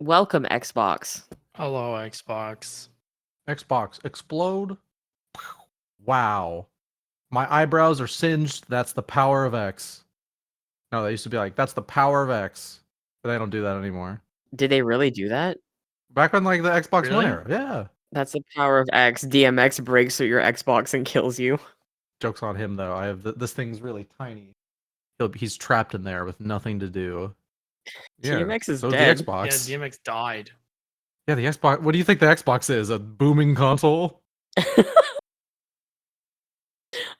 Welcome, Xbox. Hello, Xbox. Xbox explode. Wow. My eyebrows are singed. That's the power of X. No, they used to be like, that's the power of X. But they don't do that anymore. Did they really do that? Back on like the Xbox One Really? era. Yeah. That's the power of X. DMX breaks through your Xbox and kills you. Joke's on him though. I have this thing's really tiny. He's trapped in there with nothing to do. Yeah. DMX is so dead. The Xbox. Yeah, DMX died. Yeah, the Xbox. What do you think the Xbox is? A booming console?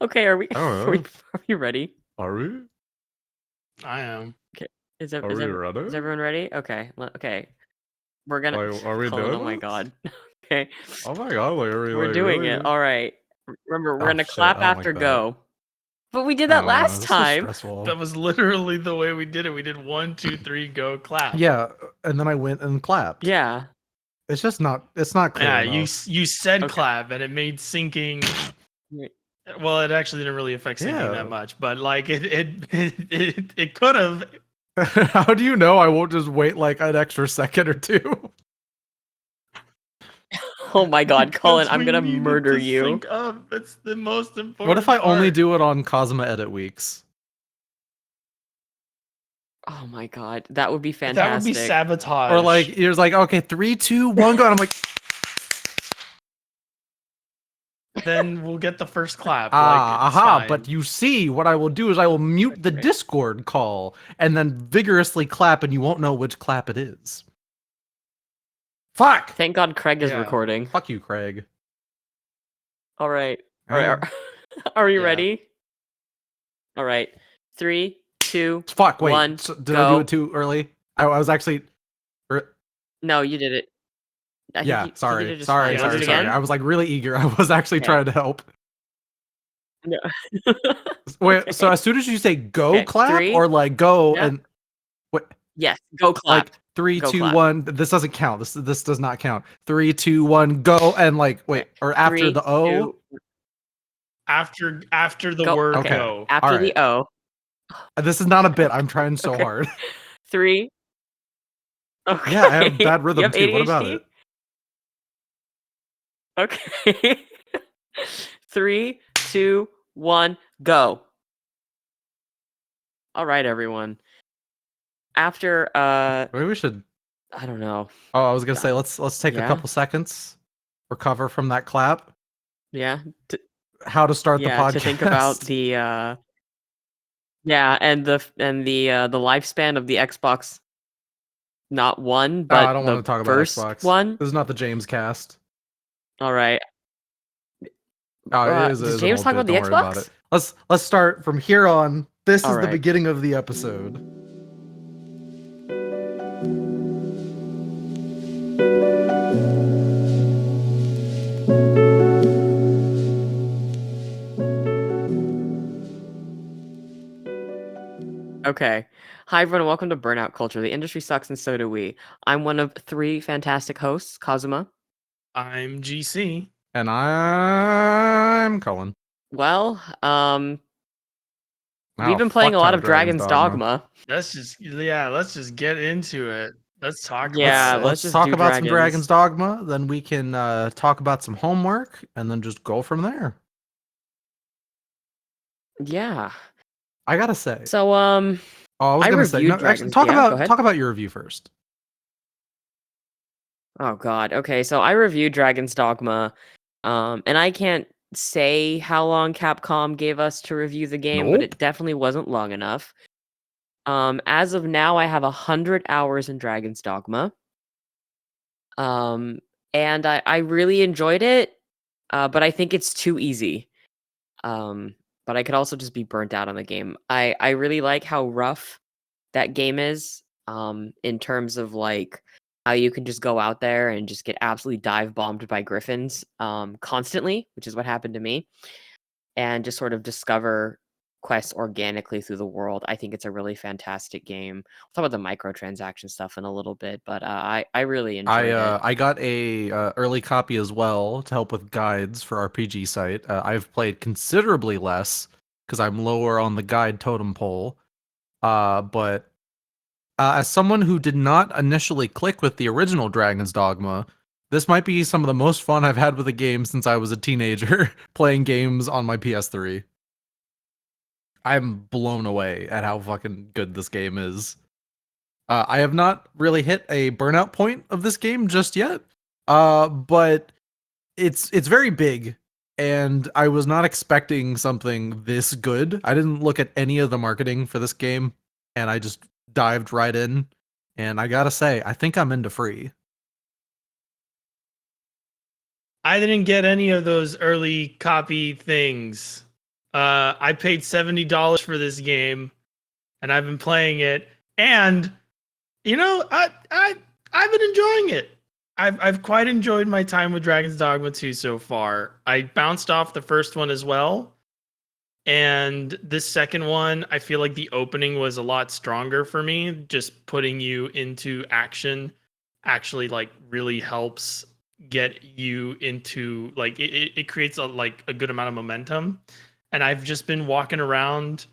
Okay, are we, I don't are we know. are we ready? Are we? I am. Is Are we ready? everyone ready? Okay. Okay. We're gonna Are we Cullen, doing oh my this? god. Okay. Oh my god, like, are we We're like, doing really? it. All right. Remember, we're Oh, gonna shit, clap I don't after like that. go. But we did that last This is time. stressful. That was literally the way we did it. We did 1, 2, 3, go, clap. Yeah, and then I went and clapped. Yeah. It's just not. It's not clear Yeah, enough. you said Okay. clap, and it made syncing. Wait. Well, it actually didn't really affect syncing Yeah. that much, but like it could have. How do you know I won't just wait like an extra second or two? Oh my god, Cullen, because I'm we gonna needed murder to you. sync up. That's the most important. What if I only part. do it on Kazuma edit weeks? Oh my god, that would be fantastic. That would be sabotage. Or like you're like, okay, 3, 2, 1, go, and I'm like, Then we'll get the first clap. aha! But you see, what I will do is I will mute the Okay. Discord call and then vigorously clap, and you won't know which clap it is. Fuck! Thank God Craig is Yeah. recording. Fuck you, Craig. All right. All right. Are you Yeah. ready? All right. 3, 2. Fuck. Wait. 1, did I do go. it too early? I was actually. No, you did it. I Yeah. think you Sorry. did it just Sorry. fine. Was Sorry. it Sorry. again? I was like really eager. I was actually Okay. trying to help. No. Wait. Okay. So as soon as you say go, Okay, clap, 3. or like go Yeah. and what? Yes, go clap. Like 3, Go 2, clap. 1. This doesn't count. This does not count. 3, 2, 1, go, and like wait, Okay. or after 3, the O. 2, After the go. word Okay. go. After All the O. This is not a bit. I'm trying so Okay. hard. 3. Okay. Yeah, I have bad rhythm You have too. What about ADHD? it? Okay. 3, 2, 1, go. All right, everyone. After Maybe we should. I don't know. Oh, I was gonna say let's take Yeah? a couple seconds, recover from that clap. Yeah. How to start the podcast? To think about the and the lifespan of the Xbox. Not one, but I don't want to talk about first Xbox. one. This is not the James cast. All right. Oh, it is. Does James talk about the Don't worry about Xbox? it. Let's start from here on. This All is the right. beginning of the episode. Okay. Hi, everyone. Welcome to Burnout Culture. The industry sucks, and so do we. I'm one of 3 fantastic hosts, Kazuma. I'm GC. And I'm Cullen. Well, Oh, we've been playing a fuck lot ton of Dragon's Dogma. Let's just get into it. Let's talk. Yeah, about it. let's just talk do about some Dragons. Dragon's Dogma. Then we can talk about some homework, and then just go from there. Yeah. I gotta say. So, I was gonna say. No, actually, Dragons. Go ahead. talk about your review first. Oh God. Okay, so I reviewed Dragon's Dogma, and I can't say how long Capcom gave us to review the game, but Nope. it definitely wasn't long enough. As of now, I have 100 hours in Dragon's Dogma. And I really enjoyed it, but I think it's too easy. But I could also just be burnt out on the game. I really like how rough that game is, in terms of like how you can just go out there and just get absolutely dive bombed by griffins constantly, which is what happened to me, and just sort of discover quests organically through the world. I think it's a really fantastic game. We'll talk about the microtransaction stuff in a little bit, but I really enjoyed it. I got a early copy as well to help with guides for RPG site. I've played considerably less because I'm lower on the guide totem pole. But As someone who did not initially click with the original Dragon's Dogma, this might be some of the most fun I've had with a game since I was a teenager playing games on my PS3. I'm blown away at how fucking good this game is. I have not really hit a burnout point of this game just yet, but it's very big, and I was not expecting something this good. I didn't look at any of the marketing for this game, and I just dived right in. And I gotta say, I think I'm into free. I didn't get any of those early copy things. I paid $70 for this game, and I've been playing it. And you know, I've been enjoying it. I've quite enjoyed my time with Dragon's Dogma 2 so far. I bounced off the first one as well. And this second one, I feel like the opening was a lot stronger for me. Just putting you into action actually like really helps get you into like it creates a good amount of momentum. And I've just been walking around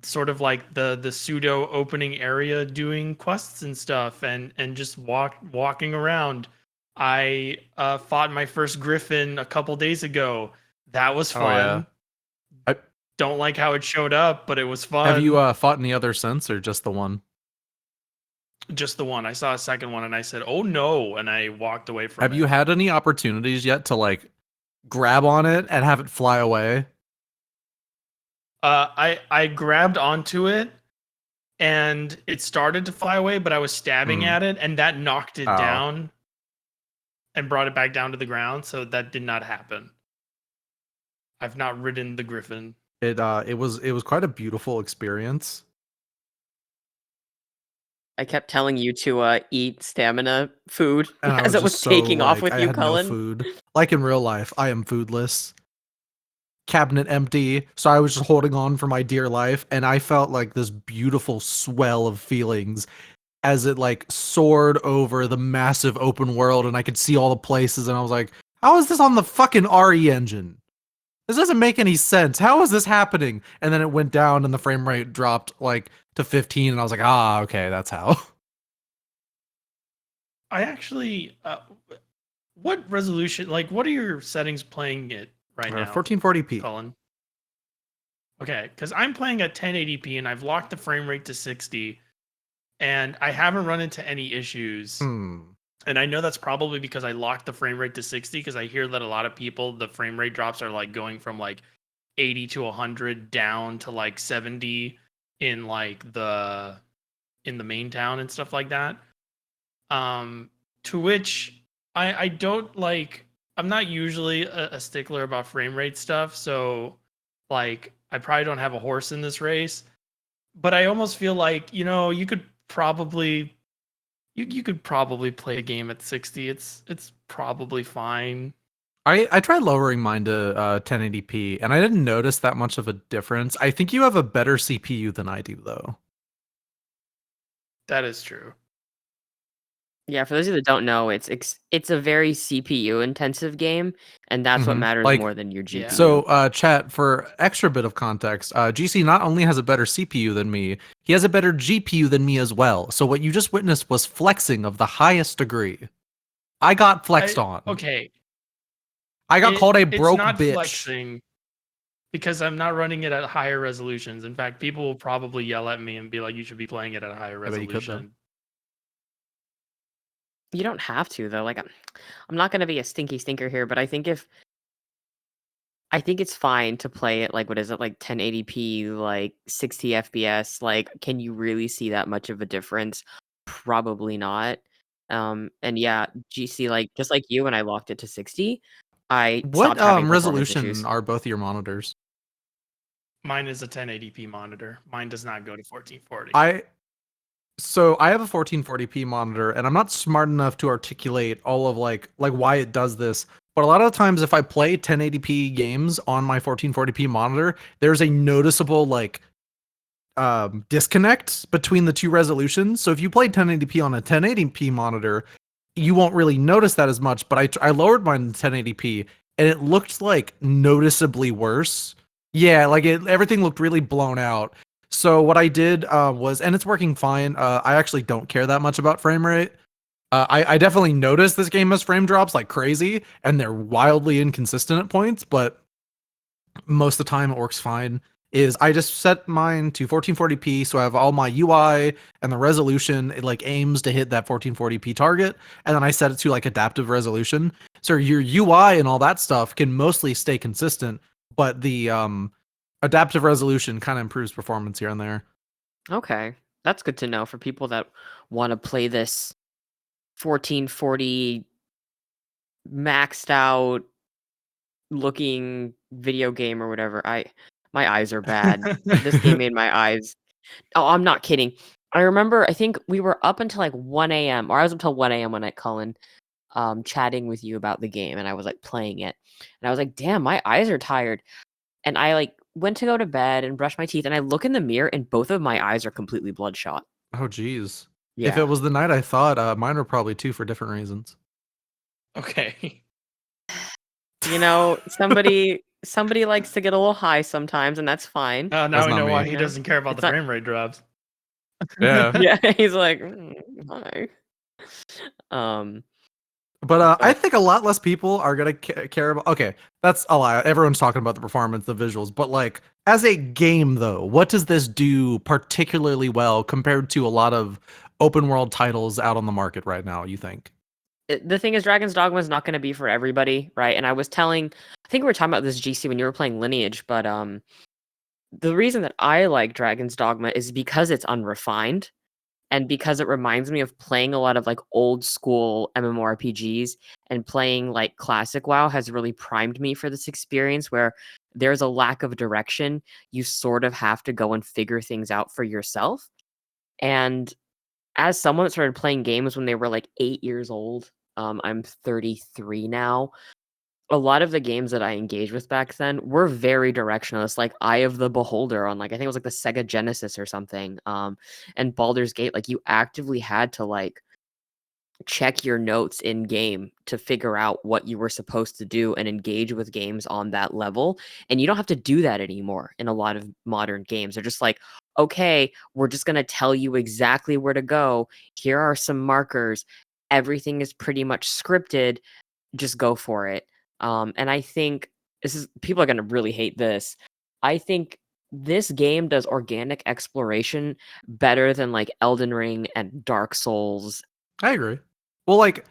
sort of like the pseudo opening area doing quests and stuff and just walking around. I fought my first griffin a couple days ago. That was fun. Oh, yeah. I don't like how it showed up, but it was fun. Have you fought any other since, or just the one? Just the one. I saw a second one and I said, "Oh no," and I walked away from it. Have you had any opportunities yet to like grab on it and have it fly away? I grabbed onto it and it started to fly away, but I was stabbing at it and that knocked it down and brought it back down to the ground, so that did not happen. I've not ridden the griffin. It was quite a beautiful experience. I kept telling you to eat stamina food And as it was taking off with I you, had Cullen. no food. Like in real life, I am foodless. Cabinet empty, so I was just holding on for my dear life, and I felt like this beautiful swell of feelings as it like soared over the massive open world, and I could see all the places, and I was like, how is this on the fucking RE engine? This doesn't make any sense. How is this happening? And then it went down and the frame rate dropped like to 15, and I was like, okay, that's how. I actually what resolution, like what are your settings playing it right now? 1440p. Cullen. Okay, because I'm playing at 1080p and I've locked the frame rate to 60 and I haven't run into any issues. And I know that's probably because I locked the frame rate to 60, because I hear that a lot of people, the frame rate drops are like going from like 80 to 100 down to like 70 in like in the main town and stuff like that. To which I don't like, I'm not usually a stickler about frame rate stuff, so like I probably don't have a horse in this race, but I almost feel like, you know, you could probably play a game at 60. It's probably fine. I tried lowering mine to 1080p, and I didn't notice that much of a difference. I think you have a better CPU than I do, though. That is true. Yeah, for those of you that don't know, it's a very CPU intensive game, and that's what matters Like, more than your GPU. Yeah. So, chat, for extra bit of context, GC not only has a better CPU than me, he has a better GPU than me as well. So what you just witnessed was flexing of the highest degree. I got flexed on. Okay. I got called a broke it's not bitch. Flexing because I'm not running it at higher resolutions. In fact, people will probably yell at me and be like, "You should be playing it at a higher resolution." You don't have to, though. Like, I'm not gonna be a stinky stinker here, but I think it's fine to play it like, what is it, like 1080p, like 60 FPS. Like, can you really see that much of a difference? Probably not. And yeah, GC, like just like you, when I locked it to 60, I What stopped having performance resolution issues. are both of your monitors? Mine is a 1080p monitor. Mine does not go to 1440. So I have a 1440p monitor, and I'm not smart enough to articulate all of like why it does this. But a lot of the times, if I play 1080p games on my 1440p monitor, there's a noticeable like disconnect between the two resolutions. So if you play 1080p on a 1080p monitor, you won't really notice that as much. But I lowered mine to 1080p, and it looked like noticeably worse. Yeah, like everything looked really blown out. So what I did was, and it's working fine. I actually don't care that much about frame rate. I definitely noticed this game has frame drops like crazy, and they're wildly inconsistent at points, but most of the time it works fine. Is I just set mine to 1440p, so I have all my UI and the resolution. It like aims to hit that 1440p target, and then I set it to like adaptive resolution. So your UI and all that stuff can mostly stay consistent, but the adaptive resolution kind of improves performance here and there. Okay, that's good to know for people that want to play this 1440 maxed out looking video game or whatever. My eyes are bad. This game made my eyes. Oh, I'm not kidding. I remember I think we were up until like 1 a.m. or I was up until 1 a.m. one night, Cullen, chatting with you about the game, and I was like playing it. And I was like, damn, my eyes are tired. And I like went to go to bed and brush my teeth, and I look in the mirror and both of my eyes are completely bloodshot. Oh geez. If it Yeah. was the night I thought, mine were probably two for different reasons. Okay. You know, somebody likes to get a little high sometimes, and that's fine. Now That's we not know why me. he Yeah. doesn't care about It's the not- frame rate drops. Yeah. Yeah, he's like, hi. Um, But I but think a lot less people are gonna care about. Okay, that's a lie. Everyone's talking about the performance, the visuals, but like as a game, though, what does this do particularly well compared to a lot of open world titles out on the market right now? You think? the thing is, Dragon's Dogma is not going to be for everybody, right? And I think we were talking about this GC when you were playing Lineage, but the reason that I like Dragon's Dogma is because it's unrefined. And because it reminds me of playing a lot of like old school MMORPGs, and playing like classic WoW has really primed me for this experience where there's a lack of direction. You sort of have to go and figure things out for yourself. And as someone that started playing games when they were like 8 years old, I'm 33 now. A lot of the games that I engaged with back then were very directionless, like Eye of the Beholder on like I think it was like the Sega Genesis or something. And Baldur's Gate, like you actively had to like check your notes in game to figure out what you were supposed to do and engage with games on that level. And you don't have to do that anymore in a lot of modern games. They're just like, okay, we're just going to tell you exactly where to go. Here are some markers. Everything is pretty much scripted. Just go for it. And I think people are going to really hate this. I think this game does organic exploration better than like Elden Ring and Dark Souls. I agree. Well, like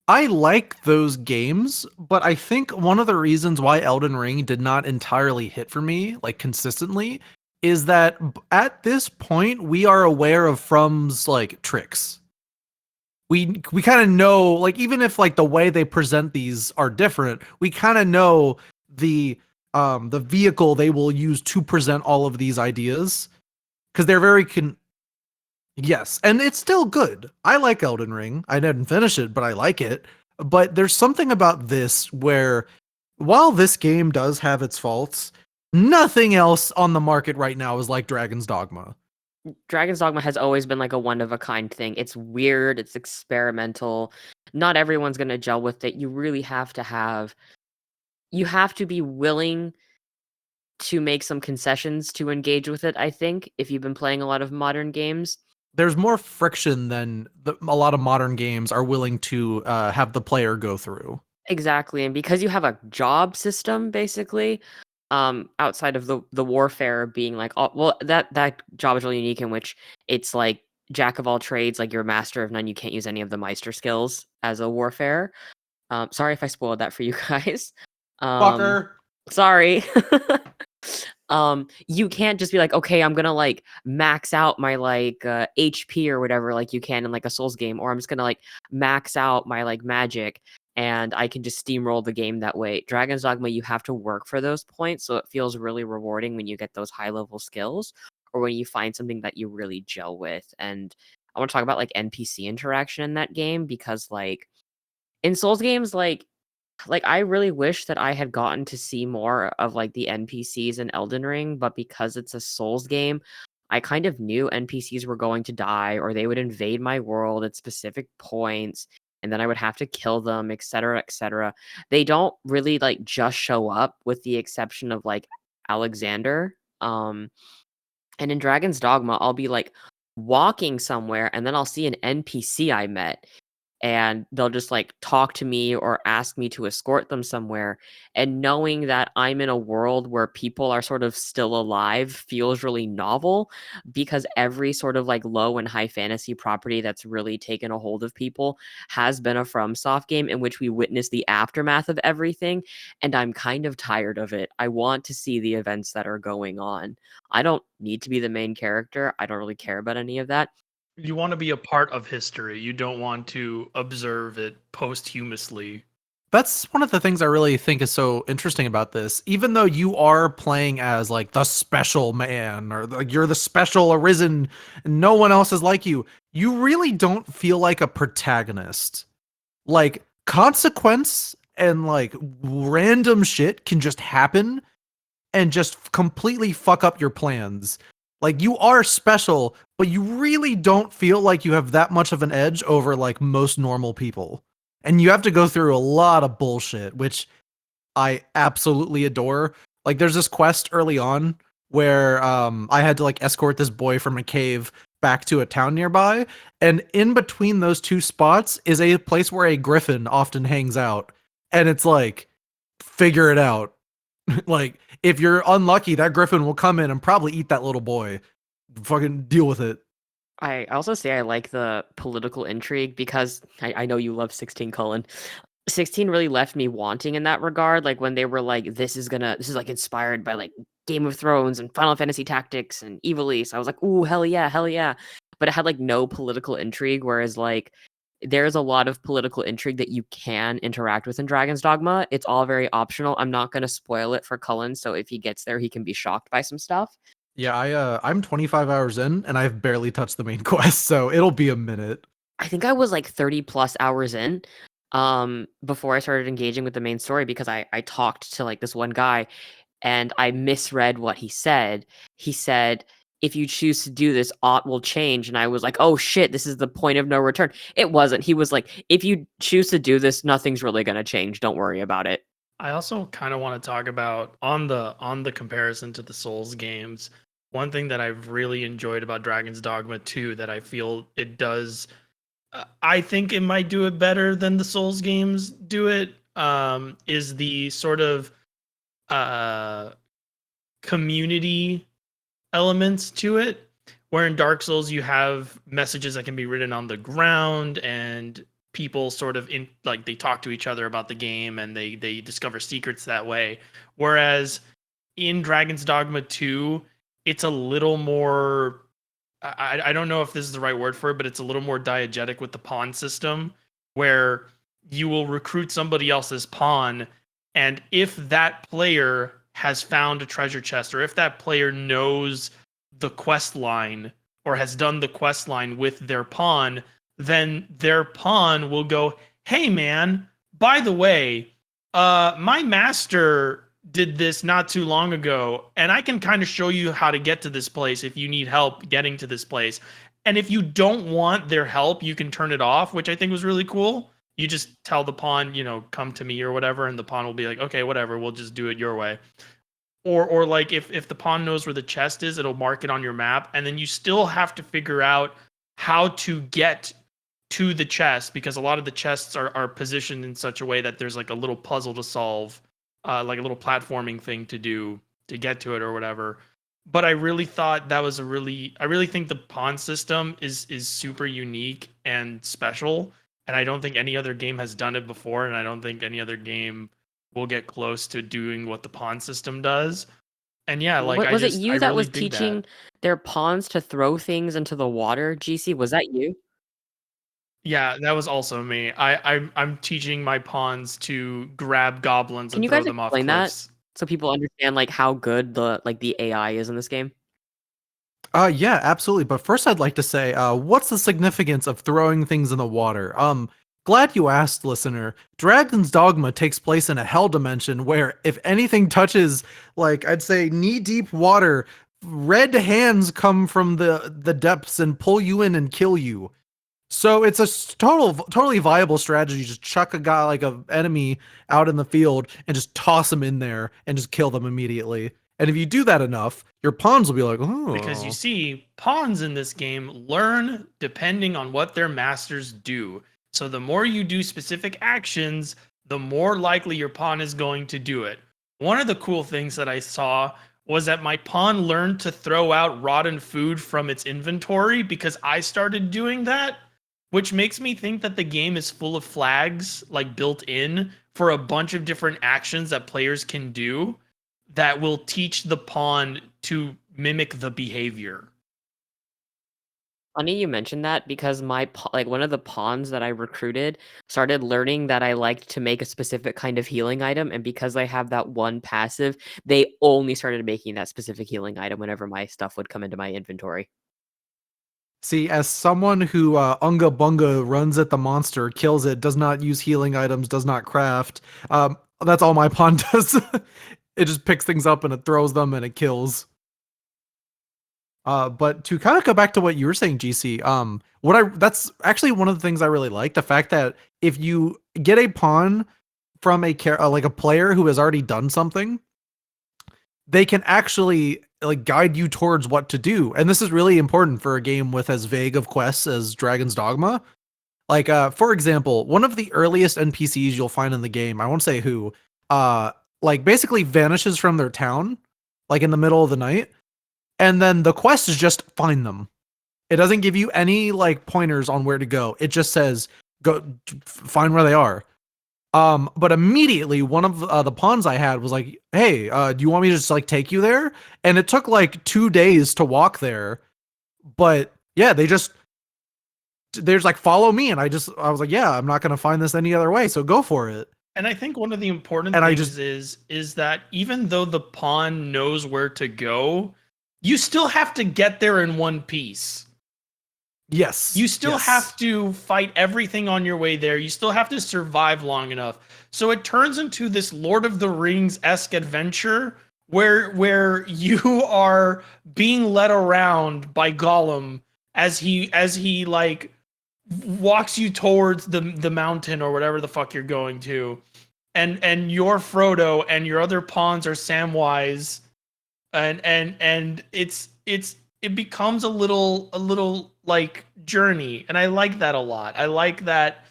I like those games, but I think one of the reasons why Elden Ring did not entirely hit for me, like consistently, is that at this point we are aware of From's like tricks. We kind of know, like, even if like the way they present these are different, we kind of know the vehicle they will use to present all of these ideas, because they're very yes, and it's still good. I like Elden Ring. I didn't finish it, but I like it. But there's something about this where, while this game does have its faults, nothing else on the market right now is like Dragon's Dogma. Dragon's Dogma has always been like a one of a kind thing. It's weird, it's experimental. Not everyone's going to gel with it. You have to be willing to make some concessions to engage with it, I think, if you've been playing a lot of modern games. There's more friction than a lot of modern games are willing to have the player go through. Exactly. And because you have a job system basically, outside of the warfare being like that job is really unique in which it's like jack of all trades, like you're a master of none, you can't use any of the Meister skills as a warfare. Sorry if I spoiled that for you guys. Fucker. Sorry. You can't just be like, okay, I'm gonna like max out my like HP or whatever, like you can in like a Souls game, or I'm just gonna like max out my like magic and I can just steamroll the game that way. Dragon's Dogma, you have to work for those points, so it feels really rewarding when you get those high level skills or when you find something that you really gel with. And I want to talk about like NPC interaction in that game, because like in Souls games, like I really wish that I had gotten to see more of like the NPCs in Elden Ring, but because it's a Souls game, I kind of knew NPCs were going to die or they would invade my world at specific points and then I would have to kill them, etc., etc. They don't really like just show up, with the exception of like Alexander. And in Dragon's Dogma, I'll be like walking somewhere and then I'll see an NPC I met and they'll just like talk to me or ask me to escort them somewhere. And knowing that I'm in a world where people are sort of still alive feels really novel because every sort of like low and high fantasy property that's really taken a hold of people has been a FromSoft game in which we witness the aftermath of everything. And I'm kind of tired of it. I want to see the events that are going on. I don't need to be the main character. I don't really care about any of that. You want to be a part of history. You don't want to observe it posthumously. That's one of the things I really think is so interesting about this. Even though you are playing as like the special man or like you're the special arisen and no one else is like you really don't feel like a protagonist. Like consequence and like random shit can just happen and just completely fuck up your plans. Like you are special, but you really don't feel like you have that much of an edge over like most normal people. And you have to go through a lot of bullshit, which I absolutely adore. Like there's this quest early on where I had to like escort this boy from a cave back to a town nearby, and in between those two spots is a place where a griffin often hangs out. And it's like figure it out. Like if you're unlucky, that griffin will come in and probably eat that little boy. Fucking deal with it. I also say I like the political intrigue because I know you love 16, Cullen. 16 really left me wanting in that regard. Like when they were like, this is like inspired by like Game of Thrones and Final Fantasy Tactics and Evil East. I was like, ooh, hell yeah, hell yeah. But it had like no political intrigue, whereas like there's a lot of political intrigue that you can interact with in Dragon's Dogma. It's all very optional. I'm not going to spoil it for Cullen, so if he gets there, he can be shocked by some stuff. Yeah, I'm 25 hours in and I've barely touched the main quest, so it'll be a minute. I think I was like 30 plus hours in before I started engaging with the main story because I talked to like this one guy and I misread what he said. He said, if you choose to do this, aught will change. And I was like, oh shit, this is the point of no return. It wasn't. He was like, if you choose to do this, nothing's really going to change. Don't worry about it. I also kind of want to talk about on the comparison to the Souls games. One thing that I've really enjoyed about Dragon's Dogma 2 that I feel it does, I think it might do it better than the Souls games do it, is the sort of community elements to it. Where in Dark Souls you have messages that can be written on the ground and people sort of in like they talk to each other about the game and they discover secrets that way. Whereas in Dragon's Dogma 2, it's a little more I don't know if this is the right word for it, but it's a little more diegetic with the pawn system where you will recruit somebody else's pawn, and if that player has found a treasure chest or if that player knows the quest line or has done the quest line with their pawn, then their pawn will go, hey man, by the way, my master did this not too long ago, and I can kind of show you how to get to this place if you need help getting to this place. And if you don't want their help, you can turn it off, which I think was really cool. You just tell the pawn, come to me or whatever, and the pawn will be like, okay, whatever, we'll just do it your way. Or like if the pawn knows where the chest is, it'll mark it on your map, and then you still have to figure out how to get to the chest because a lot of the chests are positioned in such a way that there's like a little puzzle to solve, like a little platforming thing to do to get to it or whatever. But I really thought that was I really think the pawn system is super unique and special, and I don't think any other game has done it before, and I don't think any other game will get close to doing what the pawn system does. And yeah, like Was it you that really was dig teaching that. their pawns to throw things into the water, GC? Was that you? Yeah, that was also me. I'm teaching my pawns to grab goblins Can and you throw guys them off explain that cliffs. so people understand like how good the AI is in this game? Yeah, absolutely. But first I'd like to say, what's the significance of throwing things in the water? Glad you asked, listener. Dragon's Dogma takes place in a hell dimension where if anything touches, like, I'd say knee-deep water, red hands come from the depths and pull you in and kill you. So it's a totally viable strategy. Just chuck a guy like a enemy out in the field and just toss him in there and just kill them immediately. And if you do that enough, your pawns will be like, oh. Because you see, pawns in this game learn depending on what their masters do. So the more you do specific actions, the more likely your pawn is going to do it. One of the cool things that I saw was that my pawn learned to throw out rotten food from its inventory because I started doing that, which makes me think that the game is full of flags, like built in, for a bunch of different actions that players can do that will teach the pawn to mimic the behavior. Funny you mentioned that because like one of the pawns that I recruited started learning that I liked to make a specific kind of healing item, and because I have that one passive, they only started making that specific healing item whenever my stuff would come into my inventory. See, as someone who Unga Bunga runs at the monster, kills it, does not use healing items, does not craft, that's all my pawn does. It just picks things up and it throws them and it kills. But to kind of go back to what you were saying, GC, that's actually one of the things I really like, the fact that if you get a pawn from like a player who has already done something, they can actually like guide you towards what to do. And this is really important for a game with as vague of quests as Dragon's Dogma. Like, for example, one of the earliest NPCs you'll find in the game, I won't say who, like basically vanishes from their town, like in the middle of the night. And then the quest is just find them. It doesn't give you any like pointers on where to go. It just says go find where they are. But immediately one of the pawns I had was like, "Hey, do you want me to just like take you there?" And it took like 2 days to walk there. But yeah, there's like follow me, and I was like, "Yeah, I'm not gonna find this any other way, so go for it." And I think one of the important things is that even though the pawn knows where to go, you still have to get there in one piece. Yes. You still have to fight everything on your way there. You still have to survive long enough. So it turns into this Lord of the Rings-esque adventure where you are being led around by Gollum as he like walks you towards the mountain or whatever the fuck you're going to. And you're Frodo and your other pawns are Samwise. And it becomes a little like journey, and I like that a lot. I like that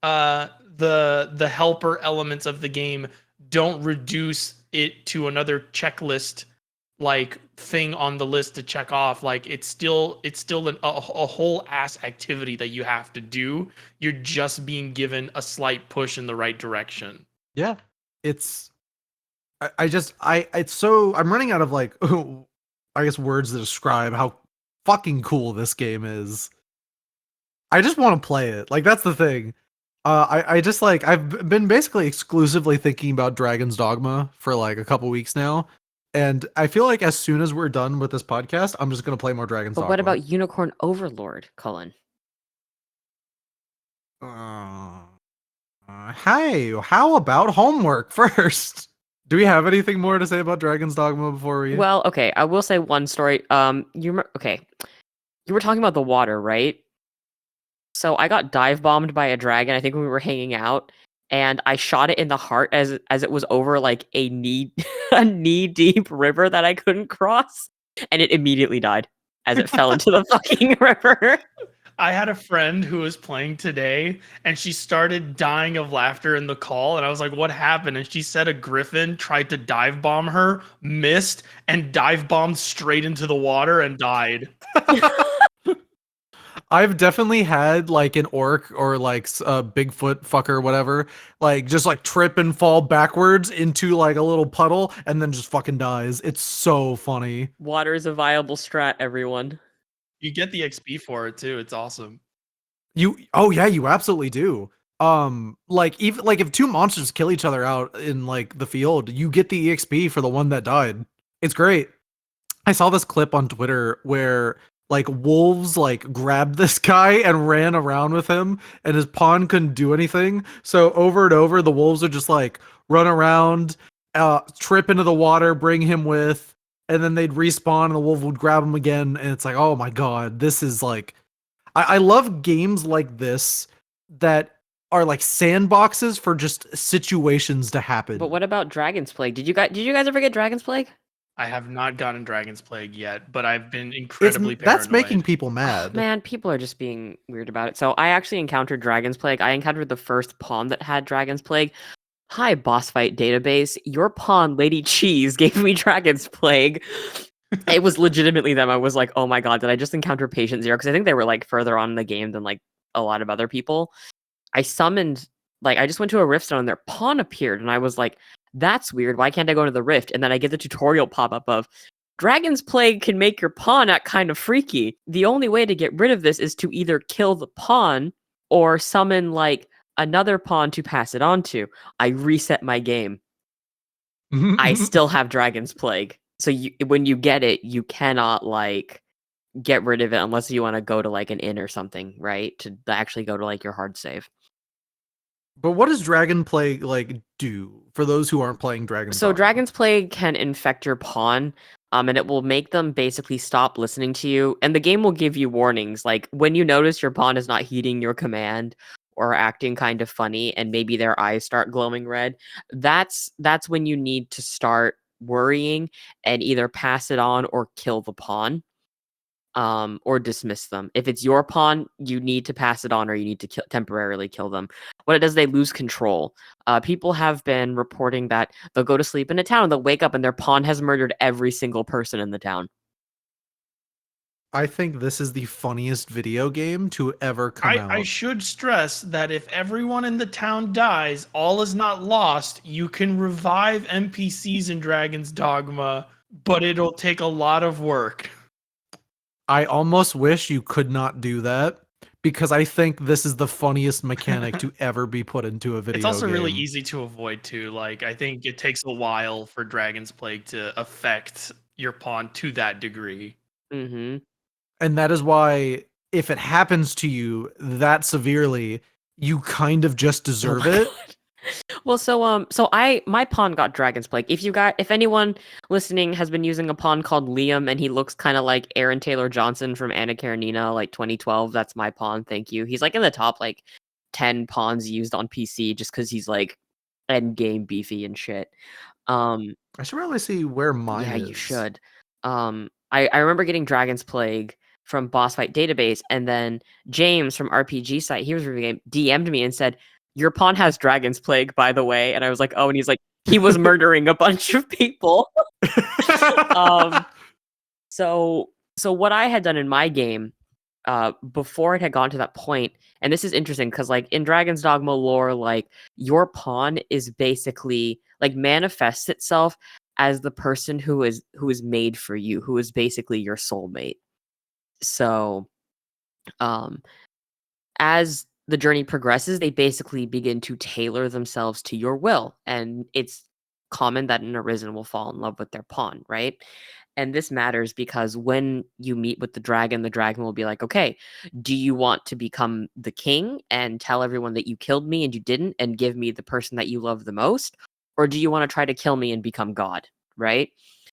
the helper elements of the game don't reduce it to another checklist like thing on the list to check off. Like it's still a whole ass activity that you have to do. You're just being given a slight push in the right direction. Yeah, it's I'm running out of like, I guess words to describe how fucking cool this game is. I just want to play it. Like, that's the thing. I just like, I've been basically exclusively thinking about Dragon's Dogma for like a couple weeks now. And I feel like as soon as we're done with this podcast, I'm just going to play more Dragon's Dogma. But what about Unicorn Overlord, Cullen? Hey, how about homework first? Do we have anything more to say about Dragon's Dogma before we? Well, okay, I will say one story. You were talking about the water, right? So I got dive bombed by a dragon. I think when we were hanging out, and I shot it in the heart as it was over like a knee deep river that I couldn't cross, and it immediately died as it fell into the fucking river. I had a friend who was playing today, and she started dying of laughter in the call, and I was like, "What happened?" And she said a griffin tried to dive bomb her, missed, and dive bombed straight into the water and died. I've definitely had like an orc or like a Bigfoot fucker, whatever, like just like trip and fall backwards into like a little puddle and then just fucking dies. It's so funny. Water is a viable strat, everyone. You get the XP for it too. It's awesome. Oh yeah, you absolutely do. Like even like if two monsters kill each other out in like the field, you get the EXP for the one that died. It's great. I saw this clip on Twitter where like wolves like grabbed this guy and ran around with him, and his pawn couldn't do anything. So over and over, the wolves would just like run around, trip into the water, bring him with, and then they'd respawn, and the wolf would grab him again. And it's like, oh my god, this is like, I love games like this that are like sandboxes for just situations to happen. But what about Dragon's Plague? Did you guys ever get Dragon's Plague? I have not gotten Dragon's Plague yet, but I've been incredibly That's paranoid. making people Oh, mad. man, people are just being weird about it. So I actually encountered Dragon's Plague. I encountered the first pawn that had Dragon's Plague. Hi, boss fight database. Your pawn, Lady Cheese, gave me Dragon's Plague. It was legitimately them. I was like, oh my god, did I just encounter Patient Zero? Because I think they were like further on in the game than like a lot of other people. I summoned, like, I just went to a rift zone and their pawn appeared, and I was like, that's weird. Why can't I go to the rift? And then I get the tutorial pop up of Dragon's Plague can make your pawn act kind of freaky. The only way to get rid of this is to either kill the pawn or summon like another pawn to pass it on to. I reset my game. I still have Dragon's Plague. So when you get it, you cannot like get rid of it unless you want to go to like an inn or something, right? To actually go to like your hard save. But what does Dragon Plague like do for those who aren't playing Dragon's So Dogma? Dragon's Plague can infect your pawn, and it will make them basically stop listening to you. And the game will give you warnings, like when you notice your pawn is not heeding your command or acting kind of funny, and maybe their eyes start glowing red. That's when you need to start worrying and either pass it on or kill the pawn. Or dismiss them. If it's your pawn, you need to pass it on or you need to temporarily kill them. What it does, they lose control. People have been reporting that they'll go to sleep in a town, they'll wake up and their pawn has murdered every single person in the town. I think this is the funniest video game to ever come out. I should stress that if everyone in the town dies, all is not lost. You can revive NPCs in Dragon's Dogma, but it'll take a lot of work. I almost wish you could not do that because I think this is the funniest mechanic to ever be put into a video game. It's also really easy to avoid too. Like I think it takes a while for Dragon's Plague to affect your pawn to that degree. Mm-hmm. And that is why if it happens to you that severely, you kind of just deserve it. Well, so my pawn got Dragon's Plague. If anyone listening has been using a pawn called Liam and he looks kind of like Aaron Taylor Johnson from Anna Karenina, like 2012, that's my pawn. Thank you. He's like in the top like 10 pawns used on PC just because he's like end game beefy and shit. I should really see where mine Yeah, is. you should. I remember getting Dragon's Plague from Boss Fight Database, and then James from RPG Site, he was reviewing the game, DM'd me and said, "Your pawn has Dragon's Plague, by the way." And I was like, "Oh," and he's like, "He was murdering a bunch of people." So what I had done in my game, before it had gone to that point, and this is interesting because like in Dragon's Dogma lore, like your pawn is basically like manifests itself as the person who is made for you, who is basically your soulmate. So, as the journey progresses, they basically begin to tailor themselves to your will, and it's common that an arisen will fall in love with their pawn, right? And this matters because when you meet with the dragon will be like, okay, do you want to become the king and tell everyone that you killed me and you didn't and give me the person that you love the most? Or do you want to try to kill me and become God, right?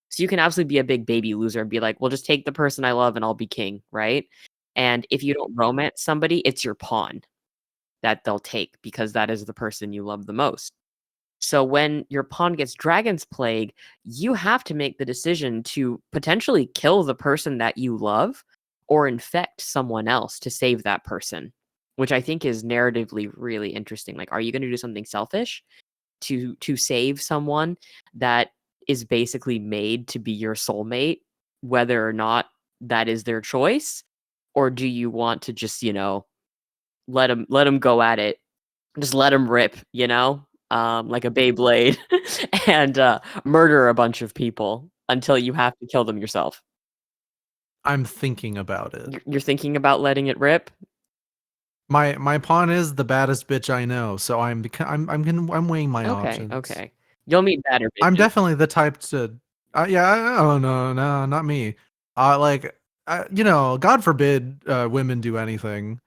So you can absolutely be a big baby loser and be like, well, just take the person I love and I'll be king, right? And if you don't romance somebody, it's your pawn that they'll take because that is the person you love the most. So when your pawn gets Dragon's Plague, you have to make the decision to potentially kill the person that you love or infect someone else to save that person, which I think is narratively really interesting. Like, are you going to do something selfish to save someone that is basically made to be your soulmate, whether or not that is their choice? Or do you want to just, let them go at it? Just let them rip, like a Beyblade and murder a bunch of people until you have to kill them yourself. I'm thinking about it. You're thinking about letting it rip? My pawn is the baddest bitch I know, so I'm weighing my options. Okay. You'll meet better bitches. I'm definitely the type to oh no, not me. God forbid women do anything.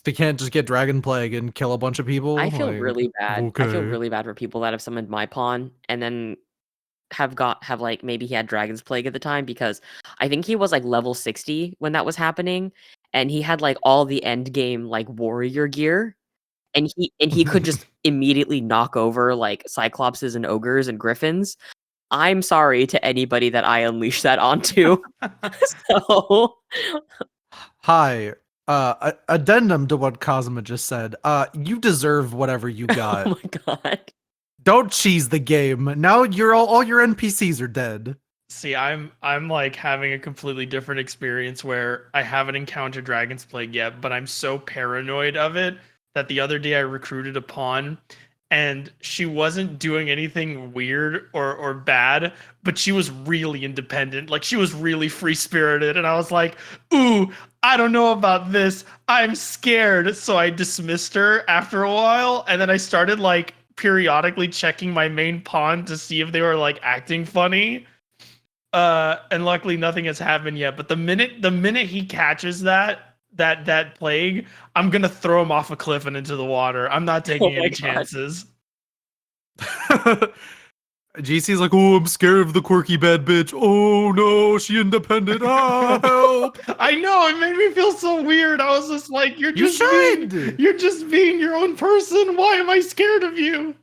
They can't just get Dragon Plague and kill a bunch of people. I feel really bad. I feel okay. really bad for people that have summoned my pawn and then have like maybe he had Dragon's Plague at the time, because I think he was like level 60 when that was happening, and he had like all the end game like warrior gear, and he could just immediately knock over like cyclopses and ogres and griffins. I'm sorry to anybody that I unleashed that onto. So Hi. Addendum to what Kazuma just said. You deserve whatever you oh got. my god. Don't cheese the game. Now all your NPCs are dead. See, I'm like having a completely different experience where I haven't encountered Dragon's Plague yet, but I'm so paranoid of it that the other day I recruited a pawn and she wasn't doing anything weird or bad, but she was really independent. Like she was really free spirited. And I was like, ooh, I don't know about this. I'm scared. So I dismissed her after a while. And then I started like periodically checking my main pawn to see if they were like acting funny. And luckily nothing has happened yet. But the minute he catches that plague, I'm gonna throw him off a cliff and into the water. I'm not Oh taking my any god. chances. GC's like, oh, I'm scared of the quirky bad bitch. Oh no, she independent. Ah, help! I know, it made me feel so weird. I was just like, You should. you're just being your own person. Why am I scared of you?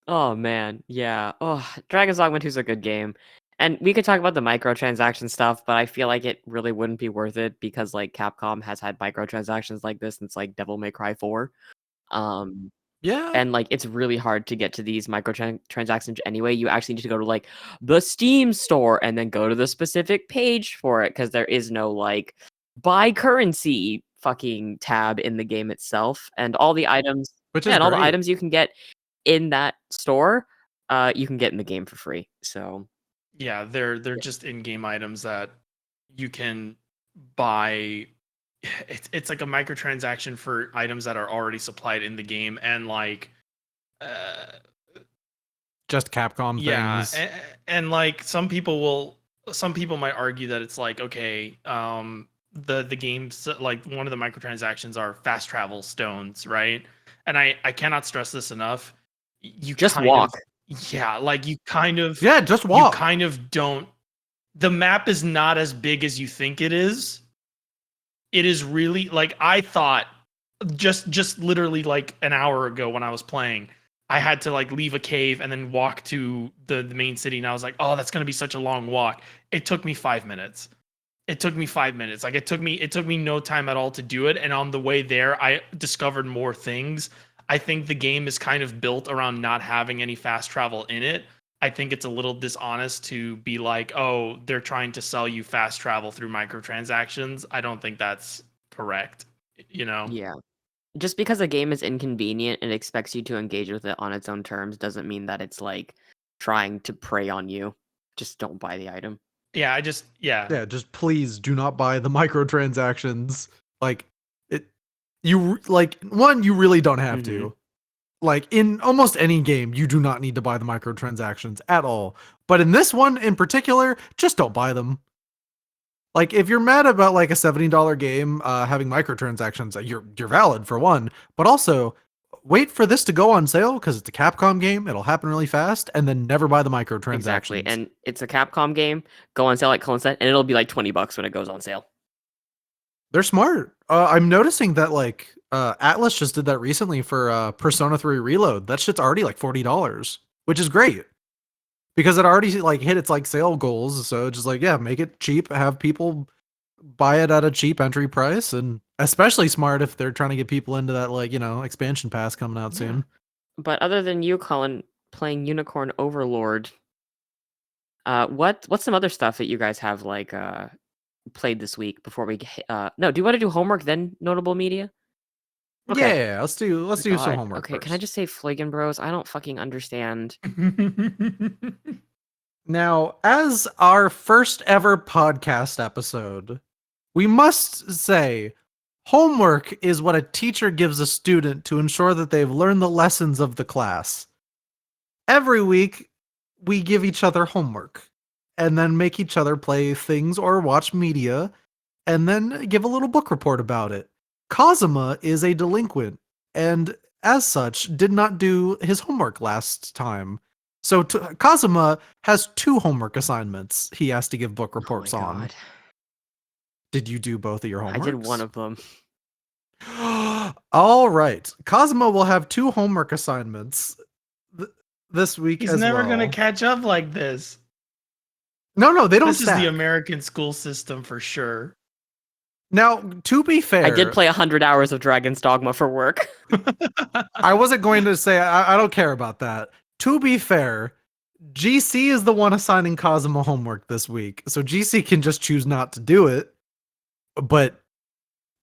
Oh man, yeah. Oh, Dragon's Dogma 2 is a good game. And we could talk about the microtransaction stuff, but I feel like it really wouldn't be worth it because like Capcom has had microtransactions like this since like Devil May Cry 4. Yeah. And like it's really hard to get to these microtransactions anyway. You actually need to go to like the Steam store and then go to the specific page for it because there is no like buy currency fucking tab in the game itself. And all the items, Which yeah, is and all the great. items you can get in that store, you can get in the game for free. So Yeah, they're just in-game items that you can buy. It's like a microtransaction for items that are already supplied in the game, and like uh Just Capcom yeah, things. and like some people might argue that it's like, okay, the games, like one of the microtransactions are fast travel stones, right? And I cannot stress this enough. You just kind walk. of, yeah, like Yeah, just you walk. kind of don't, the map is not as big as you think it is. It is really, like, I thought just literally like an hour ago when I was playing, I had to like leave a cave and then walk to the main city, and I was like, oh, that's gonna be such a long walk. It took me 5 minutes. It took me 5 minutes. Like it took me no time at all to do it. And on the way there, I discovered more things. I think the game is kind of built around not having any fast travel in it. I think it's a little dishonest to be like, oh, they're trying to sell you fast travel through microtransactions. I don't think that's correct, you know? Yeah. Just because a game is inconvenient and expects you to engage with it on its own terms doesn't mean that it's like trying to prey on you. Just don't buy the item. Yeah, Yeah, just please do not buy the microtransactions. Like it you like one, you really don't have to. Like in almost any game, you do not need to buy the microtransactions at all. But in this one in particular, just don't buy them. Like if you're mad about like a $70 game having microtransactions, you're valid for one, but also wait for this to go on sale because it's a Capcom game. It'll happen really fast, and then never buy the microtransactions. Exactly. And it's a Capcom game. Go on sale like Cullen said, and it'll be like $20 when it goes on sale. They're smart. I'm noticing that like Atlas just did that recently for Persona 3 Reload. That shit's already like $40, which is great because it already like hit its like sale goals. So just like, yeah, make it cheap, have people buy it at a cheap entry price, and especially smart if they're trying to get people into that like, expansion pass coming out soon. But other than you, Cullen, playing Unicorn Overlord, what's some other stuff that you guys have like played this week before we no, do you want to do homework then notable media? Okay. Yeah, let's do some God. homework Okay, first. can I just say Floigan Bros? I don't fucking understand. Now, as our first ever podcast episode, we must say homework is what a teacher gives a student to ensure that they've learned the lessons of the class. Every week, we give each other homework and then make each other play things or watch media and then give a little book report about it. Kazuma is a delinquent and, as such, did not do his homework last time. So Kazuma has 2 homework assignments he has to give book reports Oh my on. God. Did you do both of your homeworks? I did one of them. All right. Kazuma will have 2 homework assignments. this week He's as never well. gonna catch up like this. No, they don't This is stack. the American school system for sure. Now, to be fair, I did play 100 hours of Dragon's Dogma for work. I wasn't going to say I don't care about that. To be fair, GC is the one assigning Kazuma homework this week, so GC can just choose not to do it. But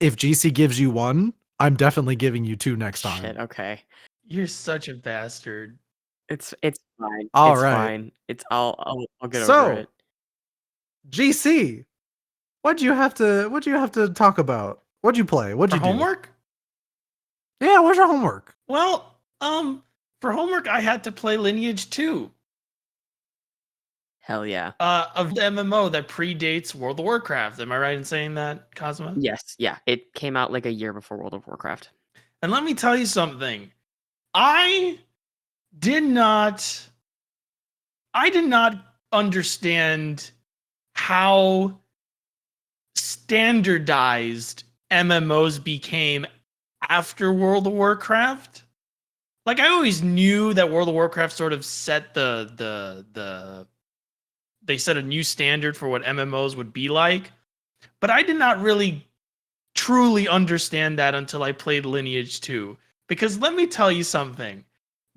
if GC gives you one, I'm definitely giving you two next time. Shit, okay. You're such a bastard. It's fine. All it's right. fine. I'll get over So, it. GC, what'd you have to talk about? What'd you play? What'd For you do? homework? Yeah, what's your homework? Well, for homework I had to play Lineage 2. Hell yeah. Of the MMO that predates World of Warcraft. Am I right in saying that, Kazuma? Yes, yeah. It came out like a year before World of Warcraft. And let me tell you something. I did not understand how standardized MMOs became after World of Warcraft. Like, I always knew that World of Warcraft sort of set they set a new standard for what MMOs would be like, but I did not really truly understand that until I played Lineage 2. Because let me tell you something.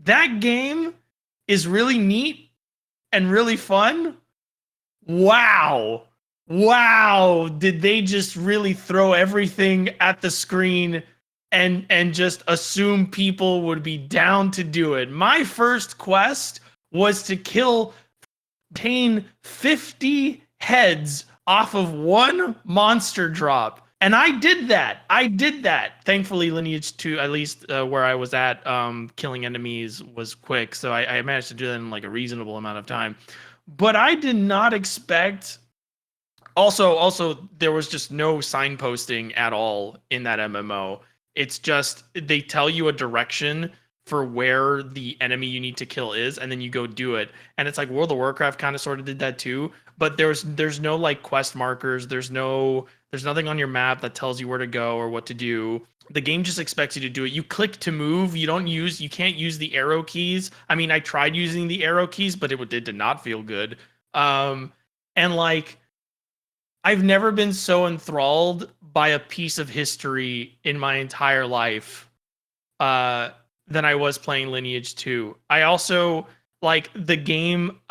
That game is really neat and really fun. Wow. Wow. Did they just really throw everything at the screen and just assume people would be down to do it? My first quest was to obtain 50 heads off of one monster drop. And I did that. Thankfully, Lineage 2, at least where I was at, killing enemies was quick. So I managed to do that in like a reasonable amount of time. But I did not expect... Also, there was just no signposting at all in that MMO. It's just, they tell you a direction for where the enemy you need to kill is, and then you go do it. And it's like World of Warcraft kind of sort of did that too, but there's no like quest markers, there's nothing on your map that tells you where to go or what to do. The game just expects you to do it. You click to move, you can't use the arrow keys. I mean, I tried using the arrow keys, but it did not feel good. And like, I've never been so enthralled by a piece of history in my entire life than I was playing Lineage 2. I also like the game.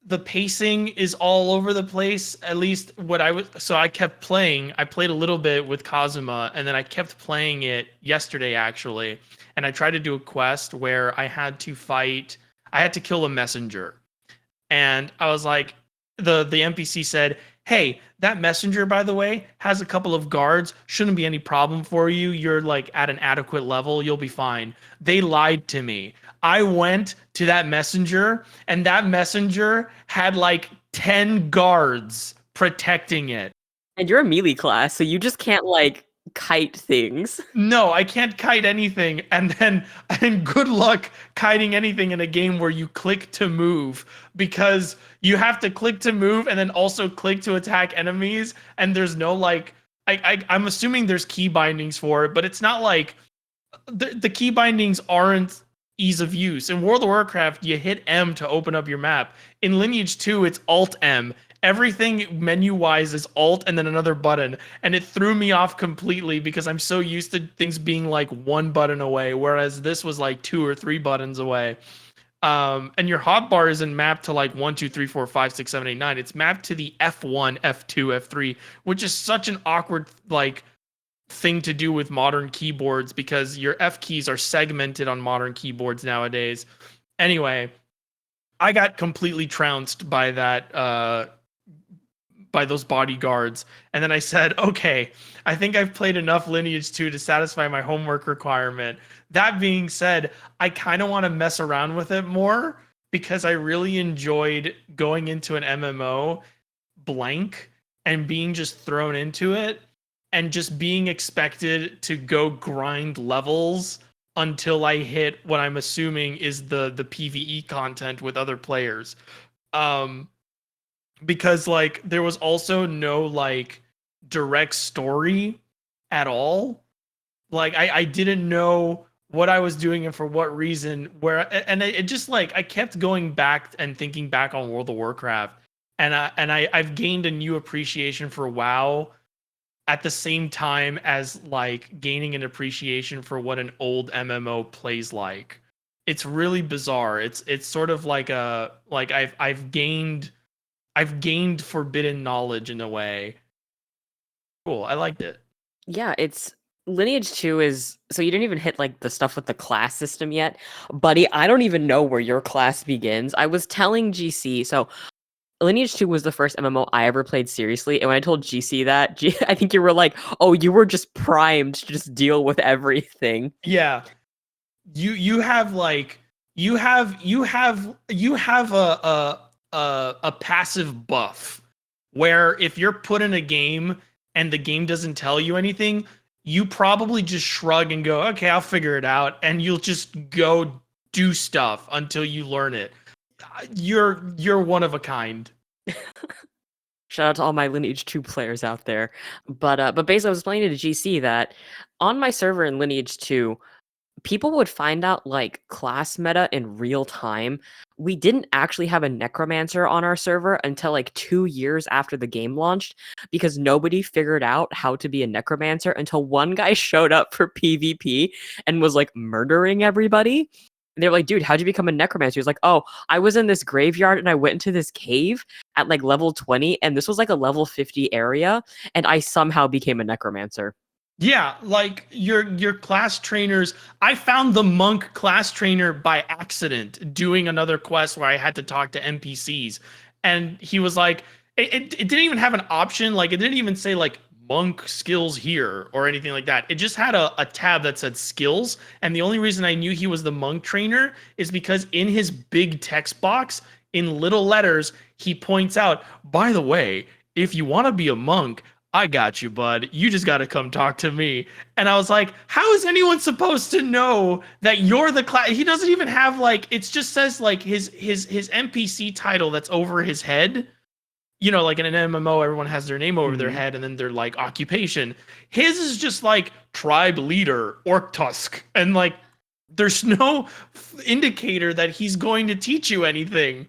The pacing is all over the place. At least what I was. So I kept playing. I played a little bit with Kazuma, and then I kept playing it yesterday actually. And I tried to do a quest where I had to kill a messenger. And I was like, the NPC said, "Hey, that messenger, by the way, has a couple of guards. Shouldn't be any problem for you. You're like at an adequate level. You'll be fine." They lied to me. I went to that messenger, and that messenger had like 10 guards protecting it. And you're a melee class, so you just can't like kite things. No, I can't kite anything. And good luck kiting anything in a game where you click to move, because you have to click to move and then also click to attack enemies. And there's no like, I'm assuming there's key bindings for it, but it's not like the key bindings aren't ease of use. In World of Warcraft, you hit M to open up your map. In Lineage 2, it's Alt M. Everything menu-wise is Alt and then another button, and it threw me off completely because I'm so used to things being like one button away, whereas this was like 2 or 3 buttons away. And your hotbar isn't mapped to like 1, 2, 3, 4, 5, 6, 7, 8, 9. It's mapped to the F1, F2, F3, which is such an awkward like thing to do with modern keyboards because your F keys are segmented on modern keyboards nowadays. Anyway, I got completely trounced by that by those bodyguards. And then I said, okay, I think I've played enough Lineage 2 to satisfy my homework requirement. That being said, I kind of want to mess around with it more because I really enjoyed going into an MMO blank and being just thrown into it and just being expected to go grind levels until I hit what I'm assuming is the PvE content with other players. Because like there was also no like direct story at all. Like I didn't know what I was doing and for what reason. And it just like I kept going back and thinking back on World of Warcraft, and I've gained a new appreciation for WoW at the same time as like gaining an appreciation for what an old MMO plays like. It's really bizarre. It's sort of like a like I've gained forbidden knowledge in a way. Cool. I liked it. Yeah, it's Lineage 2 is so you didn't even hit like the stuff with the class system yet. Buddy, I don't even know where your class begins. I was telling GC, so Lineage 2 was the first MMO I ever played seriously, and when I told GC that, I think you were like, "Oh, you were just primed to just deal with everything." Yeah. You have like you have a passive buff where if you're put in a game and the game doesn't tell you anything, you probably just shrug and go, okay, I'll figure it out, and you'll just go do stuff until you learn it. You're one of a kind. Shout out to all my Lineage 2 players out there. But basically I was explaining to GC that on my server in Lineage 2, people would find out like class meta in real time. We didn't actually have a necromancer on our server until like 2 years after the game launched because nobody figured out how to be a necromancer until one guy showed up for PvP and was like murdering everybody. And they were like, dude, how'd you become a necromancer? He was like, oh, I was in this graveyard and I went into this cave at like level 20 and this was like a level 50 area and I somehow became a necromancer. Yeah, like your class trainers. I found the monk class trainer by accident doing another quest where I had to talk to NPCs, and he was like, it didn't even have an option. Like it didn't even say like monk skills here or anything like that. It just had a tab that said skills, and the only reason I knew he was the monk trainer is because in his big text box in little letters he points out, by the way, if you want to be a monk, I got you, bud. You just got to come talk to me. And I was like, how is anyone supposed to know that you're the class? He doesn't even have like, it just says like his NPC title that's over his head. You know, like in an MMO, everyone has their name over their head and then their like occupation. His is just like tribe leader, Orc Tusk. And like, there's no indicator that he's going to teach you anything.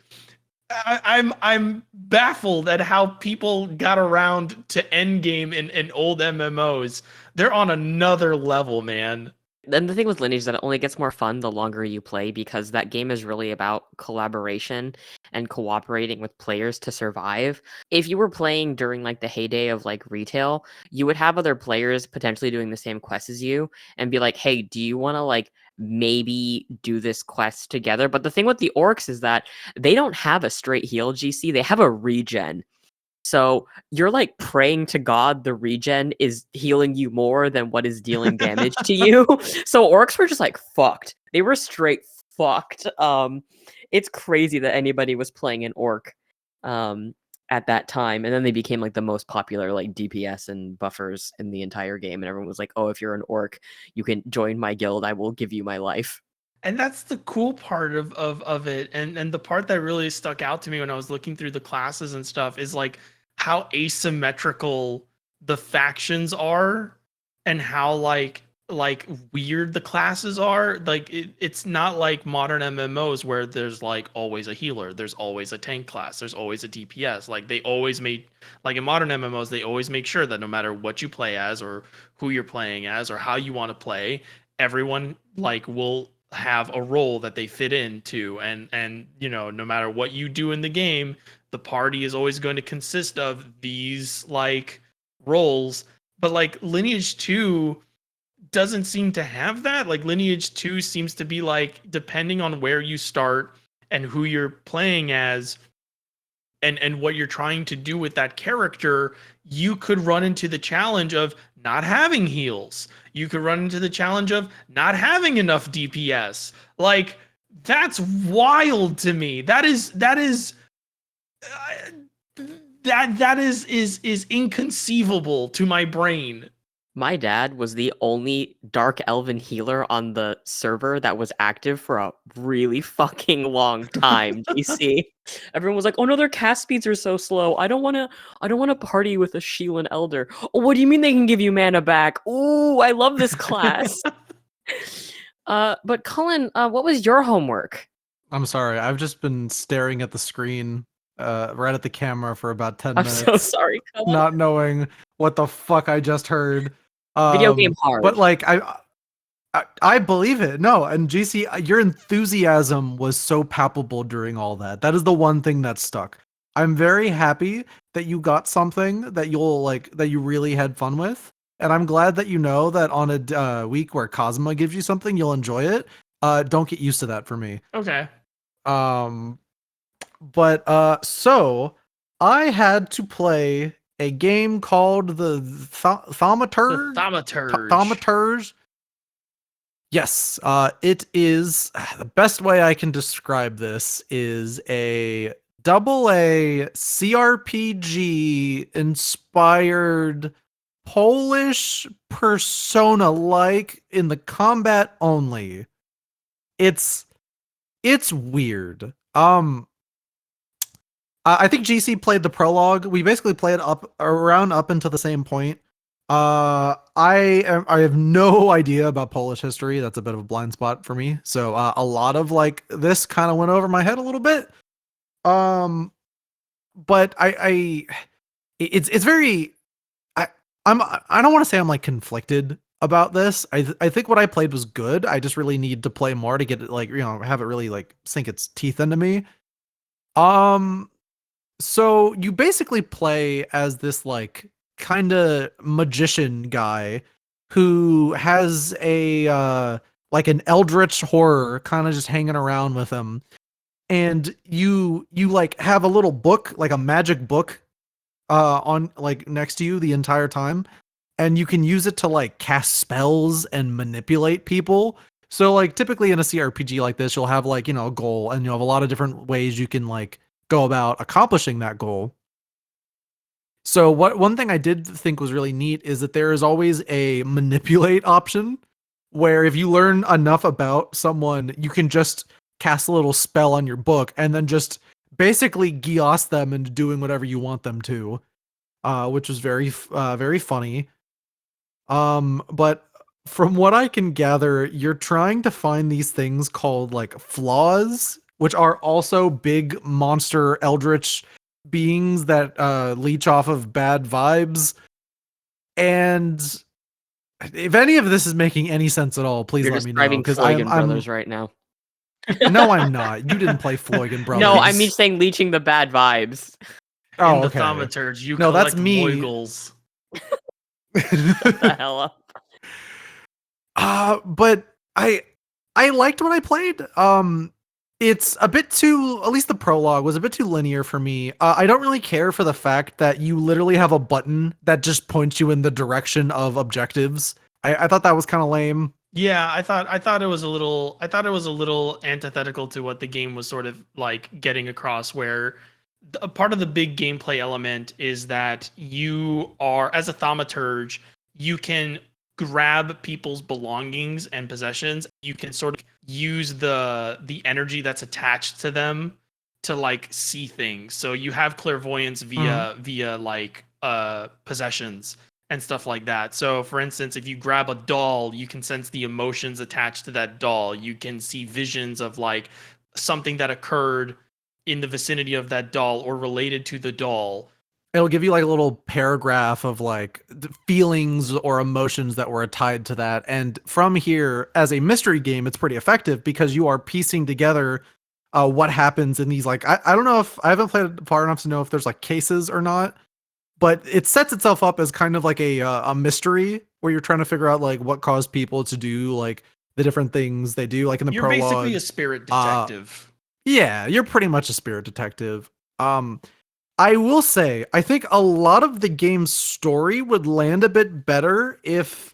I'm baffled at how people got around to endgame in old MMOs. They're on another level, man. And the thing with Lineage is that it only gets more fun the longer you play because that game is really about collaboration and cooperating with players to survive. If you were playing during like the heyday of like retail, you would have other players potentially doing the same quest as you and be like, hey, do you want to like maybe do this quest together? But the thing with the orcs is that they don't have a straight heal GC, they have a regen. So you're like praying to God the regen is healing you more than what is dealing damage to you. So orcs were just like fucked. They were straight fucked. It's crazy that anybody was playing an orc at that time. And then they became like the most popular like DPS and buffers in the entire game. And everyone was like, oh, if you're an orc, you can join my guild. I will give you my life. And that's the cool part of it. And the part that really stuck out to me when I was looking through the classes and stuff is like how asymmetrical the factions are and how like weird the classes are. Like it's not like modern MMOs where there's like always a healer, there's always a tank class, there's always a DPS. Like they always made like in modern MMOs they always make sure that no matter what you play as or who you're playing as or how you want to play, everyone like will have a role that they fit into, and you know, no matter what you do in the game, the party is always going to consist of these like roles. But like Lineage 2 doesn't seem to have that. Like Lineage 2 seems to be like depending on where you start and who you're playing as and what you're trying to do with that character, you could run into the challenge of not having heals. You could run into the challenge of not having enough DPS. Like that's wild to me. That is inconceivable to my brain. My dad was the only Dark Elven healer on the server that was active for a really fucking long time, GC. Everyone was like, "Oh no, their cast speeds are so slow. I don't wanna party with a Sheelan Elder." Oh, what do you mean they can give you mana back? Ooh, I love this class. But Cullen, what was your homework? I'm sorry. I've just been staring at the screen, right at the camera for about 10 I'm minutes. so sorry, Cullen. Not knowing what the fuck I just heard. Video game hard. But like I believe it. No, and GC, your enthusiasm was so palpable during all that. That is the one thing that stuck. I'm very happy that you got something that you really had fun with. And I'm glad that you know that on a week where Kazuma gives you something, you'll enjoy it. Don't get used to that for me. Okay. So I had to play a game called the Thaumaturge. Thaumaturge. Yes, it is the best way I can describe this is a AA CRPG inspired Polish Persona like in the combat only. It's weird. I think GC played the prologue. We basically played up until the same point. I have no idea about Polish history. That's a bit of a blind spot for me. So a lot of like this kind of went over my head a little bit. But it's very I don't want to say I'm like conflicted about this. I think what I played was good. I just really need to play more to get it like, have it really like sink its teeth into me. So you basically play as this like kind of magician guy who has a like an eldritch horror kind of just hanging around with him, and you like have a little book, like a magic book on like next to you the entire time, and you can use it to like cast spells and manipulate people. So like typically in a CRPG like this, you'll have like, a goal, and you have a lot of different ways you can like go about accomplishing that goal. So one thing I did think was really neat is that there is always a manipulate option where if you learn enough about someone, you can just cast a little spell on your book and then just basically geos them into doing whatever you want them to, which was very funny. But from what I can gather, you're trying to find these things called like flaws, which are also big monster eldritch beings that leech off of bad vibes. And if any of this is making any sense at all, please You're let me know. describing Because Floigan I'm Brothers right now. No, I'm not. You didn't play Floigan Brothers. No, I mean saying leeching the bad vibes. Oh, In the okay. Thaumaturge, you No, collect that's me. Moigles. Shut the hell up. But I liked what I played. It's a bit too, at least the prologue was a bit too linear for me. I don't really care for the fact that you literally have a button that just points you in the direction of objectives. I thought that was kind of lame. Yeah, I thought it was a little antithetical to what the game was sort of like getting across, where a part of the big gameplay element is that you are, as a thaumaturge, you can grab people's belongings and possessions. You can sort of use the energy that's attached to them to like see things. So you have clairvoyance via like possessions and stuff like that. So for instance, if you grab a doll, you can sense the emotions attached to that doll. You can see visions of like something that occurred in the vicinity of that doll or related to the doll. It'll give you like a little paragraph of like feelings or emotions that were tied to that. And from here, as a mystery game, it's pretty effective because you are piecing together what happens in these, like, I don't know if I haven't played far enough to know if there's like cases or not, but it sets itself up as kind of like a mystery where you're trying to figure out like what caused people to do like the different things they do, like in the You're prologue. basically a spirit detective. Yeah, you're pretty much a spirit detective. I will say, I think a lot of the game's story would land a bit better if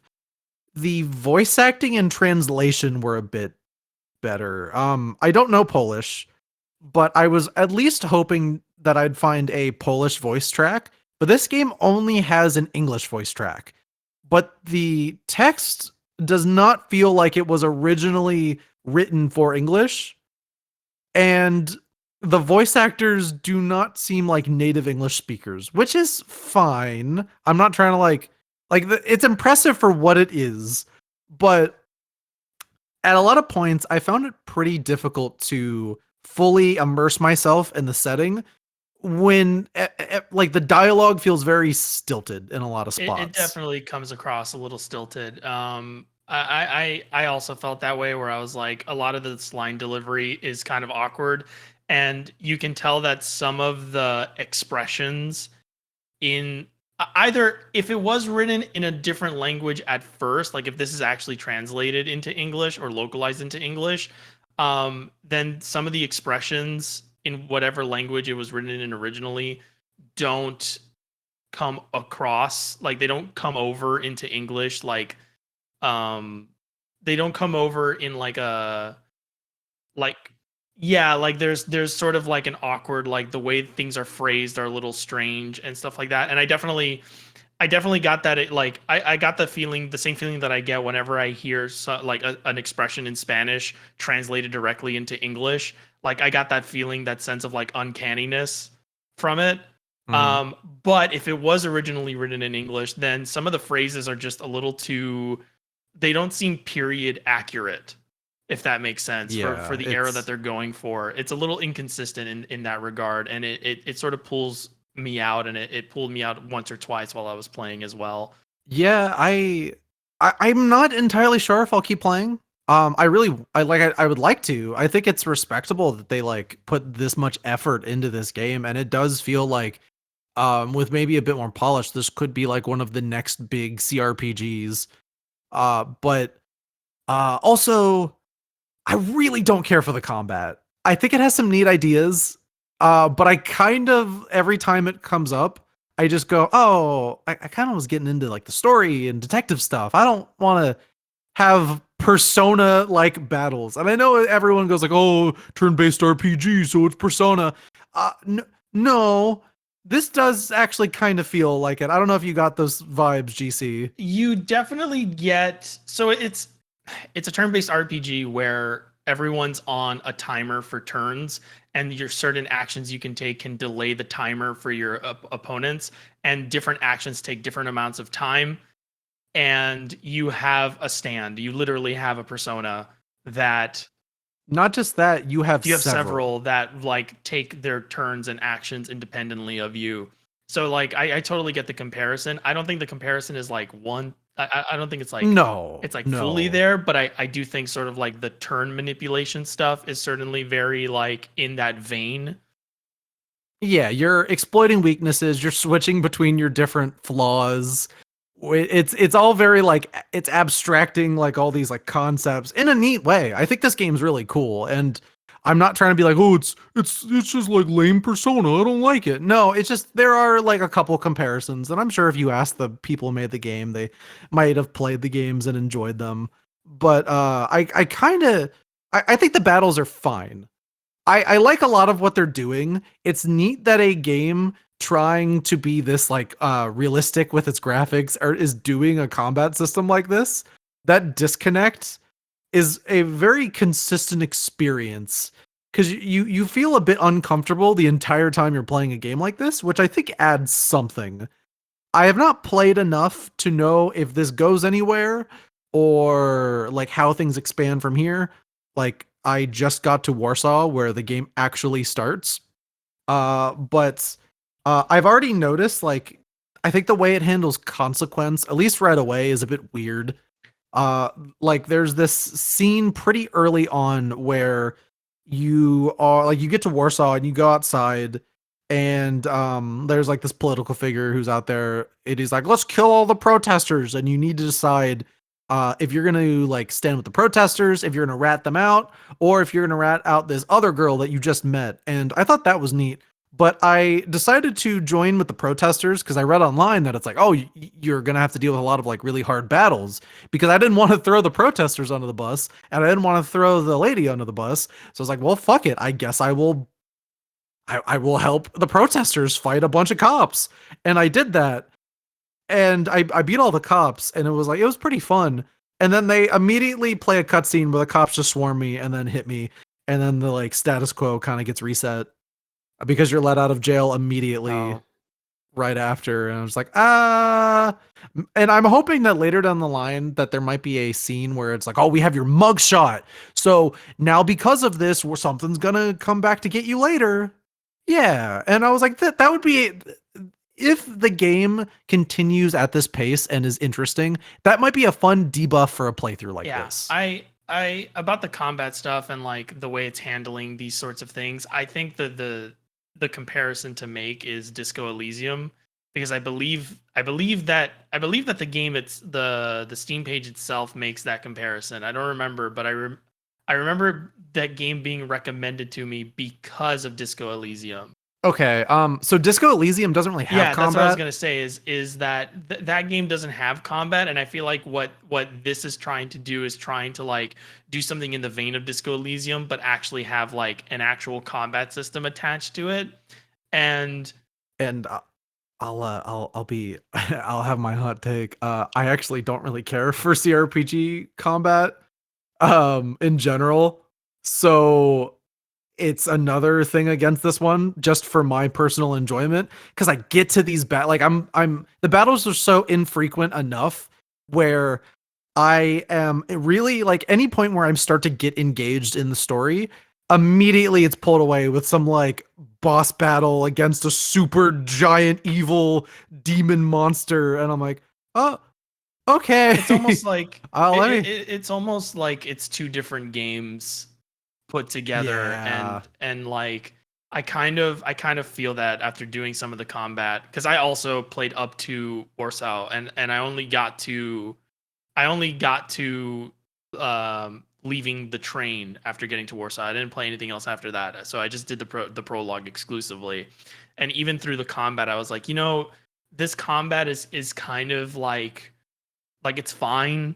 the voice acting and translation were a bit better. I don't know Polish, but I was at least hoping that I'd find a Polish voice track. But this game only has an English voice track. but the text does not feel like it was originally written for English, and the voice actors do not seem like native English speakers, which is fine. I'm not trying to it's impressive for what it is, but at a lot of points I found it pretty difficult to fully immerse myself in the setting when like the dialogue feels very stilted in a lot of spots. It definitely comes across a little stilted. I also felt that way, where I was like, a lot of this line delivery is kind of awkward, and you can tell that some of the expressions in either, if it was written in a different language at first, like if this is actually translated into English or localized into English, then some of the expressions in whatever language it was written in originally don't come across, like they don't come over into English, like they don't come over in like a, like, yeah, like there's sort of like an awkward, like the way things are phrased are a little strange and stuff like that. And I definitely got that. I got the feeling, the same feeling that I get whenever I hear an expression in Spanish translated directly into English. Like I got that feeling, that sense of like uncanniness from it. But if it was originally written in English, then some of the phrases are just a little too, they don't seem period accurate, if that makes sense, for the era that they're going for. It's a little inconsistent in that regard, and it sort of pulls me out, and it pulled me out once or twice while I was playing as well. Yeah, I'm not entirely sure if I'll keep playing. I would like to. I think it's respectable that they like put this much effort into this game, and it does feel like with maybe a bit more polish, this could be like one of the next big CRPGs. But also, I really don't care for the combat. I think it has some neat ideas, but I kind of, every time it comes up, I just go, oh, I kind of was getting into like the story and detective stuff. I don't want to have Persona like battles. And I know everyone goes like, oh, turn-based RPG, so it's Persona. No, this does actually kind of feel like it. I don't know if you got those vibes, GC. You definitely get, so it's a turn-based RPG where everyone's on a timer for turns, and your certain actions you can take can delay the timer for your opponents, and different actions take different amounts of time. And you have a stand. You literally have a persona that, not just that, you have several that like take their turns and actions independently of you. So like I totally get the comparison. I don't think the comparison is like one. I don't think it's like, it's like fully there, but I do think sort of like the turn manipulation stuff is certainly very like in that vein. Yeah, you're exploiting weaknesses, you're switching between your different flaws. It's all very like, it's abstracting like all these like concepts in a neat way. I think this game's really cool, and I'm not trying to be like, oh, it's just like lame Persona, I don't like it. No, it's just there are like a couple comparisons, and I'm sure if you ask the people who made the game, they might have played the games and enjoyed them. But I think the battles are fine. I like a lot of what they're doing. It's neat that a game trying to be this like realistic with its graphics is doing a combat system like this. That disconnect is a very consistent experience, because you feel a bit uncomfortable the entire time you're playing a game like this, which I think adds something. I have not played enough to know if this goes anywhere or like how things expand from here. Like I just got to Warsaw where the game actually starts. But I've already noticed, like, I think the way it handles consequence, at least right away, is a bit weird. Like there's this scene pretty early on where you are like, you get to Warsaw and you go outside, and there's like this political figure who's out there. It is like, let's kill all the protesters, and you need to decide if you're gonna like stand with the protesters, if you're gonna rat them out, or if you're gonna rat out this other girl that you just met. And I thought that was neat. But I decided to join with the protesters because I read online that it's like, oh, you're going to have to deal with a lot of like really hard battles, because I didn't want to throw the protesters under the bus and I didn't want to throw the lady under the bus. So I was like, well, fuck it. I guess I will help the protesters fight a bunch of cops. And I did that. and I beat all the cops, and it was pretty fun. And then they immediately play a cutscene where the cops just swarm me and then hit me, and then the like status quo kind of gets reset because you're let out of jail immediately Oh. right after. And I was like, and I'm hoping that later down the line that there might be a scene where it's like, oh, we have your mugshot, so now because of this, where something's gonna come back to get you later. Yeah, and I was like, that would be, if the game continues at this pace and is interesting, that might be a fun debuff for a playthrough like this. I about the combat stuff and like the way it's handling these sorts of things, I think that the comparison to make is Disco Elysium, because I believe that the game, it's the Steam page itself makes that comparison. I don't remember, but I remember that game being recommended to me because of Disco Elysium. Okay, so Disco Elysium doesn't really have combat. That's what I was gonna say. Is that that game doesn't have combat, and I feel like what this is trying to do is trying to like do something in the vein of Disco Elysium, but actually have like an actual combat system attached to it. And I'll be I'll have my hot take. I actually don't really care for CRPG combat in general, so it's another thing against this one, just for my personal enjoyment, because I get to these like I'm the battles are so infrequent enough where I am really like, any point where I start to get engaged in the story, immediately it's pulled away with some like boss battle against a super giant evil demon monster, and I'm like, oh, okay. it's almost like It's almost like it's two different games put together. Yeah. And like I kind of feel that after doing some of the combat, because I also played up to Warsaw, and I only got to leaving the train after getting to Warsaw. I didn't play anything else after that, so I just did the prologue exclusively. And even through the combat, I was like, this combat is kind of like it's fine,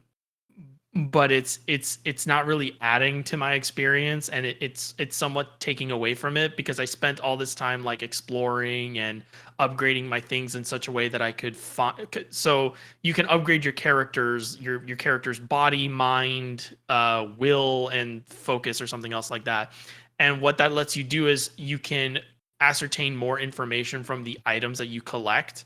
but it's not really adding to my experience, and it's somewhat taking away from it, because I spent all this time like exploring and upgrading my things in such a way that I could find. So you can upgrade your character's body, mind, will, and focus, or something else like that. And what that lets you do is you can ascertain more information from the items that you collect,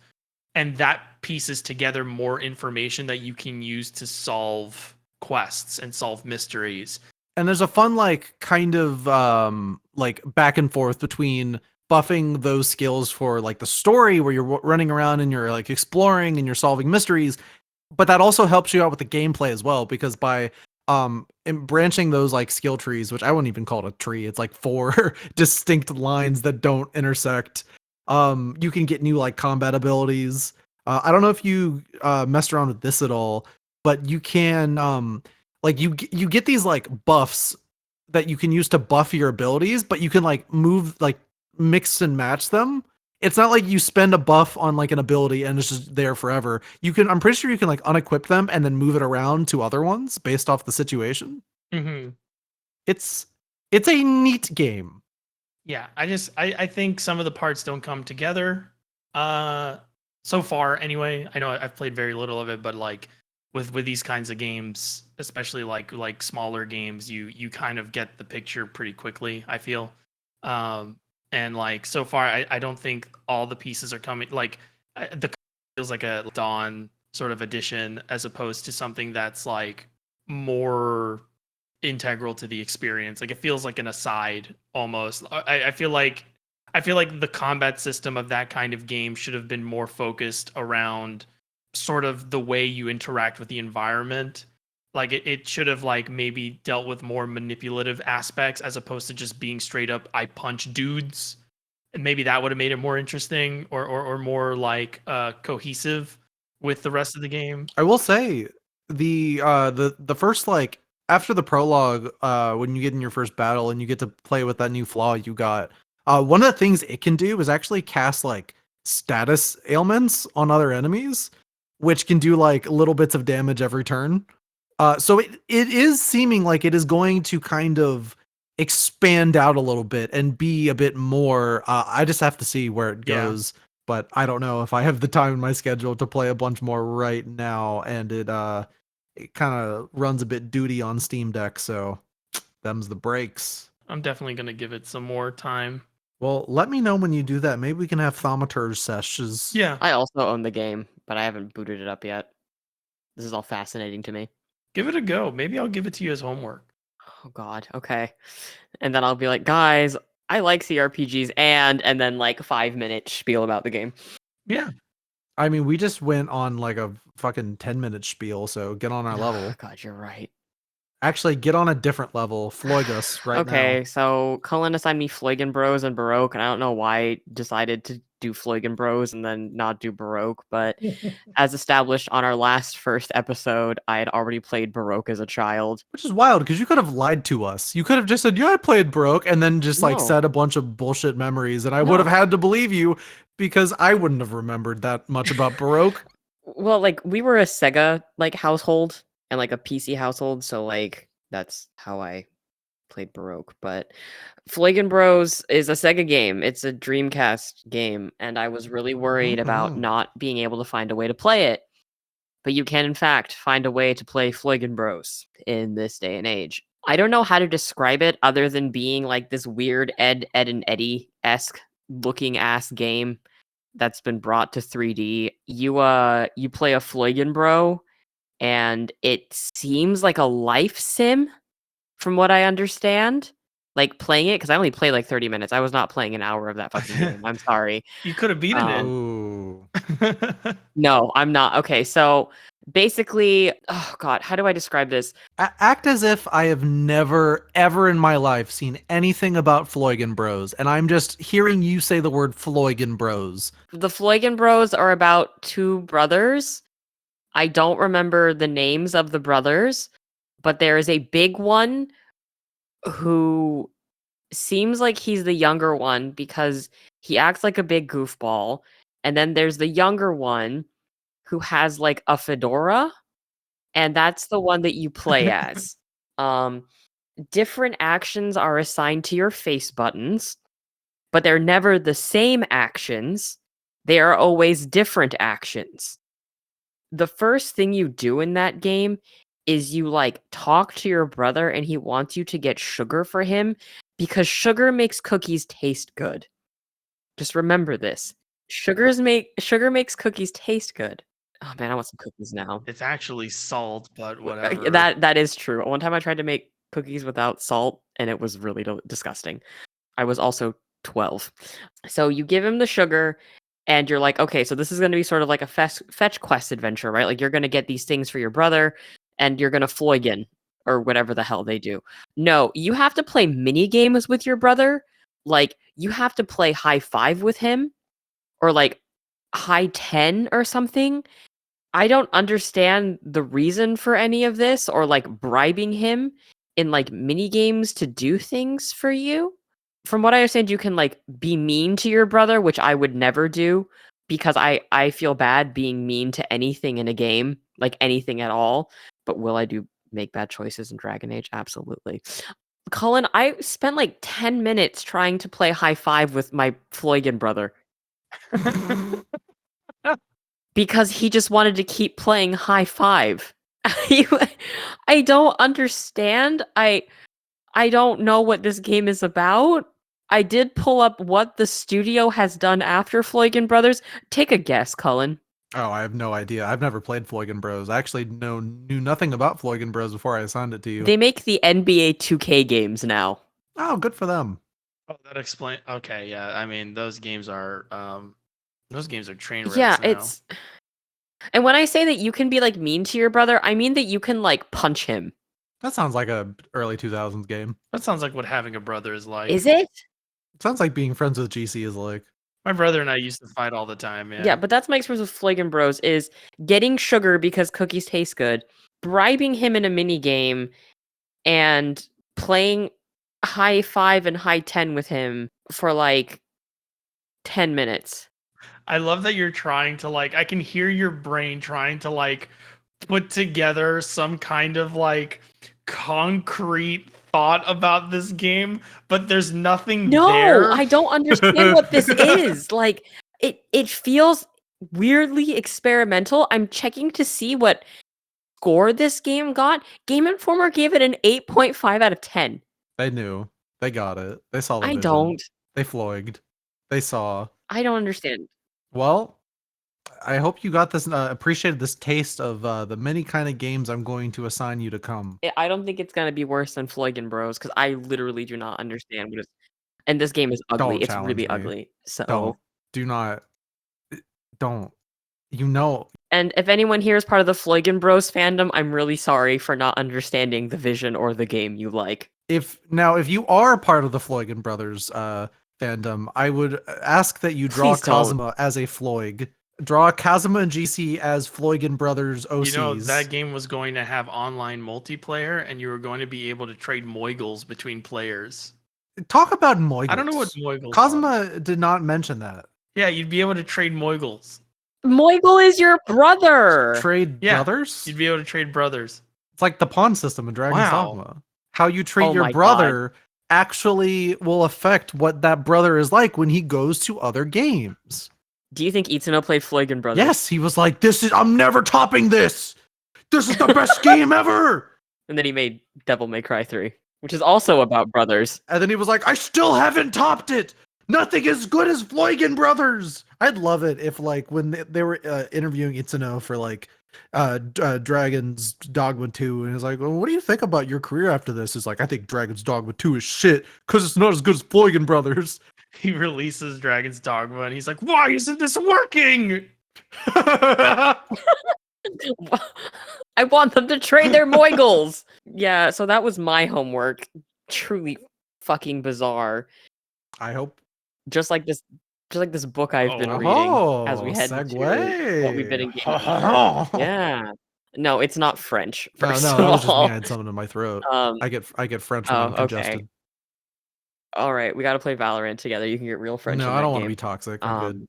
and that pieces together more information that you can use to solve quests and solve mysteries. And there's a fun like kind of like back and forth between buffing those skills for like the story, where you're running around and you're like exploring and you're solving mysteries, but that also helps you out with the gameplay as well, because by branching those like skill trees, which I wouldn't even call it a tree, it's like 4 distinct lines that don't intersect, you can get new like combat abilities. I don't know if you messed around with this at all, but you can like you get these like buffs that you can use to buff your abilities, but you can like move, like mix and match them. It's not like you spend a buff on like an ability and it's just there forever. I'm pretty sure you can like unequip them and then move it around to other ones based off the situation. Mm-hmm. It's a neat game. Yeah, I think some of the parts don't come together. So far anyway. I know I've played very little of it, but like with these kinds of games, especially like smaller games, you kind of get the picture pretty quickly, I feel. And like so far, I don't think all the pieces are coming. Like the feels like a Dawn sort of edition, as opposed to something that's like more integral to the experience. Like it feels like an aside almost. I feel like the combat system of that kind of game should have been more focused around sort of the way you interact with the environment. Like it should have like maybe dealt with more manipulative aspects, as opposed to just being straight up I punch dudes. And maybe that would have made it more interesting, or more like cohesive with the rest of the game. I will say the first, like after the prologue, when you get in your first battle and you get to play with that new flaw you got, one of the things it can do is actually cast like status ailments on other enemies, which can do like little bits of damage every turn. So it is seeming like it is going to kind of expand out a little bit and be a bit more. I just have to see where it goes. but I don't know if I have the time in my schedule to play a bunch more right now, and it kind of runs a bit duty on Steam Deck, so them's the breaks. I'm definitely gonna give it some more time. Well, let me know when you do that. Maybe we can have thaumaturge sessions. Yeah, I also own the game, but I haven't booted it up yet. This is all fascinating to me. give it a go. Maybe I'll give it to you as homework. Oh God, okay. And then I'll be like, guys, I like CRPGs, and then like 5-minute spiel about the game. Yeah. I mean, we just went on like a fucking 10-minute spiel, so get on our level. God, you're right. Actually, get on a different level. Floig us right Okay, so Cullen assigned me Floigan Bros and Baroque, and I don't know why I decided to do Floigan Bros and then not do Baroque, but as established on our first episode, I had already played Baroque as a child. Which is wild, because you could have lied to us. You could have just said, yeah, I played Baroque, and then just like No. said a bunch of bullshit memories, and I would No. have had to believe you, because I wouldn't have remembered that much about Baroque. Well, like, we were a Sega, like, household, and, like, a PC household, so, like, that's how I played Baroque, but Floigan Bros is a Sega game. It's a Dreamcast game, and I was really worried about not being able to find a way to play it. But you can, in fact, find a way to play Floigan Bros in this day and age. I don't know how to describe it other than being like this weird Ed, and Eddie-esque looking ass game that's been brought to 3D. You play a Floigan Bro, and it seems like a life sim, from what I understand. Like, playing it, because I only played like 30 minutes. I was not playing an hour of that fucking game. I'm sorry. You could have beaten Ooh. it. No, I'm not. Okay, so basically, oh God, how do I describe this? Act as if I have never, ever in my life seen anything about Floigan Bros, and I'm just hearing you say the word Floigan Bros. The Floigan Bros are about two brothers. I don't remember the names of the brothers, but there is a big one who seems like he's the younger one because he acts like a big goofball. And then there's the younger one who has like a fedora, and that's the one that you play as. Different actions are assigned to your face buttons, but they're never the same actions. They are always different actions. The first thing you do in that game is you like talk to your brother, and he wants you to get sugar for him because sugar makes cookies taste good. Just remember this. Sugar makes cookies taste good. Oh man, I want some cookies now. It's actually salt, but whatever. That is true. One time I tried to make cookies without salt, and it was really disgusting. I was also 12. So you give him the sugar, and you're like, okay, so this is going to be sort of like a fetch quest adventure, right? Like, you're going to get these things for your brother, and you're going to Floigan, or whatever the hell they do. No, you have to play mini games with your brother. Like, you have to play high five with him, or like high 10 or something. I don't understand the reason for any of this, or like bribing him in like mini games to do things for you. From what I understand, you can like be mean to your brother, which I would never do because I feel bad being mean to anything in a game, like anything at all. But will I make bad choices in Dragon Age? Absolutely. Cullen, I spent like 10 minutes trying to play high five with my Floigan brother. Because he just wanted to keep playing high five. I don't understand. I don't know what this game is about. I did pull up what the studio has done after Floigan Brothers. Take a guess, Cullen. Oh, I have no idea. I've never played Floigan Bros. I actually knew nothing about Floigan Bros before I assigned it to you. They make the NBA 2K games now. Oh, good for them. Oh, that explain. Okay, yeah. I mean, those games are train wrecks. Yeah, now. it's. And when I say that you can be like mean to your brother, I mean that you can like punch him. That sounds like a early 2000s game. That sounds like what having a brother is like. Is it? It sounds like being friends with GC is like. My brother and I used to fight all the time. Yeah. Yeah, but that's my experience with Floigan Bros is getting sugar because cookies taste good, bribing him in a mini game, and playing high 5 and high 10 with him for like 10 minutes. I love that you're trying to like. I can hear your brain trying to like put together some kind of like concrete thought about this game, but there's nothing there. No, I don't understand what this is. Like, it feels weirdly experimental. I'm checking to see what score this game got. Game Informer gave it an 8.5 out of 10. They knew. They got it. They saw the I vision. don't. They floiged. They saw. I don't understand. Well, I hope you got this, appreciated this taste of the many kind of games I'm going to assign you to come. I don't think it's gonna be worse than Floigan Bros because I literally do not understand what it's. And this game is ugly. Don't It's challenge really me. ugly. So Don't. Do not. Don't. You know. And if anyone here is part of the Floigan Bros fandom, I'm really sorry for not understanding the vision or the game you like. If you are part of the Floigan Brothers fandom, I would ask that you draw Please don't. Kazuma as a Floig. Draw Kazuma and GC as Floigan Brothers OCs. You know, that game was going to have online multiplayer, and you were going to be able to trade moigles between players. Talk about moigles. I don't know what moigles Kazuma are. did not mention that. Yeah, you'd be able to trade moigles. Moigel is your brother. Trade Yeah. brothers? You'd be able to trade brothers. It's like the pawn system in Dragon's Wow. Dogma. How you treat Oh your my brother actually will affect what that brother is like when he goes to other games. Do you think Itsuno played Floigan Brothers? Yes, he was like, I'm never topping this. This is the best game ever. And then he made Devil May Cry 3, which is also about brothers. And then he was like, I still haven't topped it. Nothing as good as Floigan Brothers. I'd love it if, like, when they were interviewing Itsuno for, like, Dragon's Dogma 2, and he's like, well, what do you think about your career after this? He's like, I think Dragon's Dogma 2 is shit because it's not as good as Floigan Brothers. He releases Dragon's Dogma, and he's like, why isn't this working? I want them to trade their moigles. Yeah, so that was my homework. Truly fucking bizarre. I hope. Just like this book I've been Oh, reading as we head into what we've been engaged. Yeah. Yeah. No, it's not French. First No, of that was just me. all. I had something in my throat. Um, I get French when I'm okay. congested. All right, we got to play Valorant together. You can get real French. No, in I that don't want to game. be toxic. I'm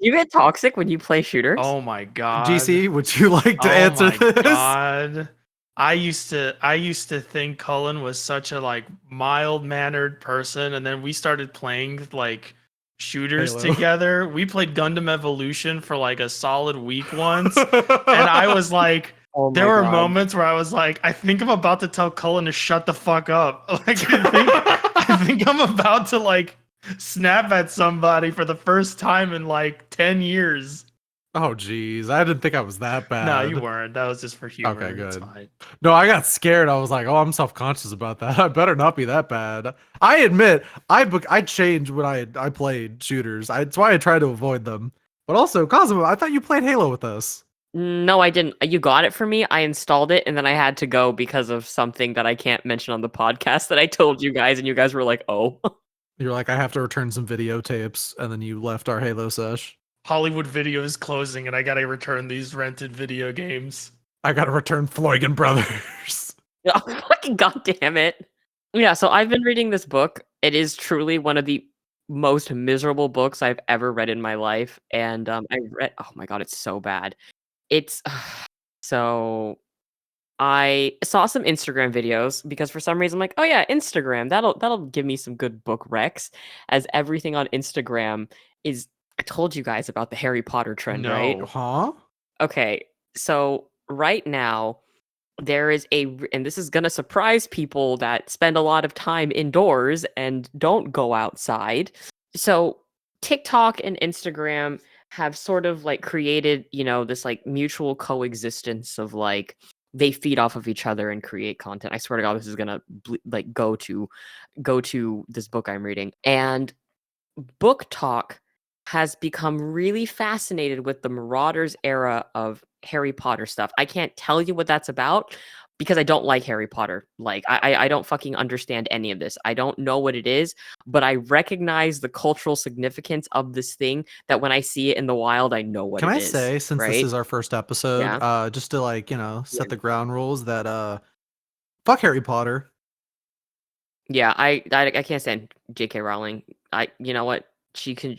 You get toxic when you play shooters? Oh my good. god. GC, would you like to Oh answer my this? God. I used to think Cullen was such a like mild-mannered person, and then we started playing like shooters Halo. together. We played Gundam Evolution for like a solid week once, and I was like, Oh my there were God. moments where I was like, I think I'm about to tell Cullen to shut the fuck up. Like I think I'm about to like snap at somebody for the first time in like 10 years. Oh, geez. I didn't think I was that bad. No, you weren't. That was just for humor. Okay, It's good. fine. No, I got scared. I was like, oh, I'm self-conscious about that. I better not be that bad. I admit, I changed when I played shooters. That's why I try to avoid them. But also, Kazuma, I thought you played Halo with us. No, I didn't. You got it for me. I installed it, and then I had to go because of something that I can't mention on the podcast that I told you guys, and you guys were like, "Oh." You're like, I have to return some videotapes, and then you left our Halo sesh. Hollywood Video is closing, and I gotta return these rented video games. I gotta return Floigan Brothers. Oh, fucking goddamn it! Yeah, so I've been reading this book. It is truly one of the most miserable books I've ever read in my life, and I read. Oh my god, it's so bad. It's so. I saw some Instagram videos because for some reason I'm like, oh yeah, Instagram, that'll give me some good book recs, as everything on Instagram is. I told you guys about the Harry Potter trend, right? No. Huh? Okay, so right now there is and this is gonna surprise people that spend a lot of time indoors and don't go outside. So TikTok and Instagram have sort of like created, this like mutual coexistence of like they feed off of each other and create content. I swear to God, this is gonna like go to this book I'm reading. And Book Talk has become really fascinated with the Marauders era of Harry Potter stuff. I can't tell you what that's about because I don't like Harry Potter. Like I don't fucking understand any of this. I don't know what it is, but I recognize the cultural significance of this thing that when I see it in the wild, I know what Can it I is. say, since right? this is our first episode, Yeah. just to like, set the ground rules that fuck Harry Potter. Yeah, I can't stand J.K. Rowling. You know what? She could have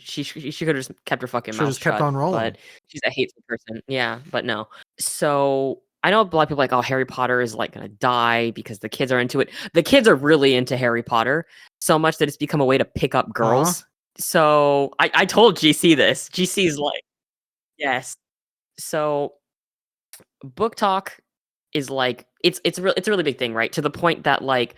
just kept her fucking Should've mouth just kept shut, on rolling. but she's a hateful person. Yeah, but no. So I know a lot of people are like, oh, Harry Potter is like gonna die because the kids are into it. The kids are really into Harry Potter so much that it's become a way to pick up girls. So I told GC this. GC's like, yes. So book talk is like it's a really big thing, right? To the point that like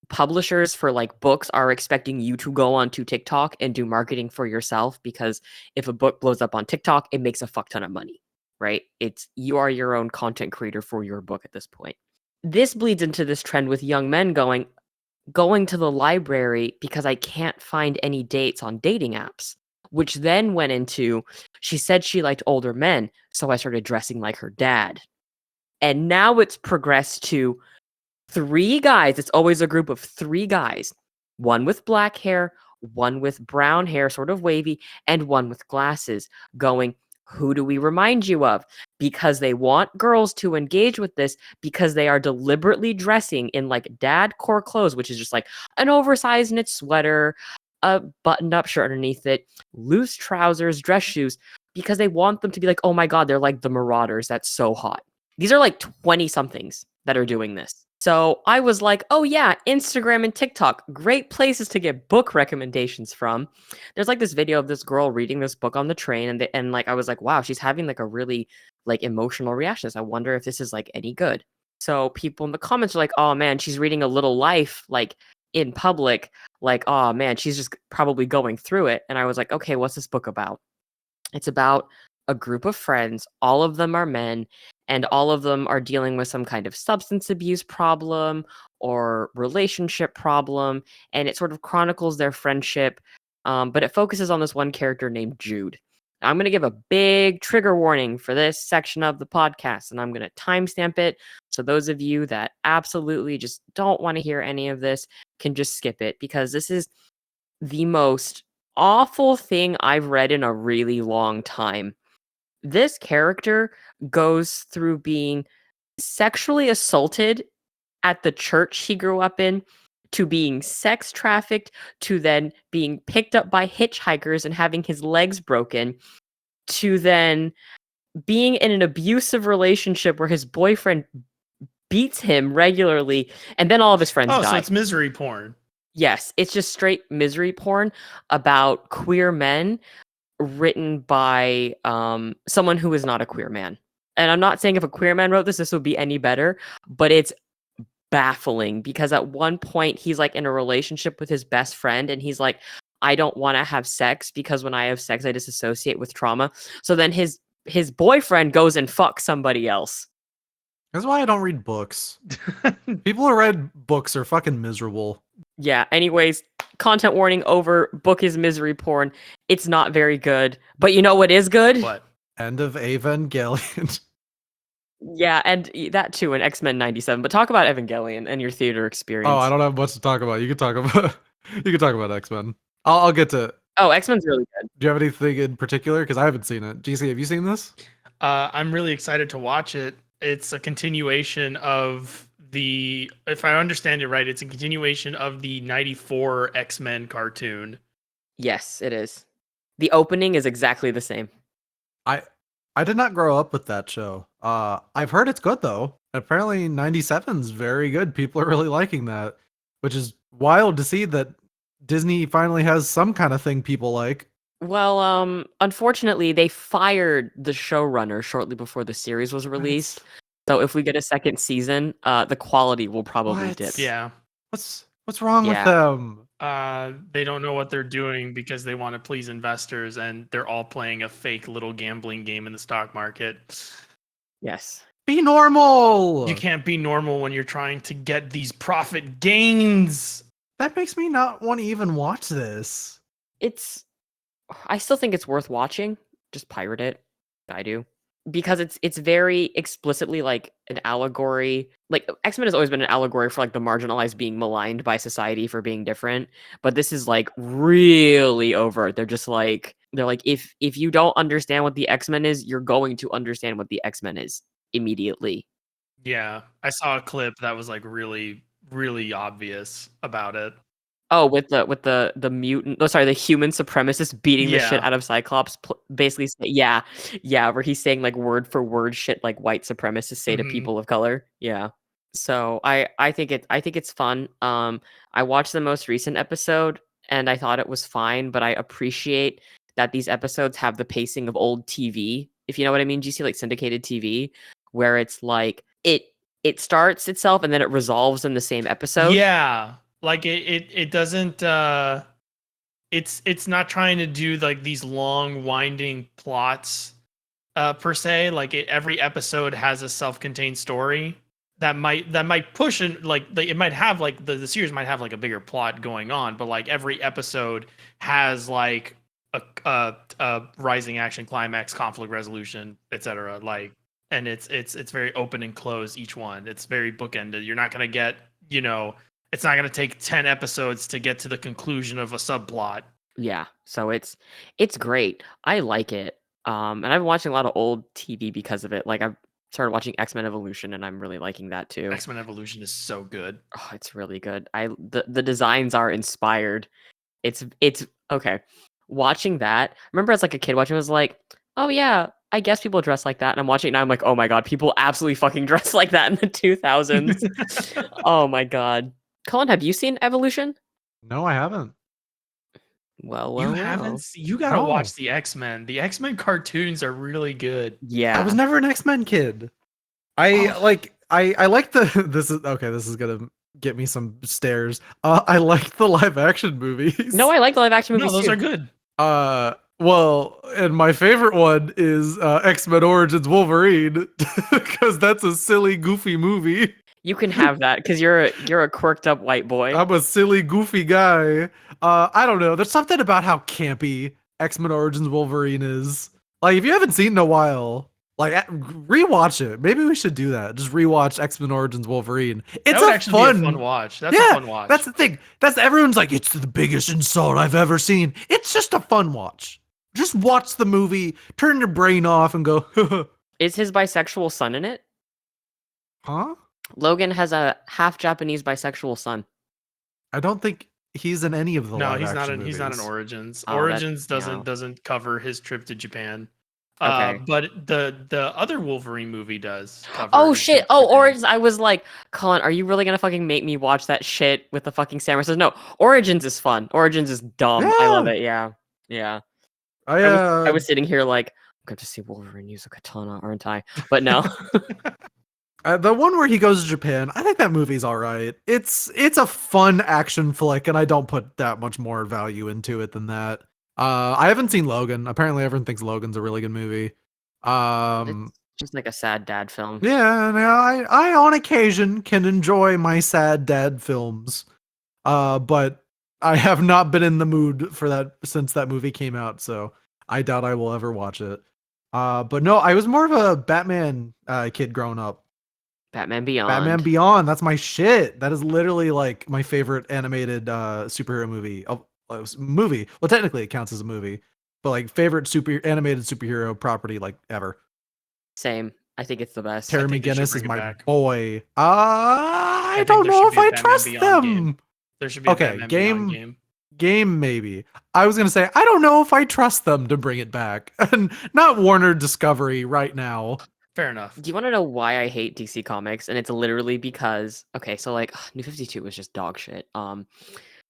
publishers for like books are expecting you to go onto TikTok and do marketing for yourself, because if a book blows up on TikTok, it makes a fuck ton of money, right? It's you are your own content creator for your book at this point. This bleeds into this trend with young men going to the library because I can't find any dates on dating apps, which then went into she said she liked older men, so I started dressing like her dad. And now it's progressed to 3 guys. It's always a group of 3 guys. One with black hair, one with brown hair, sort of wavy, and one with glasses, going, "Who do we remind you of?" Because they want girls to engage with this, because they are deliberately dressing in like dad core clothes, which is just like an oversized knit sweater, a buttoned up shirt underneath it, loose trousers, dress shoes, because they want them to be like, "Oh my God, they're like the Marauders. That's so hot." These are like 20 somethings that are doing this. So I was like, oh yeah, Instagram and TikTok, great places to get book recommendations from. There's like this video of this girl reading this book on the train, and like I was like, wow, she's having like a really like emotional reaction. So I wonder if this is like any good. So people in the comments are like, oh man, she's reading A Little Life like in public. Like, oh man, she's just probably going through it. And I was like, okay, what's this book about? It's about a group of friends. All of them are men, and all of them are dealing with some kind of substance abuse problem or relationship problem. And it sort of chronicles their friendship, but it focuses on this one character named Jude. I'm going to give a big trigger warning for this section of the podcast, and I'm going to timestamp it. So those of you that absolutely just don't want to hear any of this can just skip it, because this is the most awful thing I've read in a really long time. This character goes through being sexually assaulted at the church he grew up in, to being sex trafficked, to then being picked up by hitchhikers and having his legs broken, to then being in an abusive relationship where his boyfriend beats him regularly, and then all of his friends Oh, die. so it's misery porn. Yes, it's just straight misery porn about queer men written by someone who is not a queer man. And I'm not saying if a queer man wrote this would be any better, but it's baffling, because at one point he's like in a relationship with his best friend, and he's like, I don't want to have sex because when I have sex I disassociate with trauma. So then his boyfriend goes and fucks somebody else. That's why I don't read books. People who read books are fucking miserable. Yeah, anyways, content warning over. Book is misery porn. It's not very good. But you know what is good? What? End of Evangelion. Yeah, and that too in X-Men 97. But talk about Evangelion and your theater experience. Oh, I don't have much to talk about. You can talk about X-Men. I'll get to. Oh, X-Men's really good. Do you have anything in particular? Because I haven't seen it. GC, have you seen this? I'm really excited to watch it. It's a continuation of if I understand it right, it's a continuation of the 94 X-Men cartoon. Yes, it is. The opening is exactly the same. I did not grow up with that show. I've heard it's good though. Apparently 97's very good. People are really liking that, which is wild to see that Disney finally has some kind of thing people like. Well, unfortunately, they fired the showrunner shortly before the series was released. So if we get a second season, the quality will probably What? dip. Yeah. What's wrong with them? They don't know what they're doing because they want to please investors, and they're all playing a fake little gambling game in the stock market. Yes. Be normal. You can't be normal when you're trying to get these profit gains. That makes me not want to even watch this. I still think it's worth watching. Just pirate it. I do. Because it's very explicitly like an allegory. Like X-Men has always been an allegory for like the marginalized being maligned by society for being different. But this is like really overt. They're like if you don't understand what the X-Men is, you're going to understand what the X-Men is immediately. Yeah, I saw a clip that was like really, really obvious about it. Oh, with the mutant, the human supremacist beating the shit Yeah. out of Cyclops, basically, yeah, where he's saying like word for word shit like white supremacists say to Mhm. people of color. Yeah. So I think it's fun. I watched the most recent episode, and I thought it was fine, but I appreciate that these episodes have the pacing of old TV, if you know what I mean. Do you see like syndicated TV where it's like it starts itself and then it resolves in the same episode? Yeah, like it doesn't. It's not trying to do like these long winding plots per se. Like every episode has a self-contained story that might push and like it might have like the series might have like a bigger plot going on, but like every episode has like a rising action, climax, conflict resolution, etc. Like, and it's very open and closed, each one. It's very bookended. You're not gonna get, it's not gonna take 10 episodes to get to the conclusion of a subplot. Yeah, so it's great. I like it. And I've been watching a lot of old TV because of it. Like I've started watching X-Men Evolution and I'm really liking that too. X-Men Evolution is so good. Oh, it's really good. The designs are inspired. It's okay. Watching that, I remember as like a kid watching, I was like, oh yeah, I guess people dress like that. And I'm watching it now, I'm like, oh my god, people absolutely fucking dress like that in the 2000s. Oh my god. Cullen, have you seen Evolution? No, I haven't. Well, You well, haven't well. you gotta No. watch the X-Men. The X-Men cartoons are really good. Yeah. I was never an X-Men kid. I Oh. like the this is gonna get me some stares. I like the live action movies. No, I like the live action movies No, those too. are good. Well, and my favorite one is X-Men Origins Wolverine because that's a silly, goofy movie. You can have that because you're a quirked up white boy. I'm a silly, goofy guy. I don't know. There's something about how campy X-Men Origins Wolverine is. Like, if you haven't seen it in a while, like rewatch it. Maybe we should do that. Just rewatch X-Men Origins Wolverine. It's That would a actually fun, be a fun watch. That's yeah, a fun watch. that's the thing. That's everyone's like, it's the biggest insult I've ever seen. It's just a fun watch. Just watch the movie, turn your brain off, and go, Is his bisexual son in it? huh? Logan has a half Japanese bisexual son. I don't think he's in any of the No, live he's not action in he's not in movies. Origins. Oh, that- Origins yeah. doesn't cover his trip to Japan. Okay. But the other Wolverine movie does cover Oh his shit! trip to Oh, Japan. Origins. I was like, Colin, are you really gonna fucking make me watch that shit with the fucking samurai? Says no. Origins is fun. Origins is dumb. I love Yeah. it. Yeah, yeah. I I was sitting here like, I'm going to see Wolverine use a katana, aren't I? But no. the one where he goes to Japan, I think that movie's all right. It's a fun action flick, and I don't put that much more value into it than that. I haven't seen Logan. Apparently, everyone thinks Logan's a really good movie. It's just like a sad dad film. Yeah, I on occasion can enjoy my sad dad films. But I have not been in the mood for that since that movie came out, so I doubt I will ever watch it. But no, I was more of a Batman kid growing up. Batman Beyond. Batman Beyond, that's my shit. That is literally like my favorite animated superhero movie. Movie. Well, technically it counts as a movie, but like favorite animated superhero property like ever. Same. I think it's the best. Terry think they should McGinnis is bring it my back. boy. I think don't there know should if be a I Batman trust Beyond them. game. There should be a Okay, Batman Beyond game. Game maybe. I was gonna say I don't know if I trust them to bring it back, and not Warner Discovery right now. Fair enough. Do you want to know why I hate DC Comics? And it's literally because so like New 52 was just dog shit.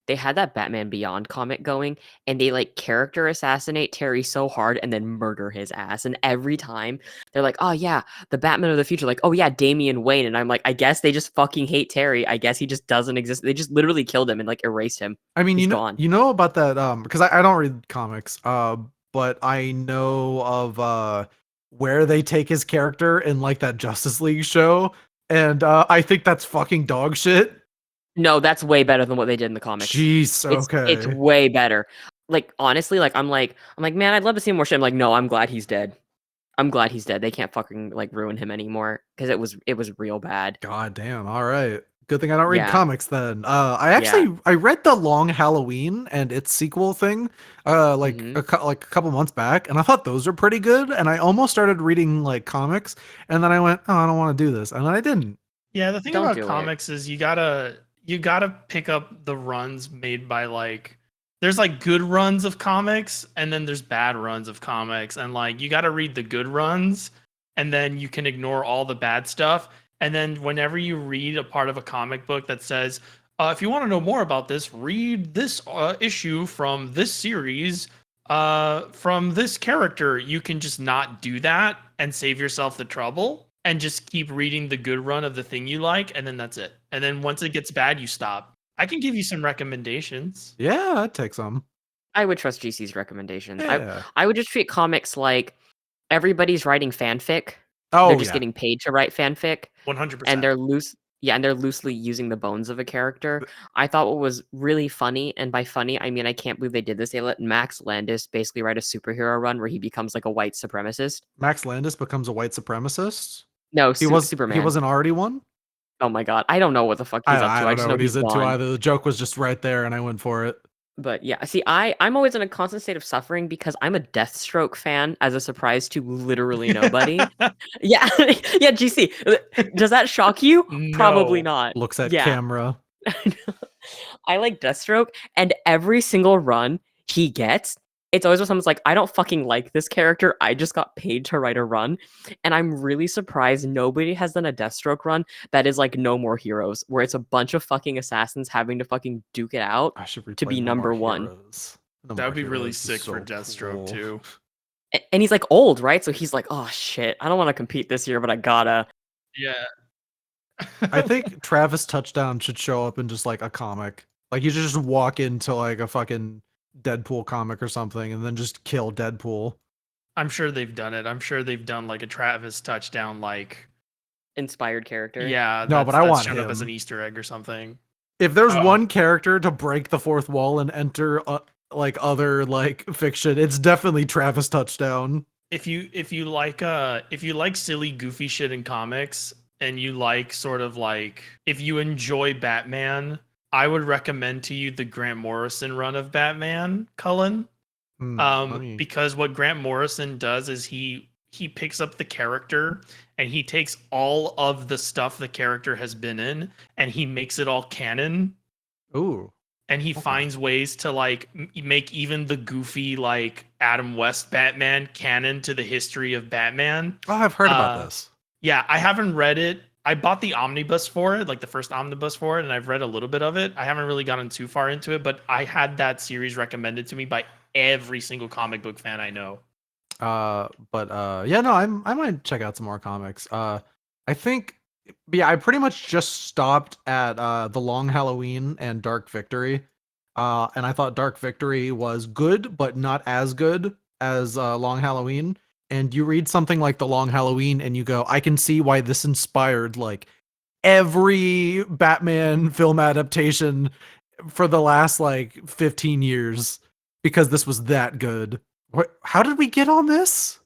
They had that Batman Beyond comic going, and they like character assassinate Terry so hard and then murder his ass. And every time they're like, "Oh yeah, the Batman of the future," like, "Oh yeah, Damian Wayne," and I'm like, "I guess they just fucking hate Terry. I guess he just doesn't exist. They just literally killed him and like erased him." I mean, He's you know about that because I don't read comics, but I know of where they take his character in like that Justice League show, and I think that's fucking dog shit. No, that's way better than what they did in the comics. Jeez, okay. It's way better. Like honestly, like I'm like, man, I'd love to see more shit. I'm like, no, I'm glad he's dead. I'm glad he's dead. They can't fucking like ruin him anymore because it was real bad. God damn. All right. Good thing I don't read Yeah. comics then. I read the Long Halloween and its sequel thing like Mhm. a couple months back, and I thought those were pretty good, and I almost started reading like comics, and then I went, "Oh, I don't want to do this." And then I didn't. Yeah, the thing Don't about do it. comics is you gotta pick up the runs made by like there's like good runs of comics and then there's bad runs of comics, and like you gotta read the good runs and then you can ignore all the bad stuff. And then whenever you read a part of a comic book that says, If you want to know more about this, read this issue from this series from this character. You can just not do that and save yourself the trouble and just keep reading the good run of the thing you like, and then that's it. And then once it gets bad, you stop. I can give you some recommendations. Yeah, I'd take some. I would trust GC's recommendations. Yeah. I would just treat comics like everybody's writing fanfic. Oh, They're just yeah. getting paid to write fanfic, 100%. and they're loosely using the bones of a character. I thought what was really funny, and by funny I mean I can't believe they did this. They let Max Landis basically write a superhero run where he becomes like a white supremacist. Max Landis becomes a white supremacist? No, He Superman. wasn't already one? Oh my god, I don't know what the fuck he's up to. I I don't just know know what he's into blonde. either. The joke was just right there and I went for it. But yeah, see, I'm always in a constant state of suffering because I'm a Deathstroke fan as a surprise to literally nobody. Yeah, yeah, GC. Does that shock you? Probably No. not. Looks at Yeah. camera. I like Deathstroke, and every single run he gets, it's always when someone's like, I don't fucking like this character. I just got paid to write a run. And I'm really surprised nobody has done a Deathstroke run that is like No More Heroes, where it's a bunch of fucking assassins having to fucking duke it out. I should replay To be No More number one. Heroes. No That More would be really Heroes is sick for so Deathstroke cool. too. And he's like old, right? So he's like, oh shit, I don't want to compete this year, but I gotta. Yeah. I think Travis Touchdown should show up in just like a comic. Like you should just walk into like a fucking Deadpool comic or something and then just kill Deadpool. I'm sure they've done it. I'm sure they've done like a Travis Touchdown, like Inspired character. yeah. No, but I want showed up as him. an Easter egg or something. If there's Oh. one character to break the fourth wall and enter like other like fiction, it's definitely Travis Touchdown. If you like silly goofy shit in comics and you like sort of like if you enjoy Batman, I would recommend to you the Grant Morrison run of Batman, Cullen. Because what Grant Morrison does is he picks up the character and he takes all of the stuff the character has been in and he makes it all canon. Ooh. And he finds ways to like make even the goofy like Adam West Batman canon to the history of Batman. Oh, I've heard about this. Yeah, I haven't read it. I bought the omnibus for it, like the first omnibus for it, and I've read a little bit of it. I haven't really gotten too far into it, but I had that series recommended to me by every single comic book fan I know. Yeah, no, I might check out some more comics. I think I pretty much just stopped at The Long Halloween and Dark Victory. And I thought Dark Victory was good, but not as good as Long Halloween. And you read something like The Long Halloween and you go, I can see why this inspired like every Batman film adaptation for the last like 15 years because this was that good. How did we get on this?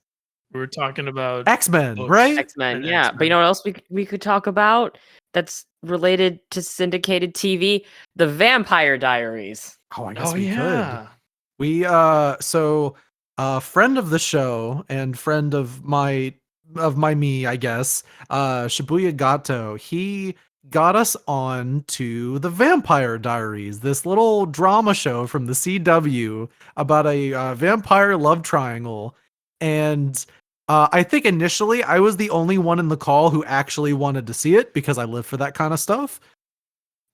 We were talking about X-Men, right? X-Men, yeah. But you know what else we could talk about that's related to syndicated TV? The Vampire Diaries. Oh, I guess Oh we yeah. could. We so friend of the show and friend of my me, I guess, Shibuya Gato, he got us on to the Vampire Diaries, this little drama show from the CW about a vampire love triangle. And I think initially I was the only one in the call who actually wanted to see it because I live for that kind of stuff.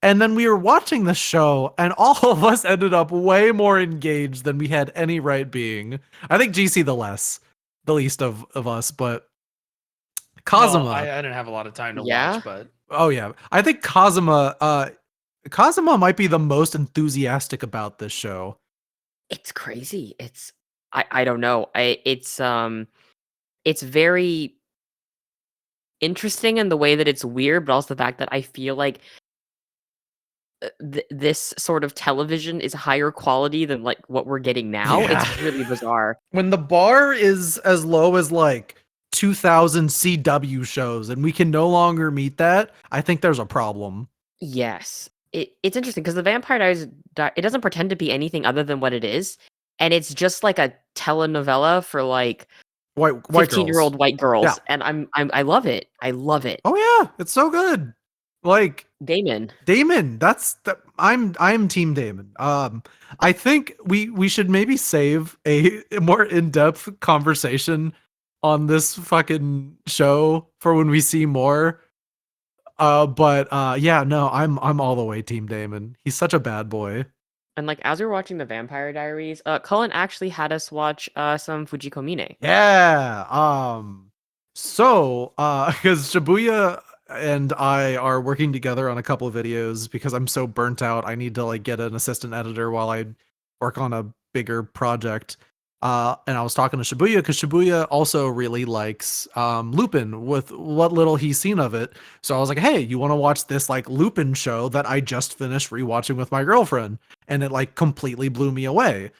And then we were watching the show, and all of us ended up way more engaged than we had any right being. I think GC the least of us, but Kazuma. Well, I didn't have a lot of time to Yeah? watch, but Oh yeah, I think Kazuma might be the most enthusiastic about this show. It's crazy. I don't know. It's very interesting in the way that it's weird, but also the fact that I feel like this sort of television is higher quality than like what we're getting now. Yeah. It's really bizarre. When the bar is as low as like 2000 CW shows and we can no longer meet that, I think there's a problem. Yes. It's interesting because the Vampire Diaries, it doesn't pretend to be anything other than what it is. And it's just like a telenovela for like White 15-year-old white girls. Yeah. And I love it. I love it. Oh yeah, it's so good. Like Damon, I'm Team Damon. I think we should maybe save a more in-depth conversation on this fucking show for when we see more. Yeah, no, I'm all the way Team Damon. He's such a bad boy. And like as we were watching the Vampire Diaries, Cullen actually had us watch some Fujiko Mine. Yeah. Because Shibuya and I are working together on a couple of videos because I'm so burnt out. I need to like get an assistant editor while I work on a bigger project. And I was talking to Shibuya because Shibuya also really likes Lupin with what little he's seen of it. So I was like, hey, you want to watch this like Lupin show that I just finished rewatching with my girlfriend? And it like completely blew me away.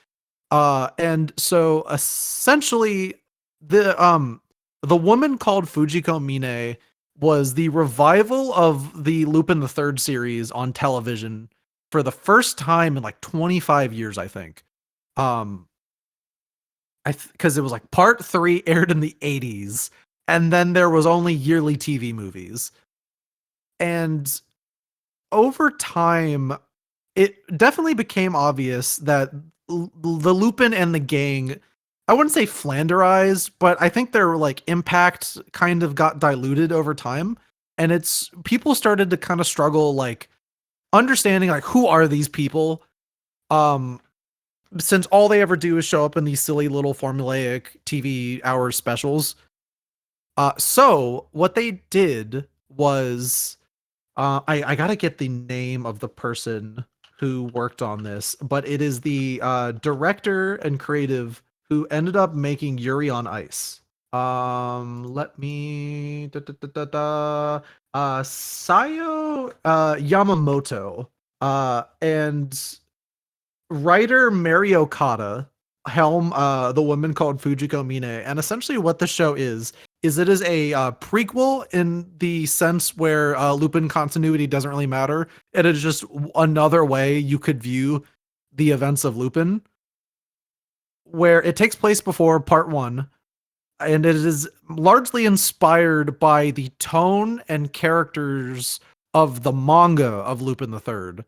And so essentially the woman called Fujiko Mine was the revival of the Lupin the Third series on television for the first time in like 25 years, I think. Because it was like part 3 aired in the 80s, and then there was only yearly TV movies. And over time, it definitely became obvious that the Lupin and the gang, I wouldn't say flanderized, but I think their like impact kind of got diluted over time. And it's people started to kind of struggle like understanding like who are these people? Since all they ever do is show up in these silly little formulaic TV hour specials. So what they did was I gotta get the name of the person who worked on this, but it is the director and creative who ended up making Yuri on Ice. Let me Sayo Yamamoto and writer Mari Okada helm the woman called Fujiko Mine, and essentially what the show is it is a prequel in the sense where Lupin continuity doesn't really matter. It is just another way you could view the events of Lupin, where it takes place before part 1, and it is largely inspired by the tone and characters of the manga of Lupin the Third,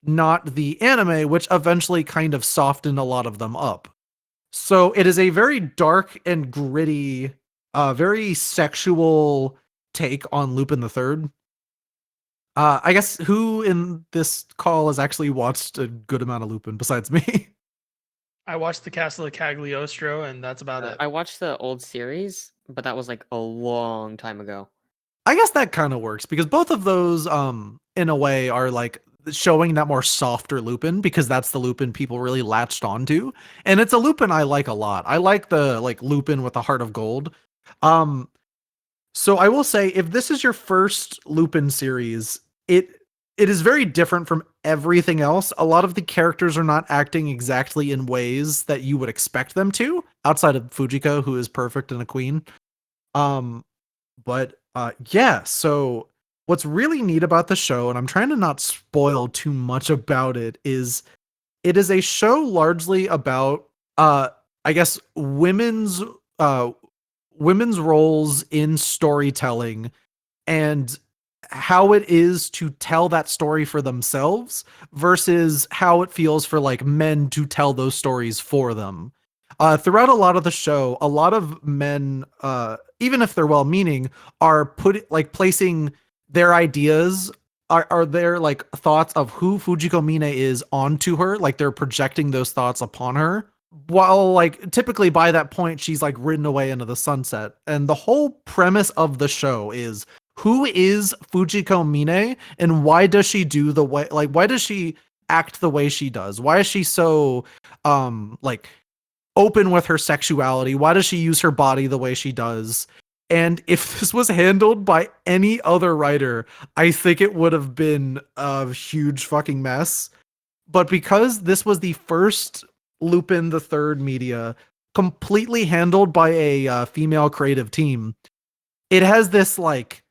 not the anime, which eventually kind of softened a lot of them up. So it is a very dark and gritty, very sexual take on Lupin the Third. I guess who in this call has actually watched a good amount of Lupin besides me? I watched the Castle of Cagliostro, and that's about it. I watched the old series, but that was like a long time ago. I guess that kind of works because both of those, in a way, are like showing that more softer Lupin because that's the Lupin people really latched onto, and it's a Lupin I like a lot. I like the like Lupin with the heart of gold. So I will say, if this is your first Lupin series, it is very different from everything else. A lot of the characters are not acting exactly in ways that you would expect them to, outside of Fujiko, who is perfect and a queen. But yeah, so what's really neat about the show, and I'm trying to not spoil too much about it is a show largely about I guess women's roles in storytelling and how it is to tell that story for themselves versus how it feels for like men to tell those stories for them. Throughout a lot of the show, a lot of men, even if they're well-meaning, are placing their ideas, are their like thoughts of who Fujiko Mine is onto her, like they're projecting those thoughts upon her. While like typically by that point she's like ridden away into the sunset, and the whole premise of the show is who is Fujiko Mine and why does she do the way, like why does she act the way she does? Why is she so like open with her sexuality? Why does she use her body the way she does? And if this was handled by any other writer, I think it would have been a huge fucking mess. But because this was the first Lupin the Third media completely handled by a female creative team, it has this like,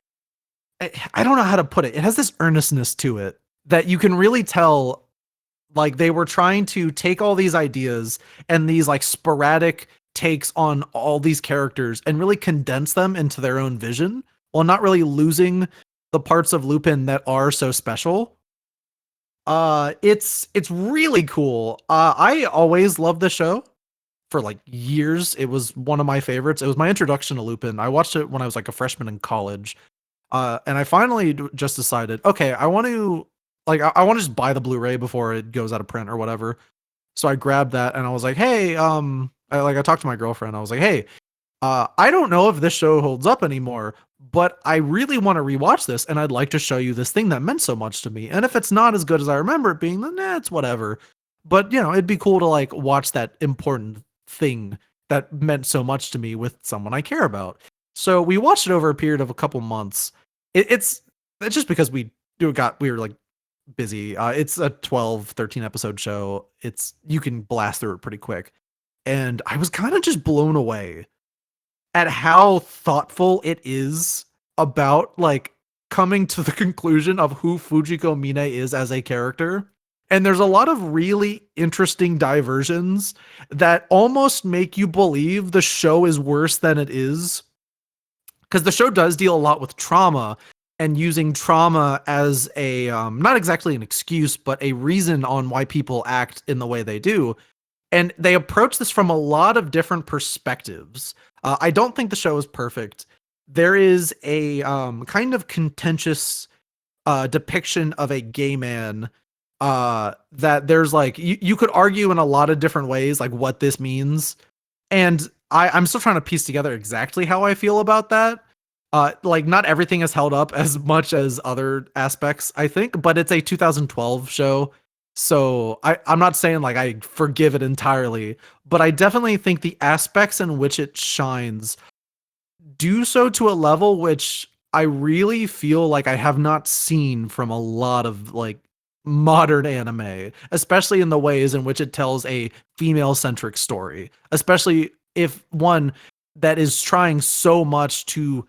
I don't know how to put it. It has this earnestness to it that you can really tell like they were trying to take all these ideas and these like sporadic takes on all these characters and really condense them into their own vision while not really losing the parts of Lupin that are so special. It's really cool. I always loved the show for like years. It was one of my favorites. It was my introduction to Lupin. I watched it when I was like a freshman in college. And I finally just decided, okay, I want to I want to just buy the Blu-ray before it goes out of print or whatever. So I grabbed that and I was like, hey, I talked to my girlfriend. I was like, hey, I don't know if this show holds up anymore, but I really want to rewatch this, and I'd like to show you this thing that meant so much to me. And if it's not as good as I remember it being, then it's whatever. But it'd be cool to like watch that important thing that meant so much to me with someone I care about. So we watched it over a period of a couple months. It's just because we were like busy. It's a 12, 13 episode show. You can blast through it pretty quick. And I was kind of just blown away at how thoughtful it is about like coming to the conclusion of who Fujiko Mine is as a character. And there's a lot of really interesting diversions that almost make you believe the show is worse than it is. Because the show does deal a lot with trauma and using trauma as a, not exactly an excuse, but a reason on why people act in the way they do. And they approach this from a lot of different perspectives. I don't think the show is perfect. There is a kind of contentious depiction of a gay man that there's like, you could argue in a lot of different ways, like what this means. And I'm still trying to piece together exactly how I feel about that. Like not everything is held up as much as other aspects, I think, but it's a 2012 show. So I'm not saying like I forgive it entirely, but I definitely think the aspects in which it shines do so to a level which I really feel like I have not seen from a lot of like modern anime, especially in the ways in which it tells a female-centric story, especially if one that is trying so much to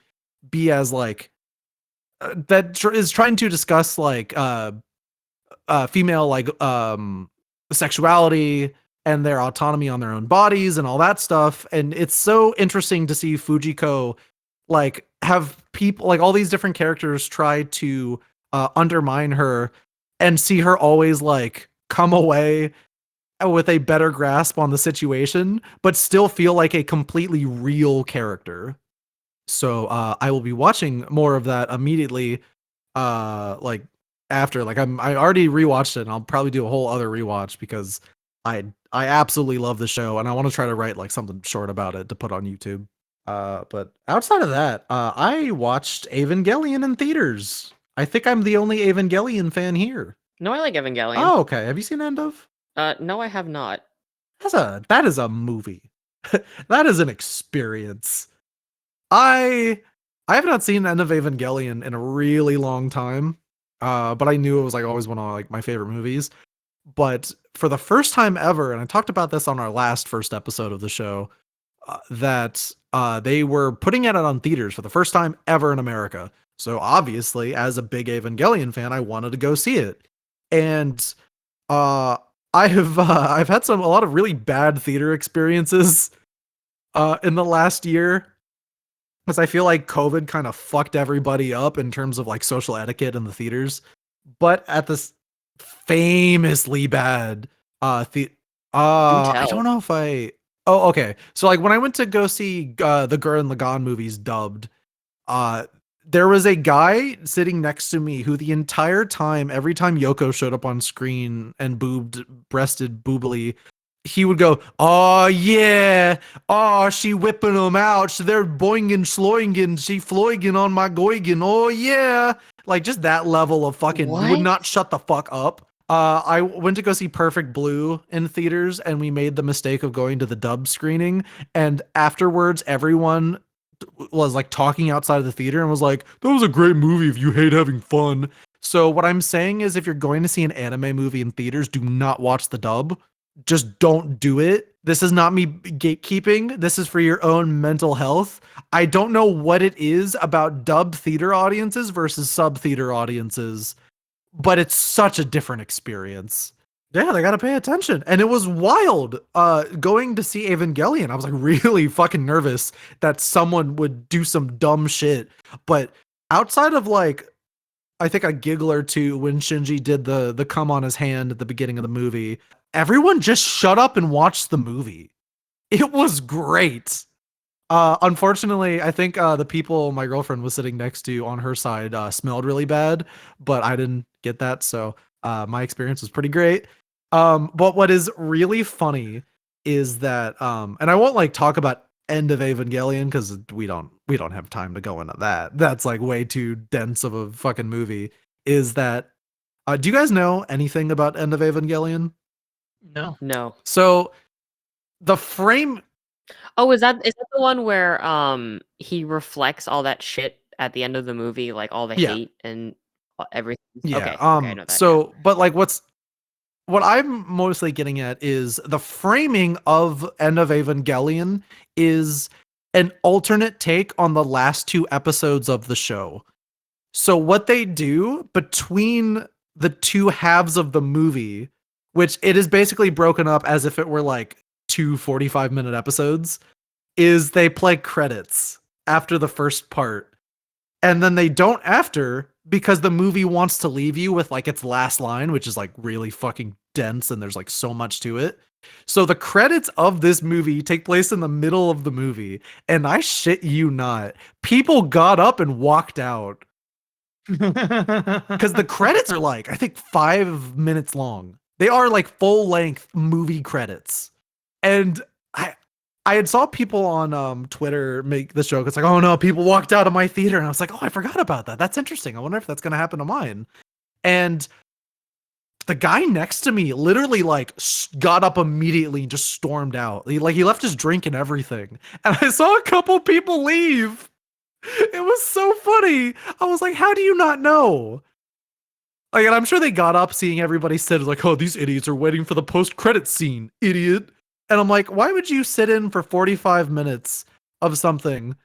be as like is trying to discuss like female like sexuality and their autonomy on their own bodies and all that stuff. And it's so interesting to see Fujiko like have people like all these different characters try to undermine her and see her always like come away with a better grasp on the situation, but still feel like a completely real character. So I will be watching more of that immediately. Like after like I already rewatched it, and I'll probably do a whole other rewatch because I absolutely love the show, and I want to try to write like something short about it to put on YouTube. But outside of that, I watched Evangelion in theaters. I think I'm the only Evangelion fan here. No, I like Evangelion. Oh, okay. Have you seen End of? No, I have not. That is a movie. That is an experience. I have not seen End of Evangelion in a really long time. But I knew it was like always one of like my favorite movies. But for the first time ever, and I talked about this on our last first episode of the show, that they were putting it out on theaters for the first time ever in America. So obviously, as a big Evangelion fan, I wanted to go see it. And I've had a lot of really bad theater experiences in the last year. Because I feel like COVID kind of fucked everybody up in terms of like social etiquette in the theaters. But at this famously bad I don't know if oh, okay. So like when I went to go see the Gurren Lagann movies dubbed, there was a guy sitting next to me who the entire time, every time Yoko showed up on screen and breasted boobily, he would go, "Oh yeah, oh she whipping them out. So they're boinging, sloinging, she floiging on my goigin. Oh yeah," like just that level of fucking would not shut the fuck up. I went to go see Perfect Blue in theaters, and we made the mistake of going to the dub screening. And afterwards, everyone was like talking outside of the theater and was like, "That was a great movie if you hate having fun." So what I'm saying is, if you're going to see an anime movie in theaters, do not watch the dub. Just don't do it. This is not me gatekeeping. This is for your own mental health. I don't know what it is about dub theater audiences versus sub theater audiences, but it's such a different experience. Yeah, they gotta pay attention. And it was wild. Going to see Evangelion, I was like really fucking nervous that someone would do some dumb shit. But outside of like, I think a giggle or two when Shinji did the cum on his hand at the beginning of the movie, everyone just shut up and watched the movie. It was great. Unfortunately, I think the people my girlfriend was sitting next to on her side smelled really bad, but I didn't get that, so my experience was pretty great. But what is really funny is that and I won't like talk about End of Evangelion because we don't have time to go into that. That's like way too dense of a fucking movie. Is that do you guys know anything about End of Evangelion? No. No. So the frame Oh, is that the one where he reflects all that shit at the end of the movie, like all the yeah, hate and everything? yeah. Okay, okay, I know that. Yeah. So but like what I'm mostly getting at is the framing of End of Evangelion is an alternate take on the last two episodes of the show. So what they do between the two halves of the movie, which it is basically broken up as if it were like two 45-minute episodes, is they play credits after the first part. And then they don't after because the movie wants to leave you with like its last line, which is like really fucking dense and there's like so much to it. So the credits of this movie take place in the middle of the movie, and I shit you not, people got up and walked out because the credits are like I think 5 minutes long. They are like full length movie credits, and I had saw people on Twitter make this joke. It's like, oh no, people walked out of my theater, and I was like, oh, I forgot about that. That's interesting. I wonder if that's gonna happen to mine. And the guy next to me literally like got up immediately and just stormed out. He left his drink and everything, and I saw a couple people leave. It was so funny. I was like, how do you not know? Like, and I'm sure they got up seeing everybody sit like, oh, these idiots are waiting for the post-credit scene, idiot. And I'm like, why would you sit in for 45 minutes of something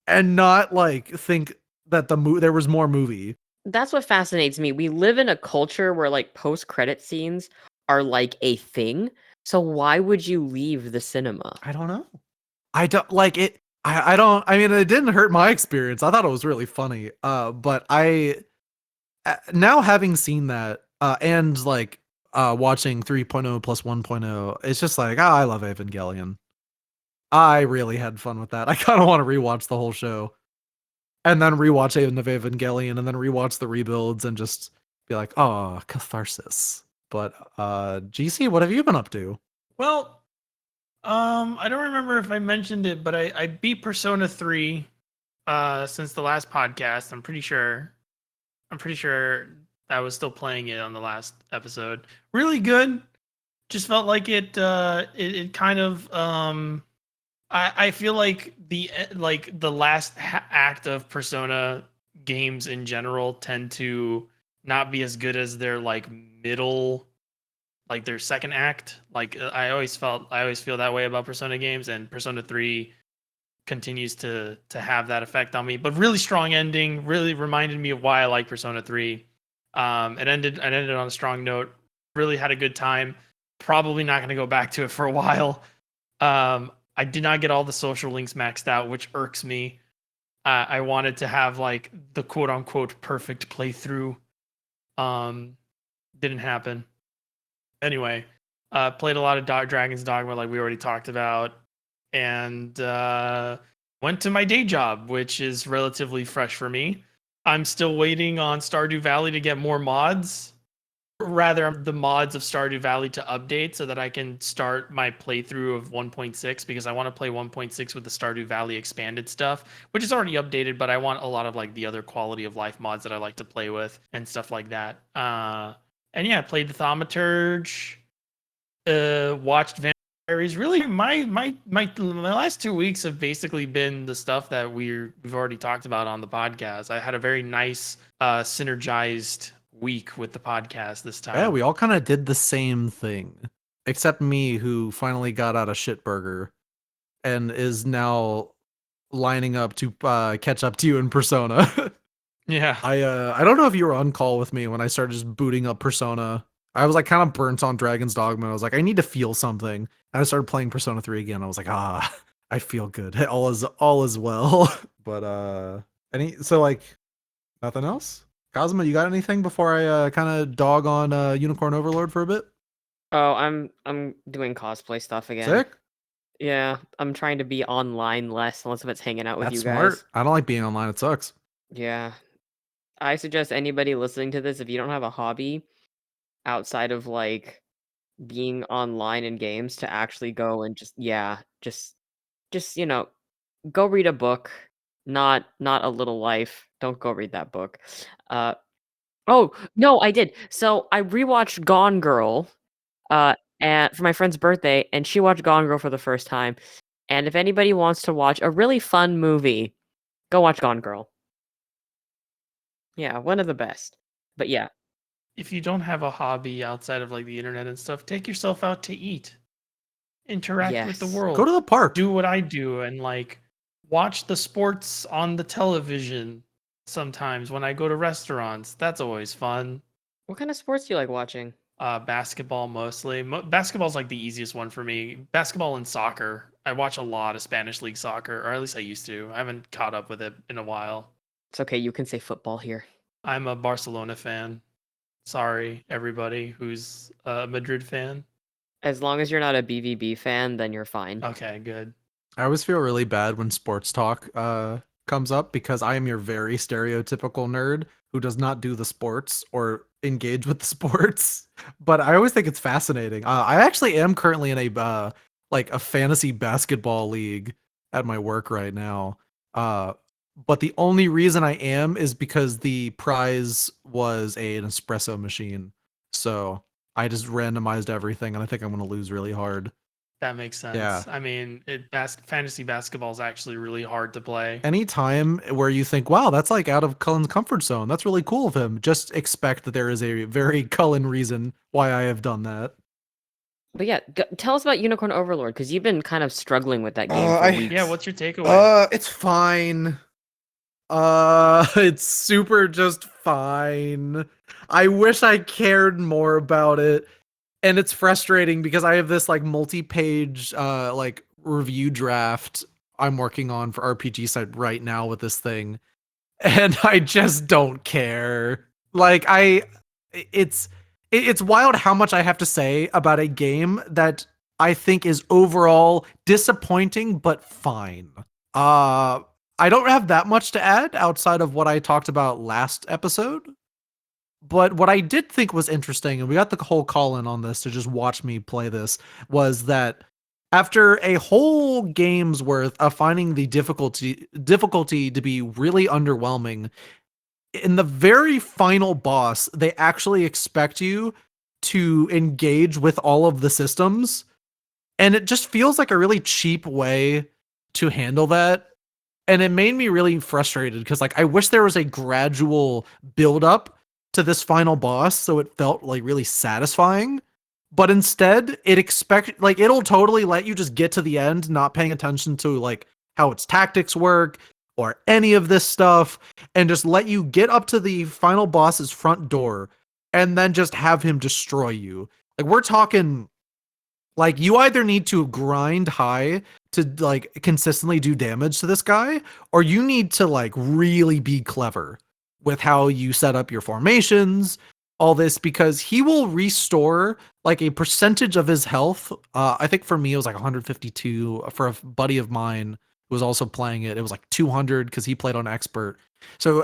and not like think that there was more movie? That's what fascinates me. We live in a culture where like post-credit scenes are like a thing. So why would you leave the cinema? I don't know. I don't like it. I don't. I mean, it didn't hurt my experience. I thought it was really funny. But now having seen that, and like watching 3.0 plus 1.0, it's just like, I love Evangelion. I really had fun with that. I kind of want to rewatch the whole show, and then rewatch End of Evangelion, and then rewatch the rebuilds, and just be like, oh, catharsis. But GC, what have you been up to? Well, I don't remember if I mentioned it, but I beat Persona 3 since the last podcast. I'm pretty sure I was still playing it on the last episode. Really good. Just felt like it kind of I feel like the last act of Persona games in general tend to not be as good as their like middle, like their second act. Like I always feel that way about Persona games, and Persona 3 continues to have that effect on me. But really strong ending, really reminded me of why I like Persona 3. It ended on a strong note. Really had a good time. Probably not going to go back to it for a while. I did not get all the social links maxed out, which irks me. I wanted to have like the quote unquote perfect playthrough. Didn't happen. Anyway, played a lot of Dragon's Dogma, like we already talked about, and went to my day job, which is relatively fresh for me. I'm still waiting on Stardew Valley to get more mods. Rather, the mods of Stardew Valley to update so that I can start my playthrough of 1.6, because I want to play 1.6 with the Stardew Valley expanded stuff, which is already updated, but I want a lot of like the other quality of life mods that I like to play with and stuff like that. And yeah, played the Thaumaturge, watched Vampire Diaries. Really, my last 2 weeks have basically been the stuff that we've already talked about on the podcast. I had a very nice synergized week with the podcast this time. Yeah, we all kind of did the same thing, except me, who finally got out of Shitburger and is now lining up to catch up to you in Persona. Yeah. I don't know if you were on call with me when I started just booting up Persona. I was like kind of burnt on Dragon's Dogma. I was like, I need to feel something. And I started playing Persona 3 again. I was like, I feel good. All is well. But like nothing else? Kazuma, you got anything before I kind of dog on Unicorn Overlord for a bit? Oh, I'm doing cosplay stuff again. Sick. Yeah, I'm trying to be online less unless if it's hanging out with That's you smart. guys. I don't like being online. It sucks. Yeah. I suggest anybody listening to this, if you don't have a hobby outside of like being online in games, to actually go and just go read a book. Not A Little Life. Don't go read that book. Uh oh, no, I did. So I rewatched Gone Girl uh and for my friend's birthday, and she watched Gone Girl for the first time. And if anybody wants to watch a really fun movie, go watch Gone Girl. Yeah, one of the best. But yeah, If you don't have a hobby outside of like the internet and stuff, take yourself out to eat, interact with the yes. Go world, to the park. do what I do, and like watch the sports on the television sometimes when I go to restaurants. That's always fun. What kind of sports do you like watching? Basketball mostly. Basketball's like the easiest one for me. Basketball and soccer. I watch a lot of Spanish league soccer, or at least I used to. I haven't caught up with it in a while. It's okay, you can say football here. I'm a Barcelona fan. Sorry, everybody who's a Madrid fan. As long as you're not a BVB fan, then you're fine. Okay, good. I always feel really bad when sports talk comes up because I am your very stereotypical nerd who does not do the sports or engage with the sports. But I always think it's fascinating. I actually am currently in a like a fantasy basketball league at my work right now. But the only reason I am is because the prize was an espresso machine. So I just randomized everything, and I think I'm going to lose really hard. That makes sense. Yeah. I mean, fantasy basketball is actually really hard to play. Anytime where you think, wow, that's like out of Cullen's comfort zone. That's really cool of him. Just expect that there is a very Cullen reason why I have done that. But yeah, tell us about Unicorn Overlord, because you've been kind of struggling with that game for weeks. Yeah, what's your takeaway? It's fine. It's super just fine. I wish I cared more about it. And it's frustrating because I have this like multi-page like review draft I'm working on for RPG site right now with this thing, and I just don't care. Like it's wild how much I have to say about a game that I think is overall disappointing but fine. I don't have that much to add outside of what I talked about last episode. But what I did think was interesting, and we got the whole call in on this to just watch me play this, was that after a whole game's worth of finding the difficulty to be really underwhelming, in the very final boss, they actually expect you to engage with all of the systems. And it just feels like a really cheap way to handle that. And it made me really frustrated because like I wish there was a gradual build up to this final boss so it felt like really satisfying. But instead, it'll totally let you just get to the end, not paying attention to like how its tactics work or any of this stuff, and just let you get up to the final boss's front door and then just have him destroy you. Like we're talking like you either need to grind high to like consistently do damage to this guy, or you need to like really be clever with how you set up your formations, all this, because he will restore like a percentage of his health. I think for me it was like 152. For a buddy of mine who was also playing it, it was like 200 because he played on expert. So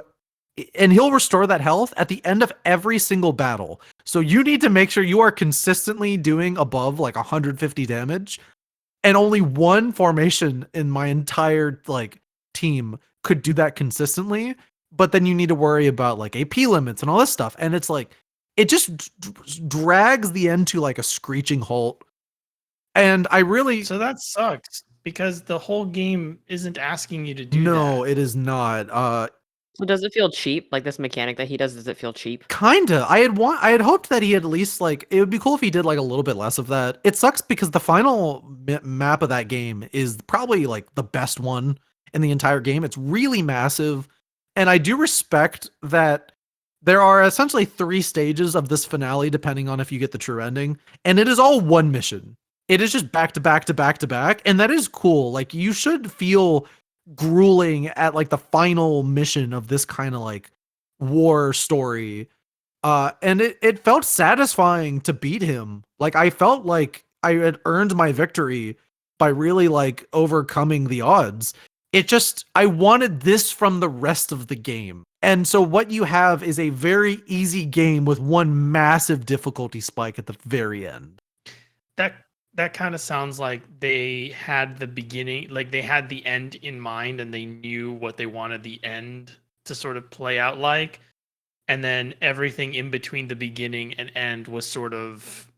and he'll restore that health at the end of every single battle. So you need to make sure you are consistently doing above like 150 damage. And only one formation in my entire like team could do that consistently. But then you need to worry about like AP limits and all this stuff. And it's like it just drags the end to like a screeching halt. And I really So that sucks because the whole game isn't asking you to do that. no, it is not. So does it feel cheap? Like this mechanic that he does it feel cheap? Kinda. I had hoped that he had at least like it would be cool if he did like a little bit less of that. It sucks because the final map of that game is probably like the best one in the entire game. It's really massive, and I do respect that there are essentially 3 stages of this finale depending on if you get the true ending, and it is all one mission. It is just back to back to back to back, and that is cool. Like you should feel grueling at like the final mission of this kind of like war story. And it felt satisfying to beat him. Like I felt like I had earned my victory by really like overcoming the odds. I wanted this from the rest of the game. And so what you have is a very easy game with one massive difficulty spike at the very end. That kind of sounds like they had the beginning, like they had the end in mind, and they knew what they wanted the end to sort of play out like, and then everything in between the beginning and end was sort of,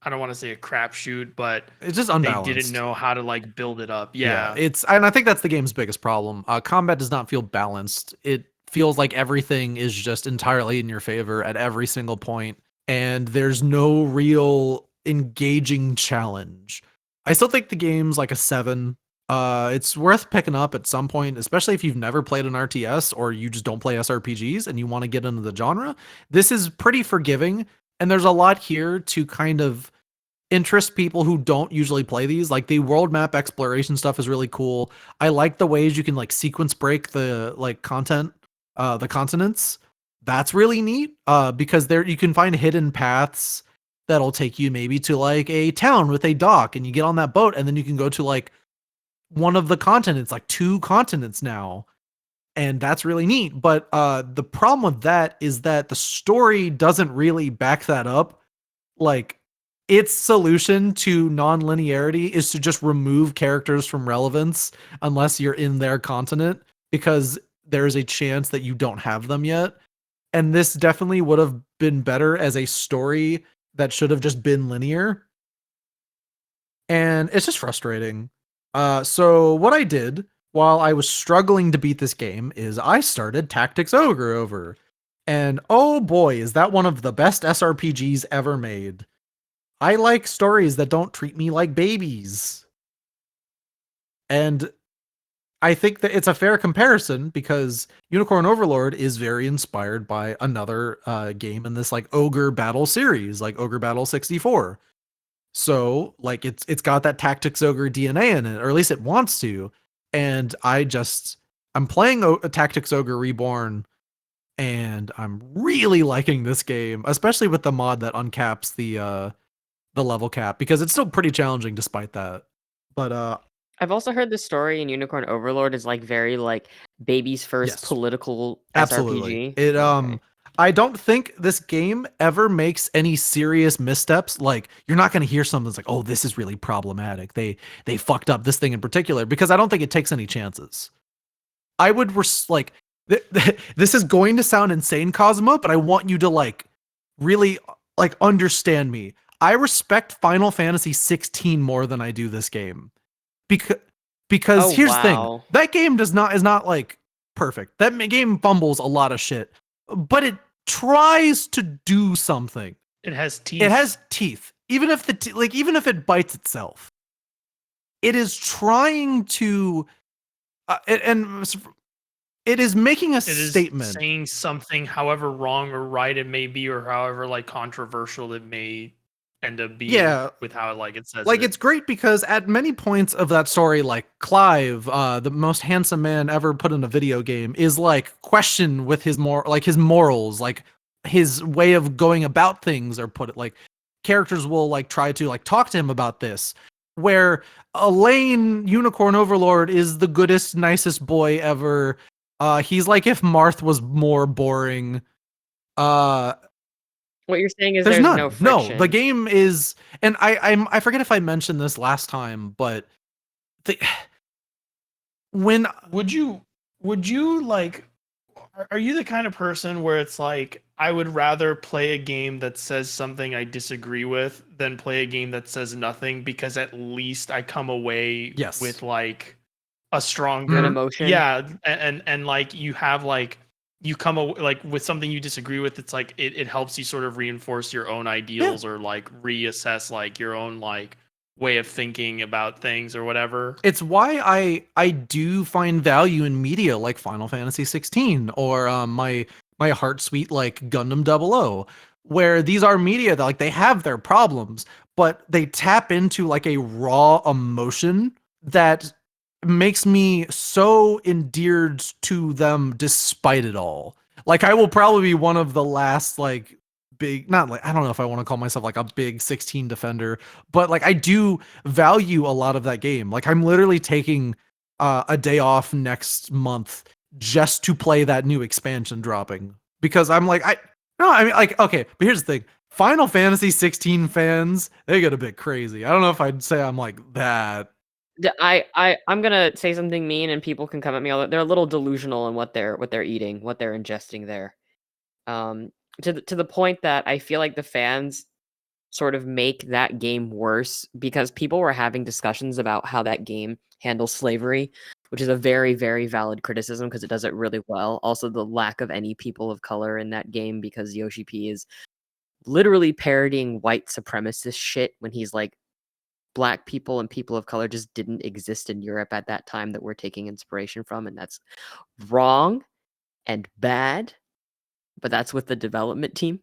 I don't want to say a crapshoot, but it's just they unbalanced. didn't know how to like build it up. Yeah. And I think that's the game's biggest problem. Combat does not feel balanced. It feels like everything is just entirely in your favor at every single point, and there's no real engaging challenge. I still think the game's like a 7. It's worth picking up at some point, especially if you've never played an RTS or you just don't play SRPGs and you want to get into the genre. This is pretty forgiving, and there's a lot here to kind of interest people who don't usually play these. Like the world map exploration stuff is really cool. I like the ways you can like sequence break the like content, the continents. That's really neat. Because there you can find hidden paths that'll take you maybe to like a town with a dock, and you get on that boat, and then you can go to like one of the continents, like 2 continents now. And that's really neat. But the problem with that is that the story doesn't really back that up. Like, its solution to non-linearity is to just remove characters from relevance unless you're in their continent, because there's a chance that you don't have them yet. And this definitely would have been better as a story that should have just been linear. And it's just frustrating. So what I did while I was struggling to beat this game is I started Tactics Ogre over. And oh boy, is that one of the best SRPGs ever made. I like stories that don't treat me like babies. And I think that it's a fair comparison because Unicorn Overlord is very inspired by another game in this like ogre battle series, like Ogre Battle 64. So like it's got that Tactics Ogre DNA in it, or at least it wants to. And I'm playing a Tactics Ogre Reborn, and I'm really liking this game, especially with the mod that uncaps the level cap, because it's still pretty challenging despite that. But I've also heard the story in Unicorn Overlord is like very like baby's first Yes. political absolutely. SRPG. Okay. I don't think this game ever makes any serious missteps. Like, you're not going to hear something that's like, oh, this is really problematic. They fucked up this thing in particular, because I don't think it takes any chances. I would like this is going to sound insane, Kazuma, but I want you to like really like understand me. I respect Final Fantasy 16 more than I do this game. Because Oh, here's the thing. wow. That game is not like perfect. That game fumbles a lot of shit, but it tries to do something. It has teeth. It has teeth. Even if even if it bites itself, it is trying to and it is making a statement. Is saying something, however wrong or right it may be, or however like controversial it may end up being with how like it says like it's great because at many points of that story, like Clive, the most handsome man ever put in a video game, is like questioned with his his morals, like his way of going about things, or put it like characters will like try to like talk to him about this, where Elaine, Unicorn Overlord, is the goodest, nicest boy ever. He's like if Marth was more boring. What you're saying is there's no friction. No, the game is, and I forget if I mentioned this last time, but when would you like, are you the kind of person where it's like, I would rather play a game that says something I disagree with than play a game that says nothing, because at least I come away with like a stronger emotion? Yeah, and like you have like, you come away like with something you disagree with, it's like it helps you sort of reinforce your own ideals, or like reassess like your own like way of thinking about things or whatever. It's why I do find value in media like Final Fantasy 16 or my heart sweet like Gundam 00, where these are media that like they have their problems, but they tap into like a raw emotion that makes me so endeared to them despite it all. Like, I will probably be one of the last like big, not like, I don't know if I want to call myself like a big 16 defender, but like I do value a lot of that game. Like I'm literally taking a day off next month just to play that new expansion dropping because I'm like, I mean, like, okay, but here's the thing. Final Fantasy 16 fans, they get a bit crazy. I don't know if I'd say I'm like that. I'm gonna say something mean, and people can come at me. They're a little delusional in what they're eating, what they're ingesting there. To the point that I feel like the fans sort of make that game worse because people were having discussions about how that game handles slavery, which is a very, very valid criticism because it does it really well. Also, the lack of any people of color in that game because Yoshi P is literally parodying white supremacist shit when he's like, Black people and people of color just didn't exist in Europe at that time that we're taking inspiration from, and that's wrong and bad, but that's with the development team.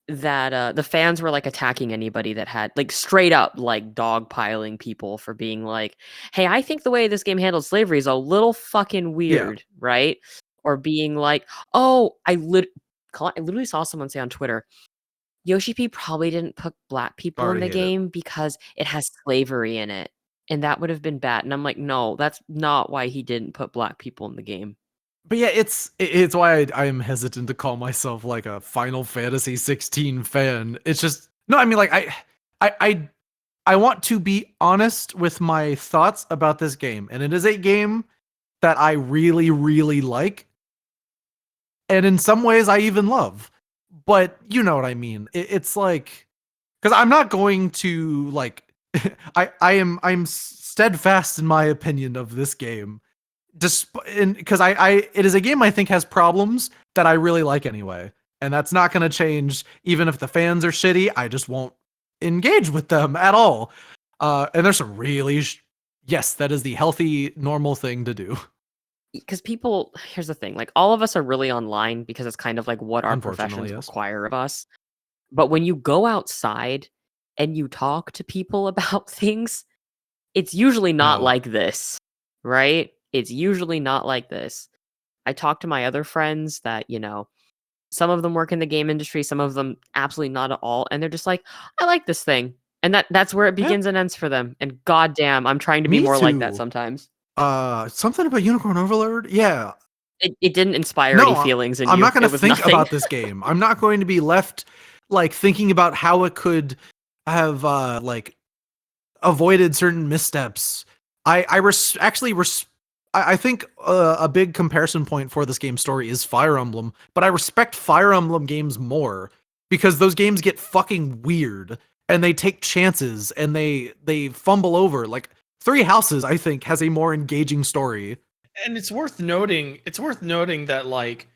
That the fans were like attacking anybody that had like straight up like dogpiling people for being like, hey, I think the way this game handles slavery is a little fucking weird, right? Or being like, oh, I literally saw someone say on Twitter, Yoshi P probably didn't put Black people in Already the hate it. game because it has slavery in it, and that would have been bad. And I'm like, no, that's not why he didn't put Black people in the game. But yeah, it's why I'm hesitant to call myself like a Final Fantasy 16 fan. It's just no, I mean like I want to be honest with my thoughts about this game, and it is a game that I really really like, and in some ways I even love. But you know what I mean? It's like because I'm not going to like I'm steadfast in my opinion of this game because I it is a game I think has problems that I really like anyway, and that's not going to change even if the fans are shitty. I just won't engage with them at all. And there's some really yes, that is the healthy normal thing to do. Because people, here's the thing, like all of us are really online because it's kind of like what our Unfortunately, professions yes. require of us. But when you go outside and you talk to people about things, it's usually not No. like this, right? It's usually not like this. I talk to my other friends that, you know, some of them work in the game industry, some of them absolutely not at all, and they're just like, I like this thing. And that's where it Yeah, begins and ends for them. And goddamn, I'm trying to be me more like that too. sometimes. Something about Unicorn Overlord. Yeah, It didn't inspire any no, feelings in I'm you. not going It to was think nothing. about this game. I'm not going to be left like thinking about how it could have like avoided certain missteps. I think a big comparison point for this game's story is Fire Emblem, but I respect Fire Emblem games more because those games get fucking weird and they take chances and they fumble over. Like Three Houses, I think, has a more engaging story. And it's worth noting that like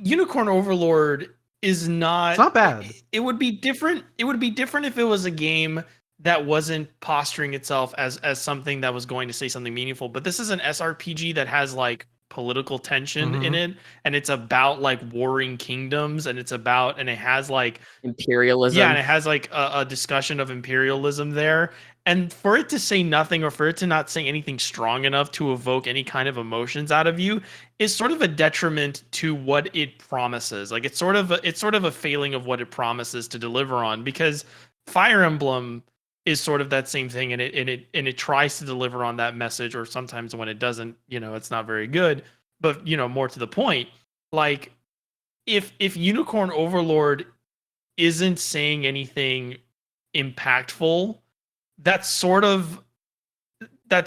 Unicorn Overlord is It's not not bad. it would be different if it was a game that wasn't posturing itself as something that was going to say something meaningful, but this is an SRPG that has like political tension in Mhm. it, and it's about like warring kingdoms, and it has like Imperialism. and it has like a discussion of imperialism there. And for it to say nothing, or for it to not say anything strong enough to evoke any kind of emotions out of you, is sort of a detriment to what it promises. Like it's sort of a failing of what it promises to deliver on, because Fire Emblem is sort of that same thing, and it tries to deliver on that message, or sometimes when it doesn't, it's not very good. But more to the point, like if Unicorn Overlord isn't saying anything impactful, that's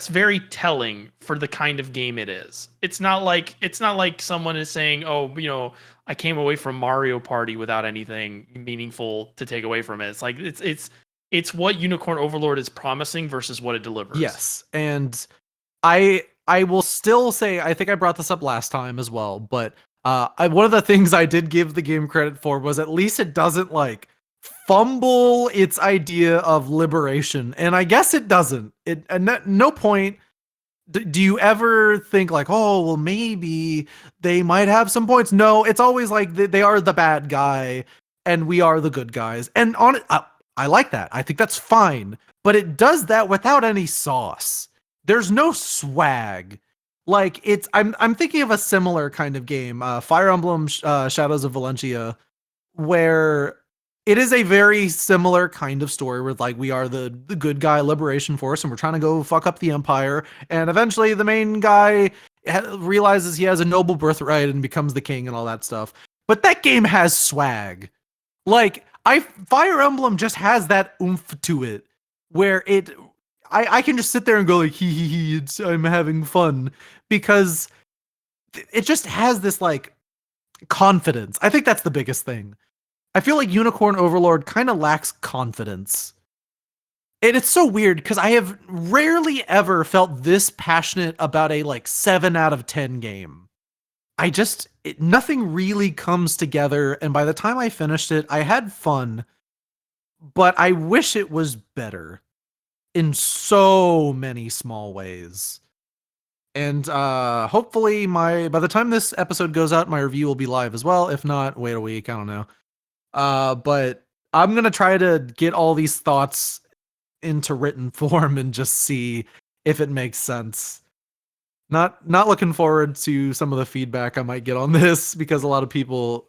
very telling for the kind of game it is. It's not like someone is saying, "Oh, I came away from Mario Party without anything meaningful to take away from it." It's like it's what Unicorn Overlord is promising versus what it delivers. Yes, and I will still say I think I brought this up last time as well, but one of the things I did give the game credit for was at least it doesn't like fumble its idea of liberation, and I guess it doesn't. It at no point do you ever think like, oh well, maybe they might have some points. No, it's always like they are the bad guy and we are the good guys, and on it, I like that. I think that's fine, but it does that without any sauce. There's no swag. Like I'm thinking of a similar kind of game, Fire Emblem Shadows of Valentia, where it is a very similar kind of story where like we are the good guy liberation force and we're trying to go fuck up the empire, and eventually the main guy realizes he has a noble birthright and becomes the king and all that stuff. But that game has swag. Like Fire Emblem just has that oomph to it where I can just sit there and go like hee, I'm having fun, because it just has this like confidence. I think that's the biggest thing. I feel like Unicorn Overlord kind of lacks confidence. And it's so weird because I have rarely ever felt this passionate about a like 7 out of 10 game. Nothing really comes together. And by the time I finished it, I had fun, but I wish it was better in so many small ways. And hopefully by the time this episode goes out, my review will be live as well. If not, wait a week. I don't know. But I'm going to try to get all these thoughts into written form and just see if it makes sense. Not looking forward to some of the feedback I might get on this, because a lot of people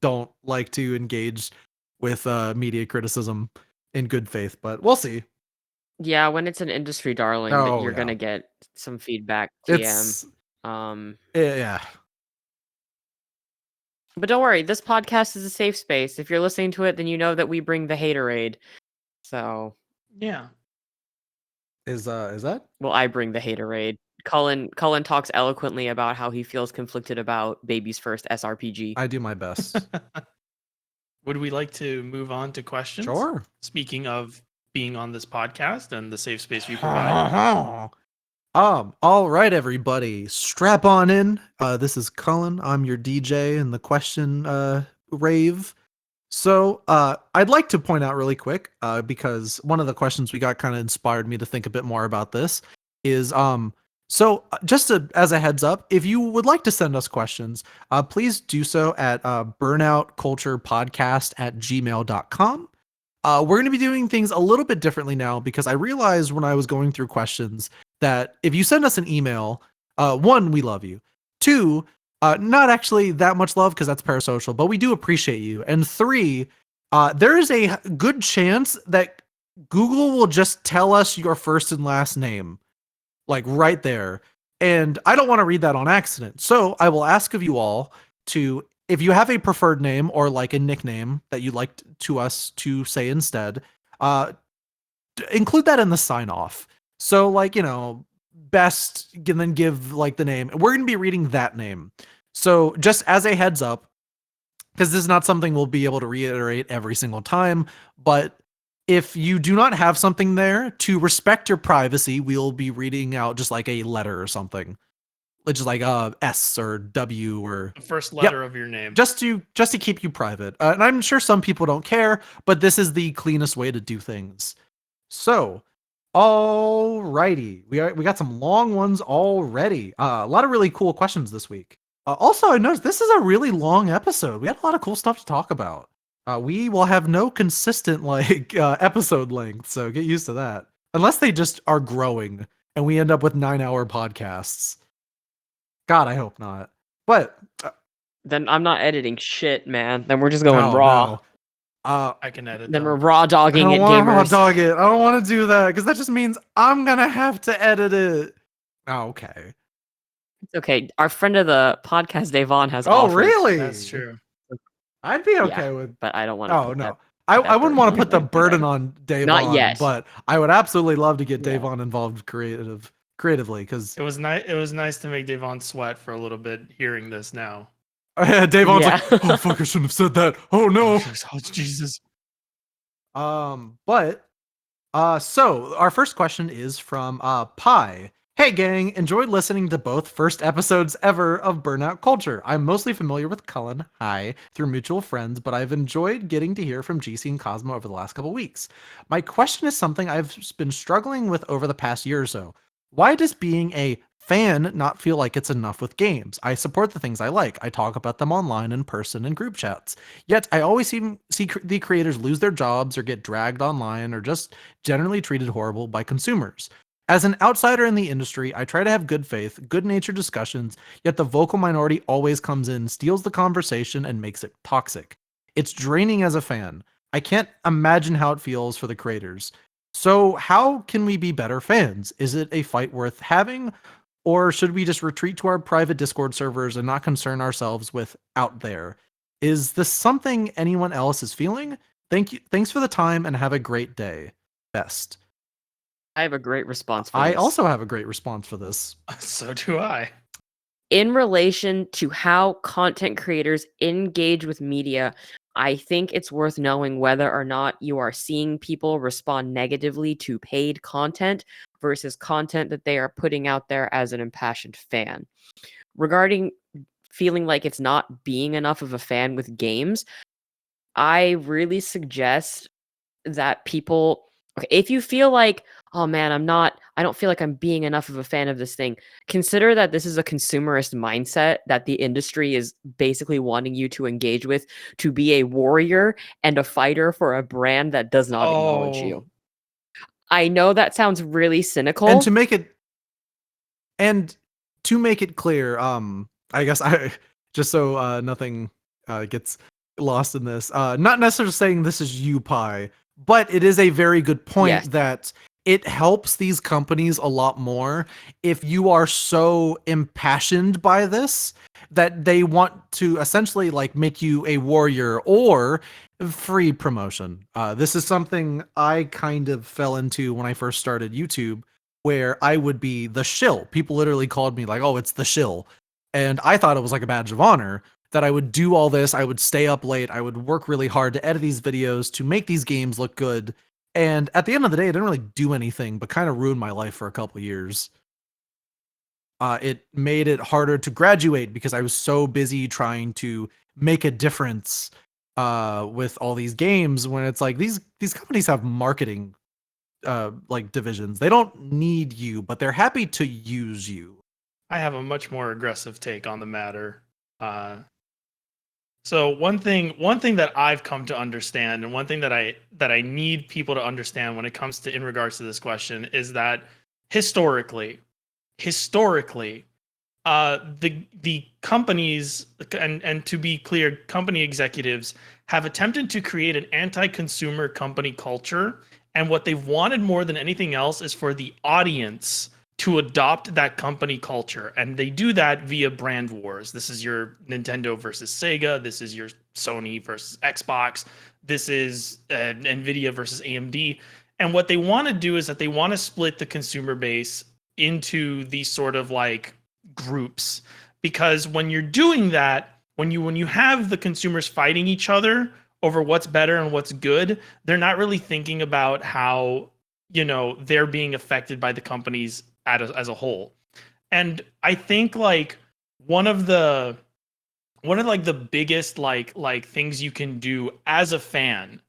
don't like to engage with media criticism in good faith, but we'll see. Yeah, when it's an industry darling, that you're gonna get some feedback. TM. Yeah. But don't worry, this podcast is a safe space. If you're listening to it, then you know that we bring the haterade. So yeah. Is that? Well, I bring the haterade. Cullen talks eloquently about how he feels conflicted about Baby's first SRPG. I do my best. Would we like to move on to questions? Sure. Speaking of being on this podcast and the safe space we provide. All right, everybody, strap on in. This is Cullen. I'm your DJ in the question rave. So I'd like to point out really quick, because one of the questions we got kind of inspired me to think a bit more about this is just as a heads up, if you would like to send us questions, please do so at burnoutculturepodcast@gmail.com. We're going to be doing things a little bit differently now, because I realized when I was going through questions that if you send us an email, one, we love you. Two, not actually that much love because that's parasocial, but we do appreciate you. And three, there is a good chance that Google will just tell us your first and last name, like right there. And I don't want to read that on accident. So I will ask of you all to, if you have a preferred name or like a nickname that you'd like to us to say instead, include that in the sign off. So like, best, and then give like the name. We're going to be reading that name. So just as a heads up, because this is not something we'll be able to reiterate every single time, but if you do not have something there, to respect your privacy, we'll be reading out just like a letter or something. Just like S or W or the first letter of your name. Just to keep you private. And I'm sure some people don't care, but this is the cleanest way to do things. So, alrighty. We got some long ones already. A lot of really cool questions this week. Also, I noticed this is a really long episode. We had a lot of cool stuff to talk about. We will have no consistent episode length, so get used to that. Unless they just are growing and we end up with 9-hour podcasts. God, I hope not. But then I'm not editing shit, man. Then we're just going raw. No. I can edit. Then we're raw dogging it, gamers. I don't want to raw dog it. I don't want to do that because that just means I'm gonna have to edit it. Oh, okay. It's okay. Our friend of the podcast, Davon, has. Oh, really? That's true. I'd be okay with, but I don't want to. Oh no, I wouldn't want to put the burden on Davon. Not yet. But I would absolutely love to get Davon involved creatively, because it was nice. It was nice to make Davon sweat for a little bit hearing this now. Davon's like, oh fuck, I shouldn't have said that. Oh no. Oh Jesus. So our first question is from Pi. Hey gang, enjoyed listening to both first episodes ever of Burnout Culture. I'm mostly familiar with Cullen, hi, through mutual friends, but I've enjoyed getting to hear from GC and Cosmo over the last couple weeks. My question is something I've been struggling with over the past year or so. Why does being a fan not feel like it's enough with games? I support the things I like. I talk about them online, in person, and group chats. Yet I always see the creators lose their jobs or get dragged online or just generally treated horrible by consumers. As an outsider in the industry, I try to have good faith, good-natured discussions, yet the vocal minority always comes in, steals the conversation, and makes it toxic. It's draining as a fan. I can't imagine how it feels for the creators. So how can we be better fans? Is it a fight worth having? Or should we just retreat to our private Discord servers and not concern ourselves with out there? Is this something anyone else is feeling? Thank you. Thanks for the time and have a great day. Best. I have a great response for I this. also have a great response for this. So do I. In relation to how content creators engage with media, I think it's worth knowing whether or not you are seeing people respond negatively to paid content versus content that they are putting out there as an impassioned fan. Regarding feeling like it's not being enough of a fan with games, I really suggest that people, okay, if you feel like, oh man, I don't feel like I'm being enough of a fan of this thing, consider that this is a consumerist mindset that the industry is basically wanting you to engage with, to be a warrior and a fighter for a brand that does not acknowledge you. I know that sounds really cynical. And to make it clear, I guess I just so nothing gets lost in this. Not necessarily saying this is you, Pi, but it is a very good point Yes. that it helps these companies a lot more if you are so impassioned by this that they want to essentially like make you a warrior or free promotion. This is something I kind of fell into when I first started YouTube, where I would be the shill. People literally called me like, oh, it's the shill. And I thought it was like a badge of honor that I would do all this. I would stay up late. I would work really hard to edit these videos, to make these games look good. And at the end of the day, it didn't really do anything, but kind of ruined my life for a couple years. It made it harder to graduate because I was so busy trying to make a difference with all these games, when it's like these companies have marketing like divisions. They don't need you, but they're happy to use you. I have a much more aggressive take on the matter. So one thing that I've come to understand, and one thing that I need people to understand when it comes to in regards to this question, is that historically, the companies, and to be clear, company executives have attempted to create an anti-consumer company culture, and what they've wanted more than anything else is for the audience to adopt that company culture. And they do that via brand wars. This is your Nintendo versus Sega. This is your Sony versus Xbox. This is Nvidia versus AMD. And what they want to do is that they want to split the consumer base into these sort of like groups. Because when you're doing that, when you have the consumers fighting each other over what's better and what's good, they're not really thinking about how, they're being affected by the companies as a whole. And I think like one of the biggest like things you can do as a fan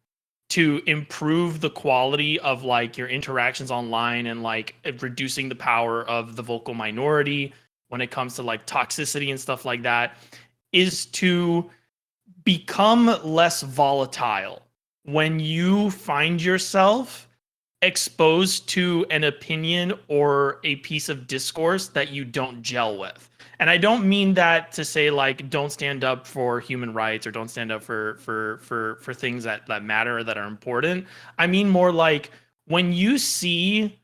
to improve the quality of like your interactions online, and like reducing the power of the vocal minority when it comes to like toxicity and stuff like that, is to become less volatile when you find yourself exposed to an opinion or a piece of discourse that you don't gel with. And I don't mean that to say like don't stand up for human rights or don't stand up for things that matter or that are important. I mean more like when you see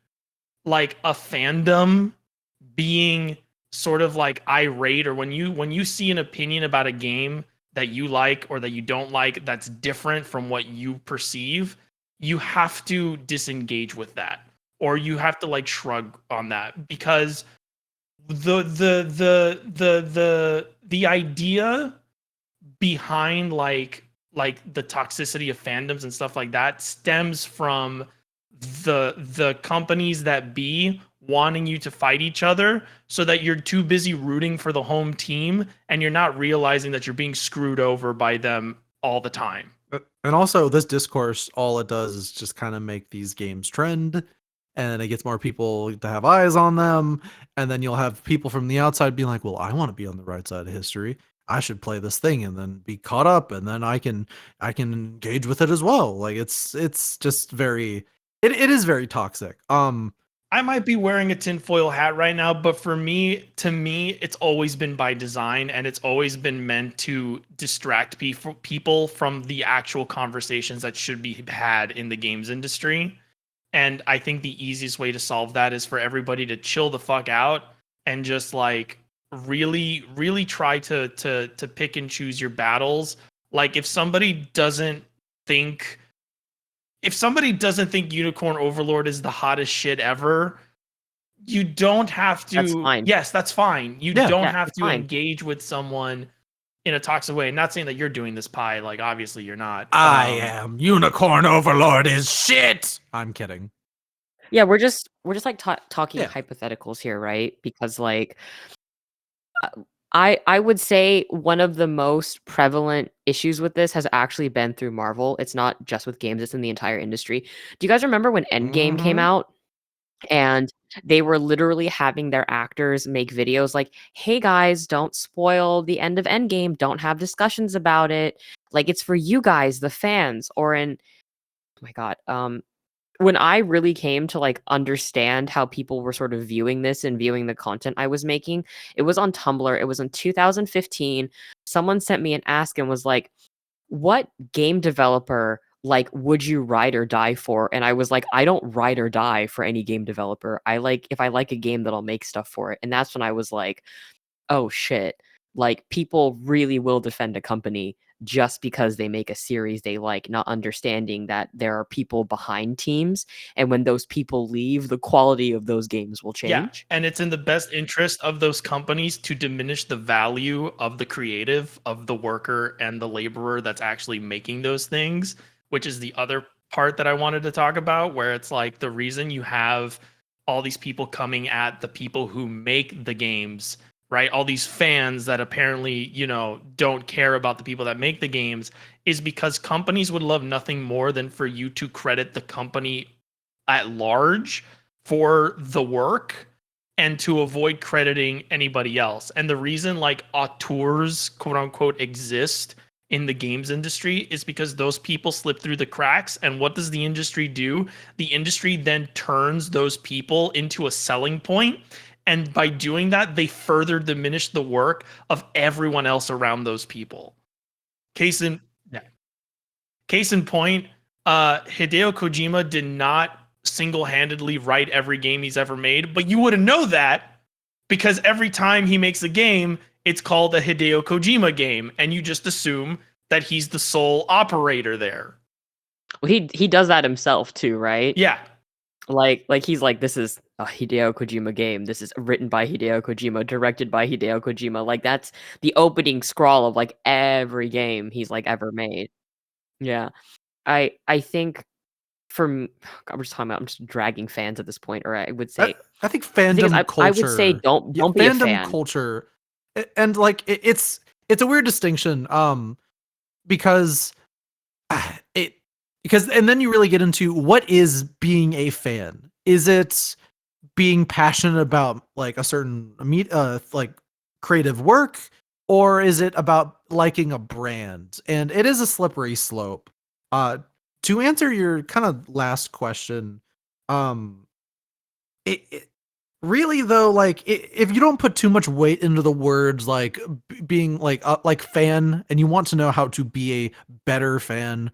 like a fandom being sort of like irate, or when you see an opinion about a game that you like or that you don't like that's different from what you perceive, you have to disengage with that, or you have to like shrug on that, because the idea behind like the toxicity of fandoms and stuff like that stems from the companies that be wanting you to fight each other so that you're too busy rooting for the home team and you're not realizing that you're being screwed over by them all the time. And also, this discourse, all it does is just kind of make these games trend, and it gets more people to have eyes on them. And then you'll have people from the outside being like, well, I want to be on the right side of history. I should play this thing and then be caught up, and then I can engage with it as well. Like it's just very, it is very toxic. I might be wearing a tinfoil hat right now, but to me, it's always been by design, and it's always been meant to distract people from the actual conversations that should be had in the games industry. And I think the easiest way to solve that is for everybody to chill the fuck out and just like really, really try to pick and choose your battles. Like think if somebody doesn't think Unicorn Overlord is the hottest shit ever, you don't have That's to. fine. Yes, that's fine. You Yeah. don't Yeah, have it's to fine. engage with someone in a toxic way. Not saying that you're doing this, Pie. Like, obviously, you're not. I am Unicorn Overlord is shit. I'm kidding. Yeah, we're just like talking Yeah. hypotheticals here, right? Because like I would say one of the most prevalent issues with this has actually been through Marvel. It's not just with games, it's in the entire industry. Do you guys remember when Endgame came Mhm. out? And they were literally having their actors make videos like, "Hey guys, don't spoil the end of Endgame. Don't have discussions about it. Like it's for you guys, the fans." Or in oh my god, when I really came to like understand how people were sort of viewing this and viewing the content I was making, it was on Tumblr. It was in 2015. Someone sent me an ask and was like, "What game developer like would you ride or die for?" And I was like, "I don't ride or die for any game developer. I like if I like a game, then I'll make stuff for it." And that's when I was like, "Oh shit. Like people really will defend a company just because they make a series they like, not understanding that there are people behind teams, and when those people leave, the quality of those games will Yeah, change." and it's in the best interest of those companies to diminish the value of the creative, of the worker and the laborer that's actually making those things, which is the other part that I wanted to talk about, where it's like the reason you have all these people coming at the people who make the games, right? All these fans that apparently, don't care about the people that make the games is because companies would love nothing more than for you to credit the company at large for the work and to avoid crediting anybody else. And the reason like auteurs, quote unquote, exist in the games industry is because those people slip through the cracks. And what does the industry do? The industry then turns those people into a selling point. And by doing that, they further diminish the work of everyone else around those people. Case in, yeah. Case in point, Hideo Kojima did not single-handedly write every game he's ever made, but you wouldn't know that because every time he makes a game, it's called a Hideo Kojima game, and you just assume that he's the sole operator there. Well, he does that himself too, right? Yeah. Like he's like, "This is a Hideo Kojima game. This is written by Hideo Kojima, directed by Hideo Kojima." Like that's the opening scroll of like every game he's like ever made. Yeah. I think from God, we're just talking about I'm just dragging fans at this point, or I would say I think the thing is fandom I would say culture. Yeah, don't be a fandom fan. culture, and like it's a weird distinction. Because it because and then you really get into what is being a fan. Is it being passionate about like a certain like creative work, or is it about liking a brand? And it is a slippery slope. To answer your kind of last question, um it really though, like if you don't put too much weight into the words like being like fan, and you want to know how to be a better fan,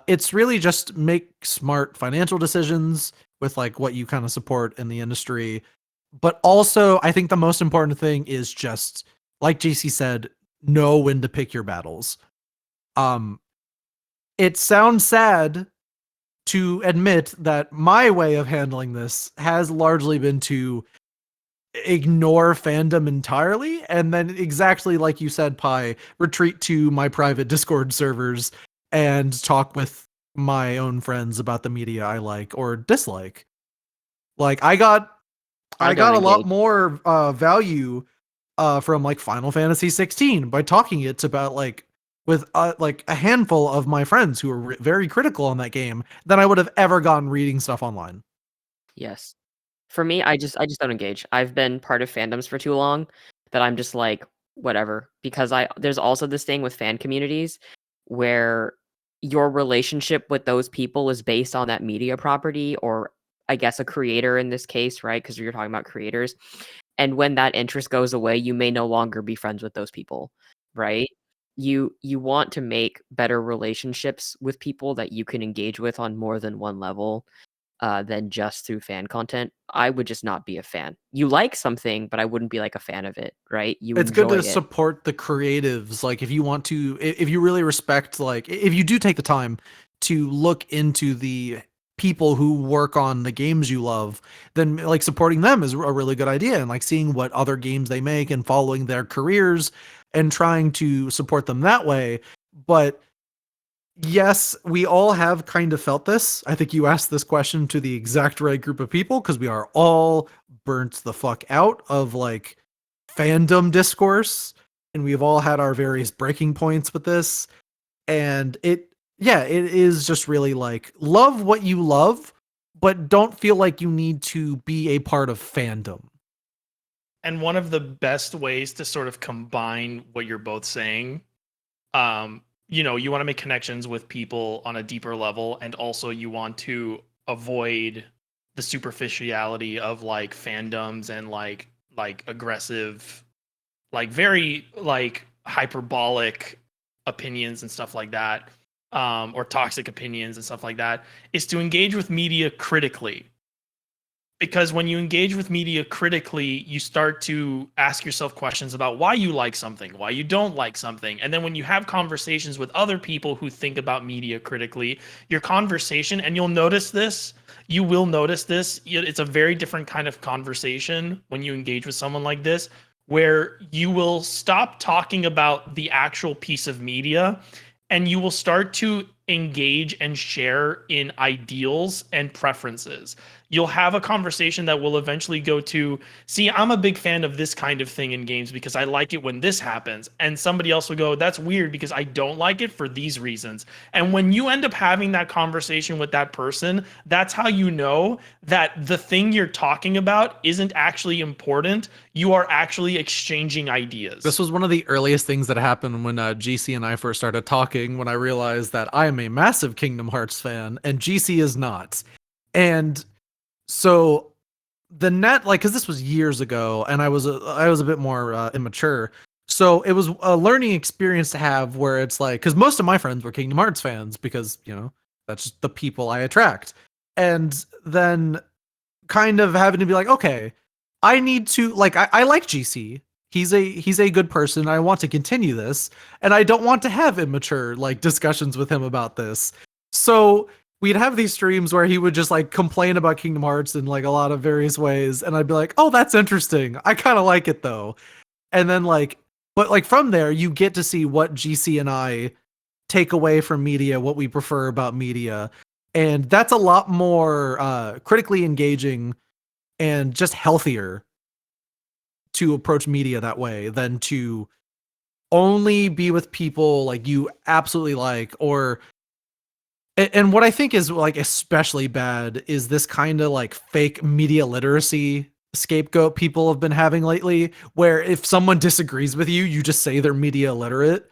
it's really just make smart financial decisions with like what you kind of support in the industry. But also I think the most important thing is just like JC said, know when to pick your battles. um it sounds sad to admit that my way of handling this has largely been to ignore fandom entirely, and then exactly like you said, Pi, retreat to my private Discord servers and talk with my own friends about the media I like or dislike. Like I I don't got a lot engage. more value from like Final Fantasy 16 by talking it about with like a handful of my friends who were very critical on that game than I would have ever gotten reading stuff online. Yes. For me, I just don't engage. I've been part of fandoms for too long that I'm just like, whatever. Because there's also this thing with fan communities where your relationship with those people is based on that media property or I guess, a creator in this case, right? Because you're talking about creators. And when that interest goes away, you may no longer be friends with those people, right? You want to make better relationships with people that you can engage with on more than one level than just through fan content. I would just not be a fan. You like something, but I wouldn't be like a fan of it, right? You It's good enjoy to it. support the creatives. Like if you want to, if you really respect, like if you do take the time to look into the people who work on the games you love, then like supporting them is a really good idea. And like seeing what other games they make and following their careers and trying to support them that way. But yes, we all have kind of felt this. I think you asked this question to the exact right group of people because we are all burnt the fuck out of like fandom discourse, and we've all had our various breaking points with this. And it is just really like love what you love, but don't feel like you need to be a part of fandom. And one of the best ways to sort of combine what you're both saying, you know, you want to make connections with people on a deeper level, and also you want to avoid the superficiality of like fandoms and like aggressive, like very like hyperbolic opinions and stuff like that, or toxic opinions and stuff like that, is to engage with media critically. Because when you engage with media critically, you start to ask yourself questions about why you like something, why you don't like something. And then when you have conversations with other people who think about media critically, your conversation, and you'll notice this, you will notice this, it's a very different kind of conversation when you engage with someone like this, where you will stop talking about the actual piece of media and you will start to engage and share in ideals and preferences. You'll have a conversation that will eventually go to, see, I'm a big fan of this kind of thing in games because I like it when this happens. And somebody else will go, that's weird because I don't like it for these reasons. And when you end up having that conversation with that person, that's how you know that the thing you're talking about isn't actually important. You are actually exchanging ideas. This was one of the earliest things that happened when GC and I first started talking, when I realized that I am a massive Kingdom Hearts fan and GC is not. And so the net, like, because this was years ago and I was a bit more immature. So it was a learning experience to have where it's like, because most of my friends were Kingdom Hearts fans because, you know, that's just the people I attract. And then kind of having to be like, okay, I need to, like, I like GC. He's a good person. I want to continue this, and I don't want to have immature like discussions with him about this. So we'd have these streams where he would just like complain about Kingdom Hearts in like a lot of various ways, and I'd be like, "Oh, that's interesting. I kind of like it though." And then like, but like from there, you get to see what GC and I take away from media, what we prefer about media, and that's a lot more critically engaging and just healthier to approach media that way than to only be with people like you absolutely like. Or and what I think is like especially bad is this kind of like fake media literacy scapegoat people have been having lately, where if someone disagrees with you, you just say they're media illiterate.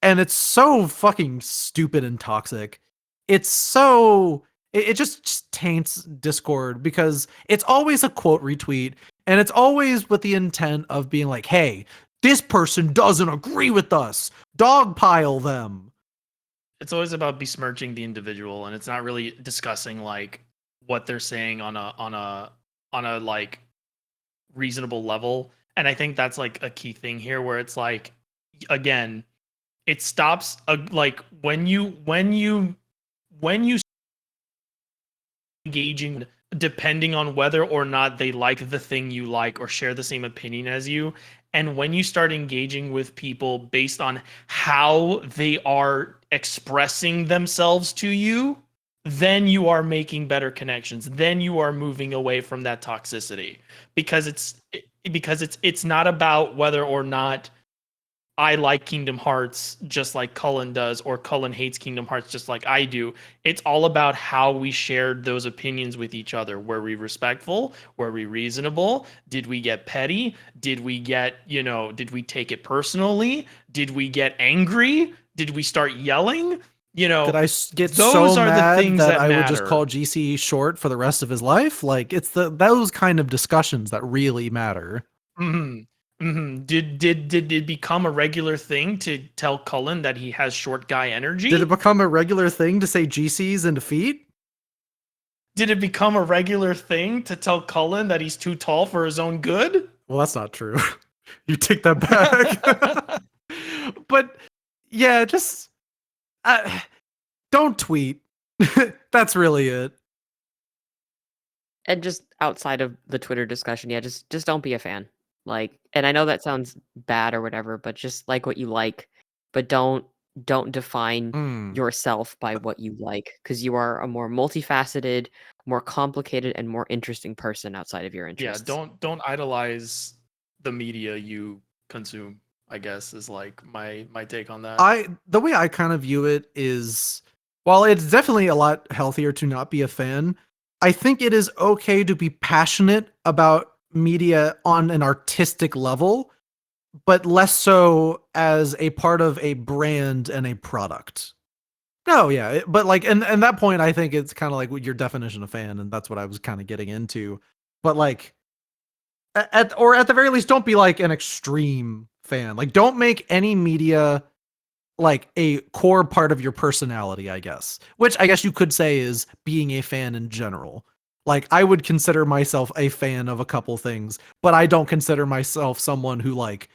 And it's so fucking stupid and toxic. It's so it just taints Discord because it's always a quote retweet, and it's always with the intent of being like, hey, this person doesn't agree with us, dogpile them. It's always about besmirching the individual, and it's not really discussing like what they're saying on a like reasonable level. And I think that's like a key thing here, where it's like, again, it stops like when you engaging, depending on whether or not they like the thing you like or share the same opinion as you. And when you start engaging with people based on how they are expressing themselves to you, then you are making better connections. Then you are moving away from that toxicity, because it's not about whether or not I like Kingdom Hearts just like Cullen does, or Cullen hates Kingdom Hearts just like I do. It's all about how we shared those opinions with each other. Were we respectful? Were we reasonable? Did we get petty? Did we get, did we take it personally? Did we get angry? Did we start yelling? you know, Did I get those so are the mad things that that I would just matter. call GC short for the rest of his life? Like, it's those kind of discussions that really matter. Did it become a regular thing to tell Cullen that he has short guy energy? Did it become a regular thing to say GCs in defeat? Did it become a regular thing to tell Cullen that he's too tall for his own good? Well, that's not true. You take that back. But yeah, just don't tweet. That's really it. And just outside of the Twitter discussion, yeah, just don't be a fan. Like, and I know that sounds bad or whatever, but just like what you like, but don't define yourself by what you like, because you are a more multifaceted, more complicated, and more interesting person outside of your interests. Yeah, don't idolize the media you consume, I guess, is like my take on that. The way I kind of view it is, while it's definitely a lot healthier to not be a fan, I think it is okay to be passionate about media on an artistic level, but less so as a part of a brand and a product. No, yeah, but like, and that point, I think it's kind of like your definition of fan, and that's what I was kind of getting into. But like, at the very least, don't be like an extreme fan. Like, don't make any media like a core part of your personality, I guess. Which I guess you could say is being a fan in general. Like, I would consider myself a fan of a couple things, but I don't consider myself someone who like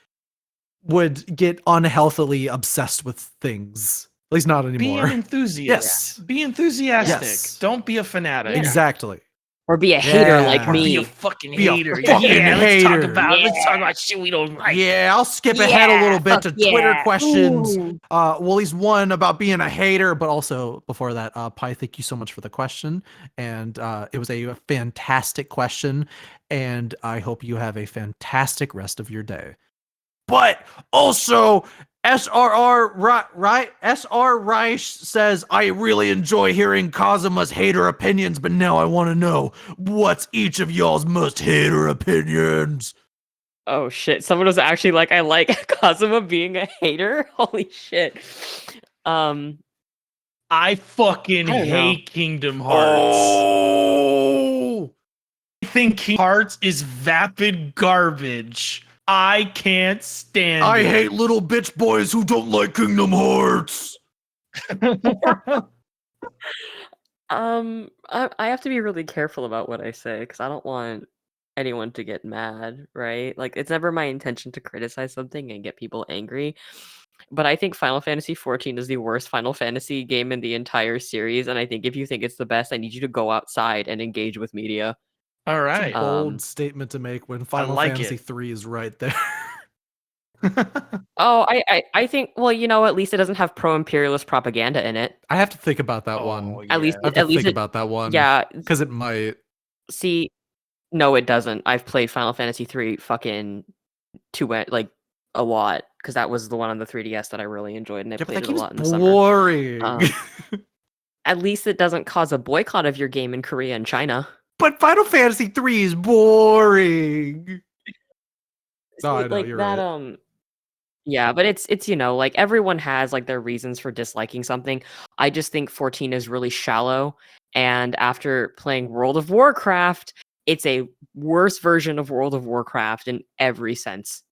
would get unhealthily obsessed with things. At least not anymore. Be an enthusiast. Yes. Be enthusiastic. Yes. Don't be a fanatic. Yeah. Exactly. Or be a hater like Yeah. Or me. be a fucking Be a hater. fucking yeah, let's talk hater. about shit we don't like. Yeah, I'll skip ahead a little bit fuck to Twitter yeah. questions. Ooh. Well, he's one about being a hater, but also before that, Pi, thank you so much for the question. And it was a fantastic question. And I hope you have a fantastic rest of your day. But also, SRR right? SR Reich says, I really enjoy hearing Kazuma's hater opinions, but now I want to know what's each of y'all's most hater opinions. Oh shit! Someone was actually like, "I like Kazuma being a hater." Holy shit! I fucking I don't know. hate Kingdom Hearts. Oh, I think Kingdom Hearts is vapid garbage. I can't stand I it. hate little bitch boys who don't like Kingdom Hearts. I have to be really careful about what I say because I don't want anyone to get mad, right? Like, it's never my intention to criticize something and get people angry. But I think Final Fantasy XIV is the worst Final Fantasy game in the entire series, and I think if you think it's the best, I need you to go outside and engage with media. All It's right. a bold statement to make when Final like Fantasy it. 3 is right there. Oh, I think, well, at least it doesn't have pro-imperialist propaganda in it. I have to think about that Oh, one. yeah. At least I have to think it, about that one. yeah. Because it might. See, no, it doesn't. I've played Final Fantasy 3 fucking like a lot because that was the one on the 3DS that I really enjoyed, and I Yeah, but played that it a game's lot in the summer. boring. At least it doesn't cause a boycott of your game in Korea and China. But Final Fantasy 3 is boring. No, I know, Like you're that, right. yeah, but it's like everyone has like their reasons for disliking something. I just think 14 is really shallow, and after playing World of Warcraft, it's a worse version of World of Warcraft in every sense.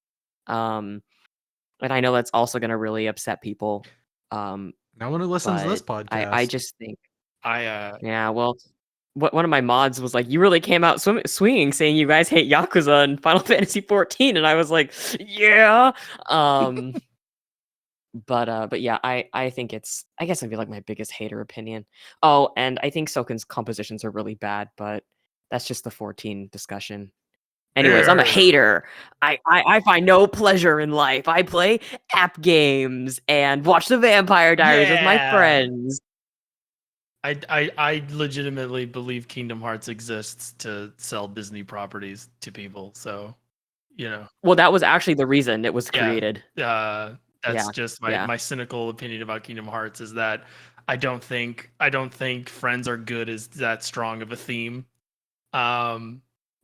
And I know that's also going to really upset people. No one who listens to this But podcast. I just think, I yeah, well, one of my mods was like, "You really came out swinging, saying you guys hate Yakuza and Final Fantasy 14," and I was like, "Yeah." But yeah, I think I guess it'd be like my biggest hater opinion. Oh, and I think Soken's compositions are really bad, but that's just the 14 discussion. Anyways, I'm a hater. I find no pleasure in life. I play app games and watch the Vampire Diaries with my friends. I legitimately believe Kingdom Hearts exists to sell Disney properties to people. So, Well, that was actually the reason it was created. that's Yeah, just yeah. my cynical opinion about Kingdom Hearts is that I don't think friends are good as that strong of a theme.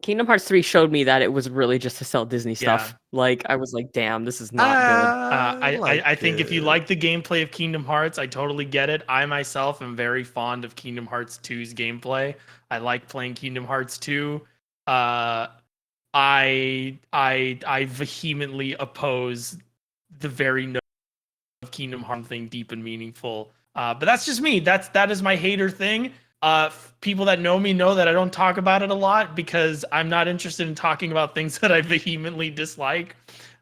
Kingdom Hearts 3 showed me that it was really just to sell Disney stuff. Yeah. Like, I was like, damn, this is not good. I think if you like the gameplay of Kingdom Hearts, I totally get it. I myself am very fond of Kingdom Hearts 2's gameplay. I like playing Kingdom Hearts 2. I vehemently oppose the very note of Kingdom Hearts thing deep and meaningful. But that's just me. That is my hater thing. People that know me know that I don't talk about it a lot because I'm not interested in talking about things that I vehemently dislike.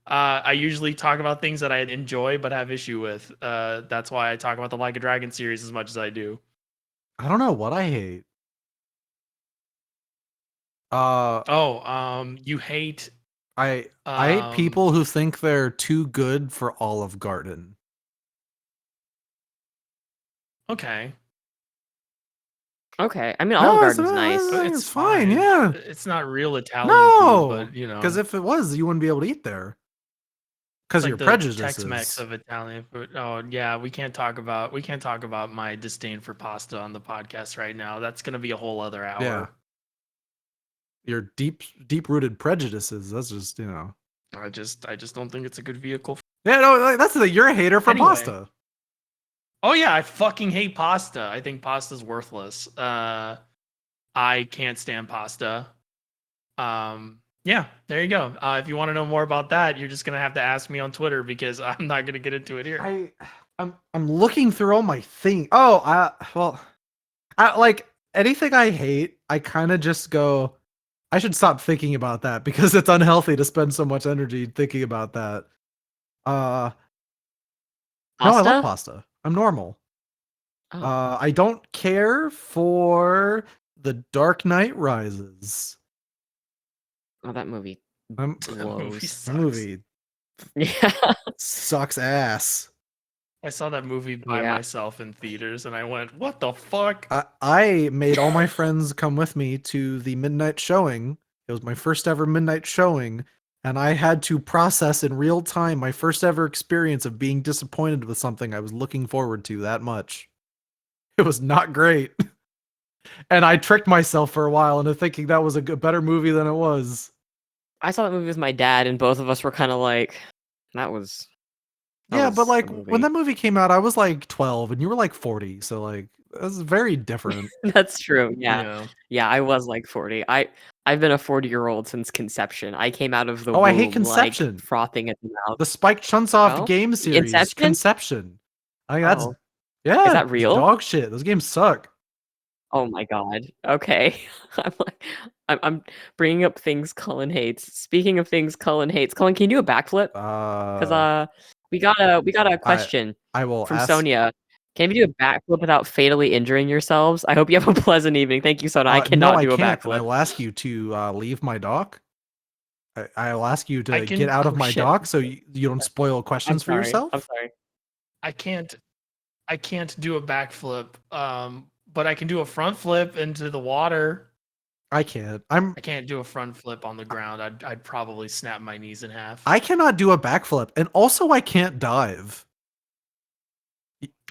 I usually talk about things that I enjoy but have issue with. That's why I talk about the Like a Dragon series as much as I do. I don't know what I hate. You hate. I hate people who think they're too good for Olive Garden. Okay. I mean, No, Olive it's Garden's nice. not- It's fine, yeah. It's not real Italian No, food, but you know, because if it was, you wouldn't be able to eat there. Because it's your like the prejudices. Tex-Mex of Italian food. Oh yeah, we can't talk about my disdain for pasta on the podcast right now. That's gonna be a whole other hour. Yeah. Your deep-rooted prejudices. That's just, you know. I just don't think it's a good vehicle. Yeah, no, like, that's the you're a hater for Anyway. pasta. Oh yeah, I fucking hate pasta. I think pasta's worthless. I can't stand pasta. Yeah, there you go. If you want to know more about that, you're just gonna have to ask me on Twitter because I'm not gonna get into it here. I'm looking through all my things. Oh, I like anything I hate. I kind of just go. I should stop thinking about that because it's unhealthy to spend so much energy thinking about that. No, I love pasta. I'm normal. Oh. I don't care for The Dark Knight Rises. Oh, that movie blows. That movie Yeah. sucks ass. I saw that movie by myself in theaters and I went, what the fuck? I made all my friends come with me to the midnight showing. It was my first ever midnight showing, and I had to process in real time my first ever experience of being disappointed with something I was looking forward to that much. It was not great. And I tricked myself for a while into thinking that was a better movie than it was. I saw that movie with my dad, and both of us were kind of like, that was but like when that movie came out, I was like 12 and you were like 40. So like it was very different. That's true. Yeah, I was like 40. I've been a 40-year-old since conception. I came out of the womb, I hate Conception. like, frothing at the mouth. The Spike Chunsoft game series, Conception. I think that's is that real? Dog shit. Those games suck. Oh my god. Okay. I'm bringing up things Cullen hates. Speaking of things Cullen hates, Cullen, can you do a backflip? Because we got a question I will from ask, Sonia. Can you do a backflip without fatally injuring yourselves? I hope you have a pleasant evening. Thank you, Sonia. I cannot do a backflip. I will ask you to leave my dock. I will ask you to get out of my dock so you don't spoil questions for yourself. I'm sorry. I can't do a backflip. But I can do a front flip into the water. I can't. I can't do a front flip on the ground. I'd probably snap my knees in half. I cannot do a backflip, and also I can't dive.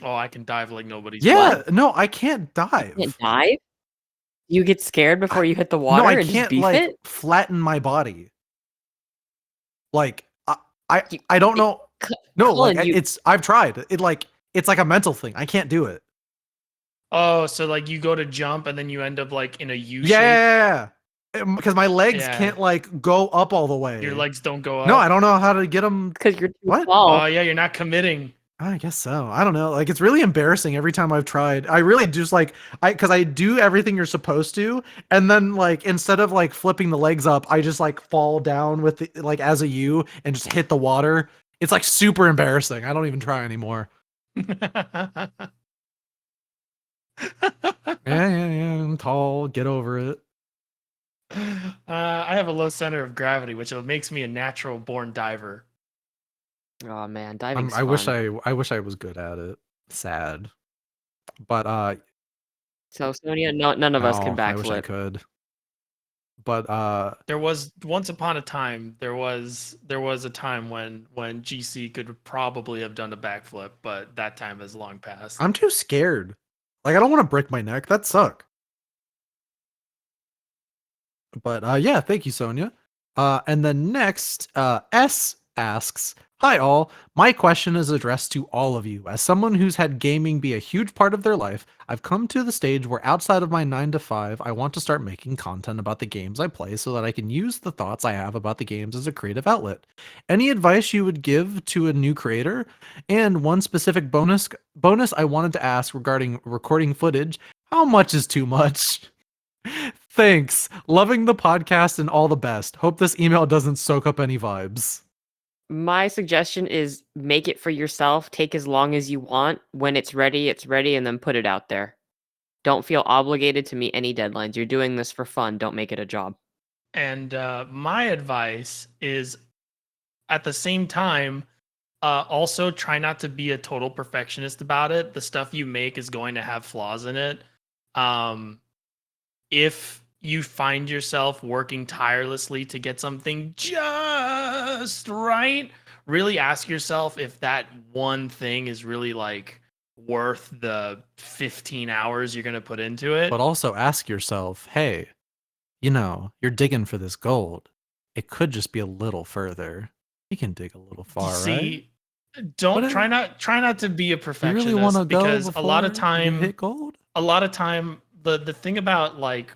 Oh, I can dive like nobody's. No, I can't dive. You can't dive? You get scared before you hit the water? No, I and can't just beef like it? flatten my body. Like I don't know. No, Cullen, like I've tried. It's like a mental thing. I can't do it. Oh, so like you go to jump and then you end up like in a U shape? Yeah. Because my legs can't like go up all the way. Your legs don't go up? No, I don't know how to get them. Because you're too small. Oh, yeah, you're not committing. I guess so. I don't know. Like, it's really embarrassing every time I've tried. I really just like, because I do everything you're supposed to. And then like, instead of like flipping the legs up, I just like fall down with the, like as a U and just hit the water. It's like super embarrassing. I don't even try anymore. Yeah. I'm tall. Get over it. I have a low center of gravity, which makes me a natural born diver. Oh man, diving's I fun. wish I was good at it. Sad. But so Sonia, none of us can backflip. I wish I could. But there was once upon a time there was a time when GC could probably have done a backflip, but that time has long passed. I'm too scared. Like, I don't want to break my neck. That suck. But yeah, thank you, Sonia. And then next, S asks, "Hi all. My question is addressed to all of you. As someone who's had gaming be a huge part of their life, I've come to the stage where outside of my 9 to 5, I want to start making content about the games I play so that I can use the thoughts I have about the games as a creative outlet. Any advice you would give to a new creator? And one specific bonus I wanted to ask regarding recording footage, how much is too much?" Thanks. Loving the podcast and all the best. Hope this email doesn't soak up any vibes. My suggestion is make it for yourself. Take as long as you want. When it's ready, and then put it out there. Don't feel obligated to meet any deadlines. You're doing this for fun. Don't make it a job. And my advice is, at the same time, also try not to be a total perfectionist about it. The stuff you make is going to have flaws in it. If you find yourself working tirelessly to get something just right, really ask yourself if that one thing is really like worth the 15 hours you're going to put into it. But also ask yourself, hey, you're digging for this gold. It could just be a little further. You can dig a little far, right? Don't try not to be a perfectionist, you really want to go because a lot of time you hit gold? The thing about like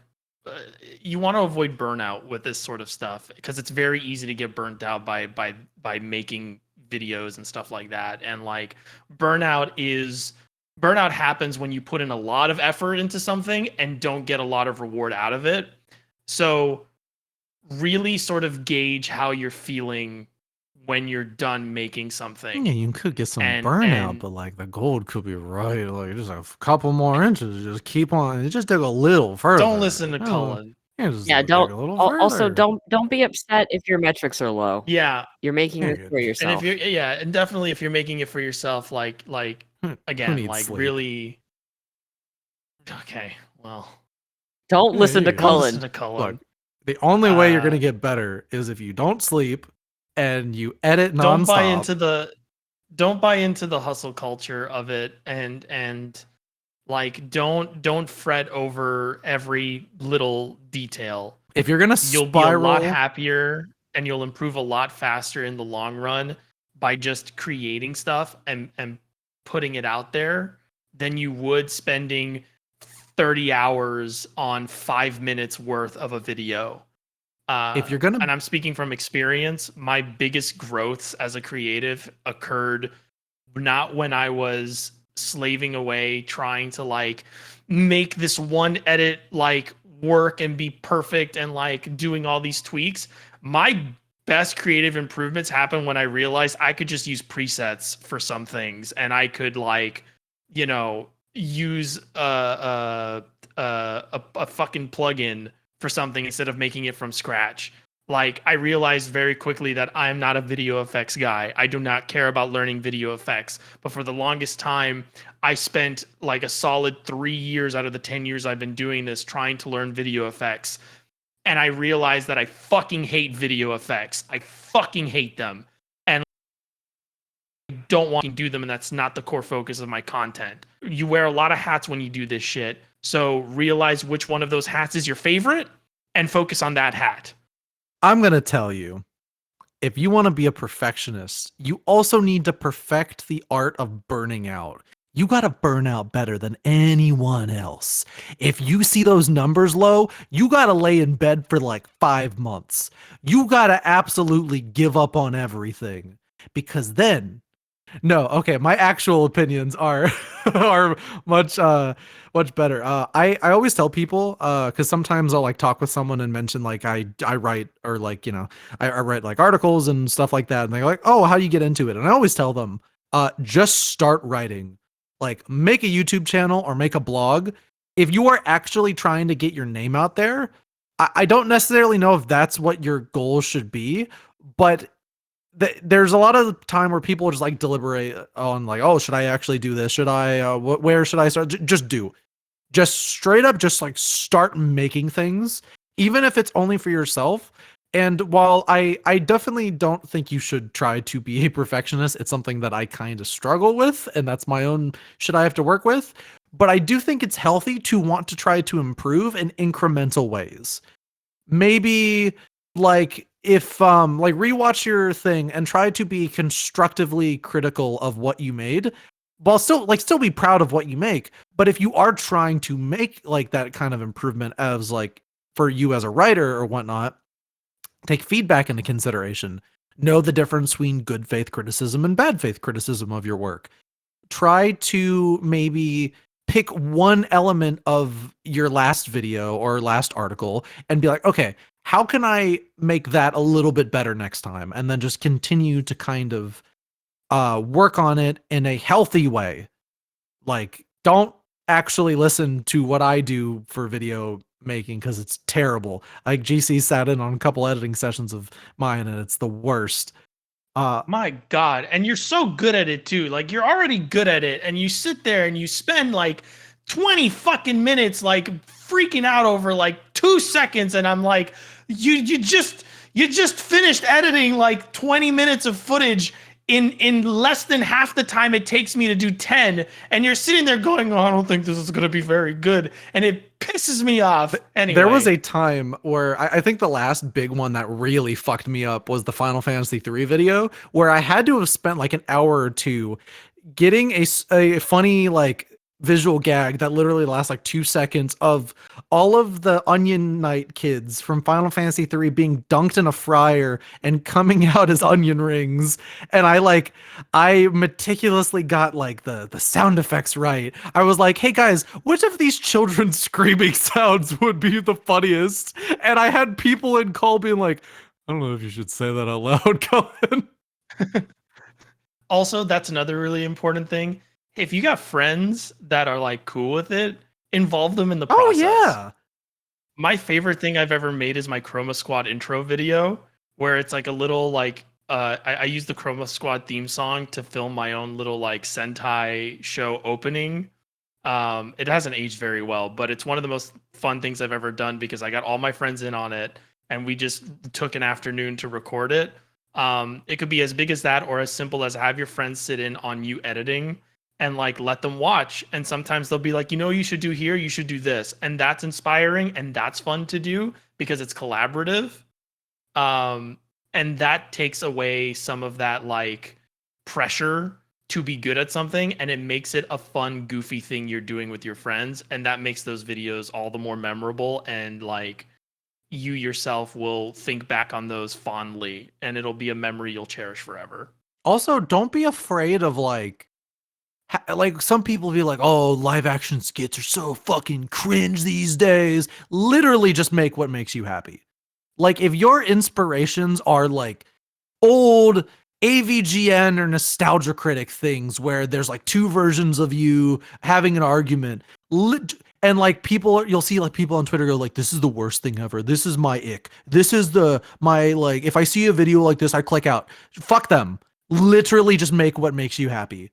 you want to avoid burnout with this sort of stuff, because it's very easy to get burnt out by making videos and stuff like that. And like burnout happens when you put in a lot of effort into something and don't get a lot of reward out of it. So really sort of gauge how you're feeling when you're done making something. Yeah, you could get some burnout, but like the gold could be right, like just a couple more inches. Just keep on, just dig a little further. Don't listen to Cullen. Don't be upset if your metrics are low. Yeah, you're making it for yourself. And definitely if you're making it for yourself, like again, like sleep? Really. Okay, well. Don't listen to Cullen. Look, the only way you're gonna get better is if you don't sleep and you edit nonstop. Don't buy into the hustle culture of it, and like don't fret over every little detail. If you're gonna you'll be a lot happier and you'll improve a lot faster in the long run by just creating stuff and putting it out there than you would spending 30 hours on 5 minutes worth of a video. If you're gonna, and I'm speaking from experience, my biggest growths as a creative occurred not when I was slaving away trying to like make this one edit like work and be perfect and like doing all these tweaks. My best creative improvements happen when I realized I could just use presets for some things, and I could like, use a fucking plugin for something instead of making it from scratch. Like, I realized very quickly that I'm not a video effects guy. I do not care about learning video effects. But for the longest time, I spent like a solid 3 years out of the 10 years I've been doing this trying to learn video effects. And I realized that I fucking hate video effects. I fucking hate them. And I don't want to do them, and that's not the core focus of my content. You wear a lot of hats when you do this shit. So realize which one of those hats is your favorite and focus on that hat. I'm going to tell you, if you want to be a perfectionist, you also need to perfect the art of burning out. You got to burn out better than anyone else. If you see those numbers low, you got to lay in bed for like 5 months. You got to absolutely give up on everything, because then my actual opinions are much better. I always tell people, because sometimes I'll like talk with someone and mention like I write, or like I write like articles and stuff like that, and they're like, oh, how do you get into it? And I always tell them, just start writing. Like, make a YouTube channel or make a blog. If you are actually trying to get your name out there, I don't necessarily know if that's what your goal should be, but there's a lot of time where people just like deliberate on like, oh, should I actually do this? Should I, where should I start? Just straight up, just like start making things, even if it's only for yourself. And while I definitely don't think you should try to be a perfectionist, it's something that I kind of struggle with, and that's my own shit I have to work with. But I do think it's healthy to want to try to improve in incremental ways. maybe like if like rewatch your thing and try to be constructively critical of what you made, while still be proud of what you make. But if you are trying to make like that kind of improvement as like for you as a writer or whatnot, take feedback into consideration. Know the difference between good faith criticism and bad faith criticism of your work. Try to maybe pick one element of your last video or last article and be like, okay, how can I make that a little bit better next time? And then just continue to kind of work on it in a healthy way. Like, don't actually listen to what I do for video making because it's terrible. Like, GC sat in on a couple editing sessions of mine and it's the worst. My God. And you're so good at it too. Like you're already good at it. And you sit there and you spend like 20 fucking minutes like freaking out over like 2 seconds. And I'm like, you just finished editing like 20 minutes of footage in less than half the time it takes me to do 10. And you're sitting there going, oh, I don't think this is gonna be very good. And it pisses me off. Anyway. There was a time where I think the last big one that really fucked me up was the Final Fantasy III video, where I had to have spent like an hour or two getting a funny like visual gag that literally lasts like 2 seconds of all of the Onion Knight kids from Final Fantasy III being dunked in a fryer and coming out as onion rings. And I meticulously got like the sound effects right. I was like, hey guys, which of these children's screaming sounds would be the funniest? And I had people in call being like, I don't know if you should say that out loud, Cullen. Also, that's another really important thing. If you got friends that are like cool with it, involve them in the process. Oh yeah. My favorite thing I've ever made is my Chroma Squad intro video, where it's like a little like I use the Chroma Squad theme song to film my own little like Sentai show opening. It hasn't aged very well, but it's one of the most fun things I've ever done because I got all my friends in on it and we just took an afternoon to record it. It could be as big as that or as simple as have your friends sit in on you editing and like let them watch. And sometimes they'll be like, you know, you should do here, you should do this. And that's inspiring and that's fun to do because it's collaborative. And that takes away some of that like pressure to be good at something and it makes it a fun, goofy thing you're doing with your friends. And that makes those videos all the more memorable and like you yourself will think back on those fondly and it'll be a memory you'll cherish forever. Also, don't be afraid of like some people be like, oh, live action skits are so fucking cringe these days. Literally just make what makes you happy. Like if your inspirations are like old AVGN or Nostalgia Critic things where there's like 2 versions of you having an argument, and like you'll see like people on Twitter go like, this is the worst thing ever. This is my ick. This is my like, if I see a video like this, I click out. Fuck them. Literally just make what makes you happy.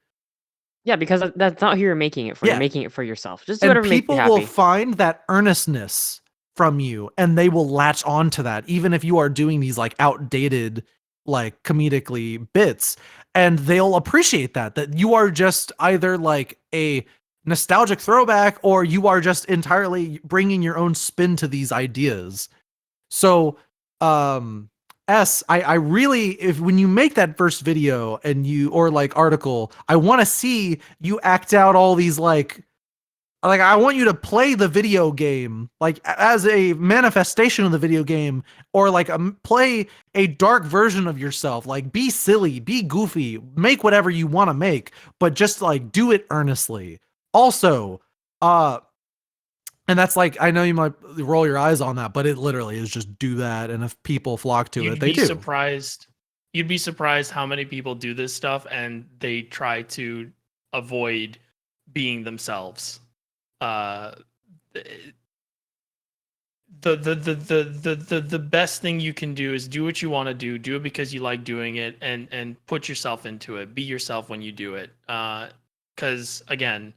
Yeah, because that's not who you're making it for. Yeah. You're making it for yourself. Just do whatever makes you people happy. will find that earnestness from you and they will latch on to that, even if you are doing these like outdated, like comedically bits, and they'll appreciate that you are just either like a nostalgic throwback or you are just entirely bringing your own spin to these ideas. So, I really, if when you make that first video and or like article, I want to see you act out all these like I want you to play the video game like as a manifestation of the video game, or like play a dark version of yourself. Like be silly, be goofy, make whatever you want to make, but just like do it earnestly. Also, and that's like, I know you might roll your eyes on that, but it literally is just do that. And if people flock to it, they do. You'd be surprised how many people do this stuff and they try to avoid being themselves. The best thing you can do is do what you want to do it because you like doing it, and put yourself into it. Be yourself when you do it. Because again,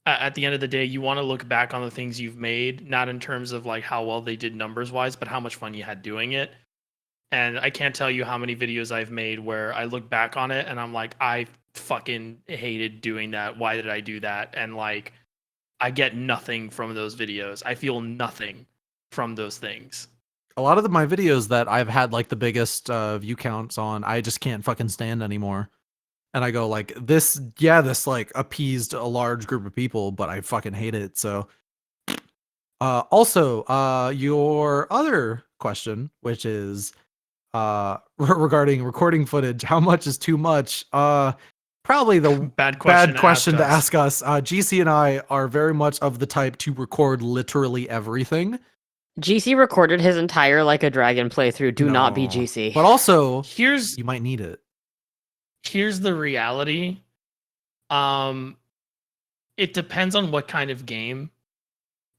at the end of the day, you want to look back on the things you've made, not in terms of like how well they did numbers wise, but how much fun you had doing it. And I can't tell you how many videos I've made where I look back on it and I'm like, I fucking hated doing that. Why did I do that? And like, I get nothing from those videos. I feel nothing from those things. a lot of my videos that I've had like the biggest view counts on, I just can't fucking stand anymore. And I go like this like appeased a large group of people, but I fucking hate it. So also your other question, which is regarding recording footage, how much is too much? Probably the Bad question to ask us. GC and I are very much of the type to record literally everything. GC recorded his entire Like a Dragon playthrough. Do not be No. GC. But also, Here's you might need it. the reality. It depends on what kind of game.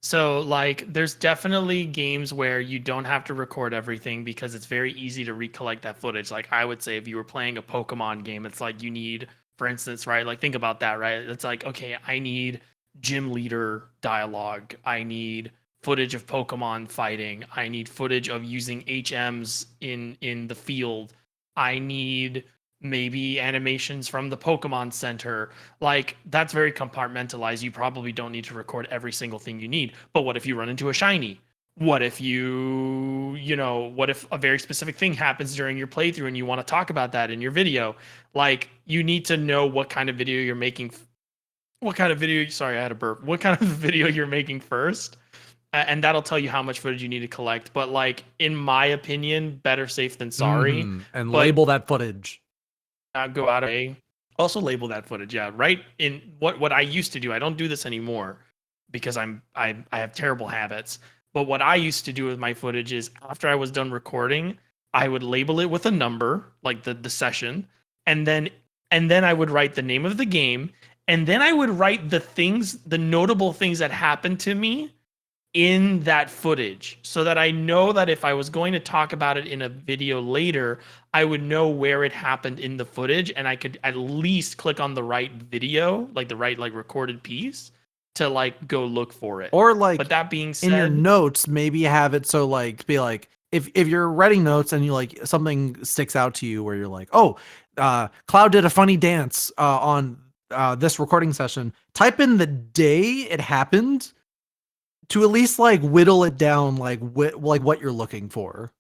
So like there's definitely games where you don't have to record everything because it's very easy to recollect that footage. Like I would say if you were playing a Pokemon game, it's like you need, for instance, right? Like think about that, right? It's like, okay, I need gym leader dialogue. I need footage of Pokemon fighting. I need footage of using HMs in the field. I need maybe animations from the Pokemon Center. Like that's very compartmentalized. You probably don't need to record every single thing you need. But what if you run into a shiny? What if what if a very specific thing happens during your playthrough and you want to talk about that in your video? Like you need to know what kind of video you're making. What kind of video? Sorry, I had a burp. What kind of video you're making first? And that'll tell you how much footage you need to collect. But like, in my opinion, better safe than sorry. And But label that footage. not go out of a also label that footage. Yeah, right. In what I used to do, I don't do this anymore because I have terrible habits. But what I used to do with my footage is after I was done recording, I would label it with a number, like the session, and then I would write the name of the game, and then I would write the notable things that happened to me in that footage so that I know that if I was going to talk about it in a video later, I would know where it happened in the footage and I could at least click on the right video, like the right like recorded piece to like go look for it. Or like, but that being said, in your notes, maybe have it so like be like if you're writing notes and you like something sticks out to you where you're like, oh, Cloud did a funny dance on this recording session. Type in the day it happened to at least like whittle it down, like what you're looking for.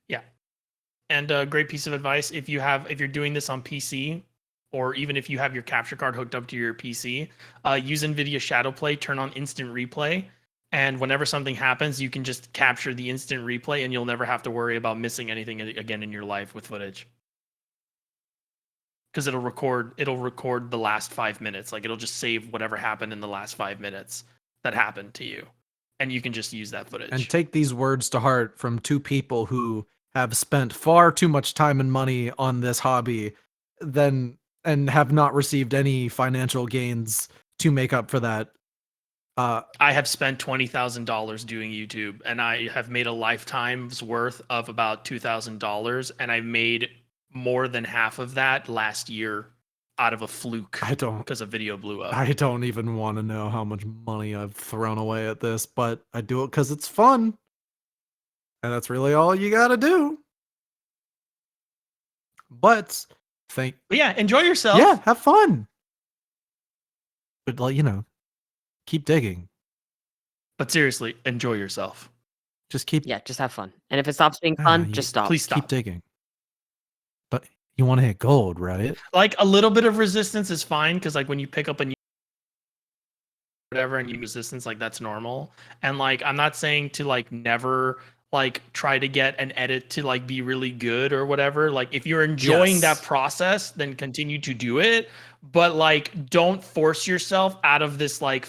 Yeah. And a great piece of advice, if you're doing this on PC, or even if you have your capture card hooked up to your PC, use NVIDIA Shadowplay, turn on instant replay, and whenever something happens, you can just capture the instant replay and you'll never have to worry about missing anything again in your life with footage. Because it'll record the last 5 minutes. Like it'll just save whatever happened in the last 5 minutes that happened to you. And you can just use that footage. And take these words to heart from two people who have spent far too much time and money on this hobby and have not received any financial gains to make up for that. I have spent $20,000 doing YouTube, and I have made a lifetime's worth of about $2,000, and I made more than half of that last year out of a fluke. Because a video blew up. I don't even want to know how much money I've thrown away at this, but I do it because it's fun. And that's really all you gotta do. But yeah, enjoy yourself. Yeah, have fun. But like, keep digging. But seriously, enjoy yourself. Just have fun. And if it stops being fun, just stop. Please stop. Keep digging. But you want to hit gold, right? Like a little bit of resistance is fine because like when you pick up a new whatever and you resistance, like that's normal. And like I'm not saying to like never like try to get an edit to like be really good or whatever. Like if you're enjoying that process, then continue to do it. But like don't force yourself out of this faux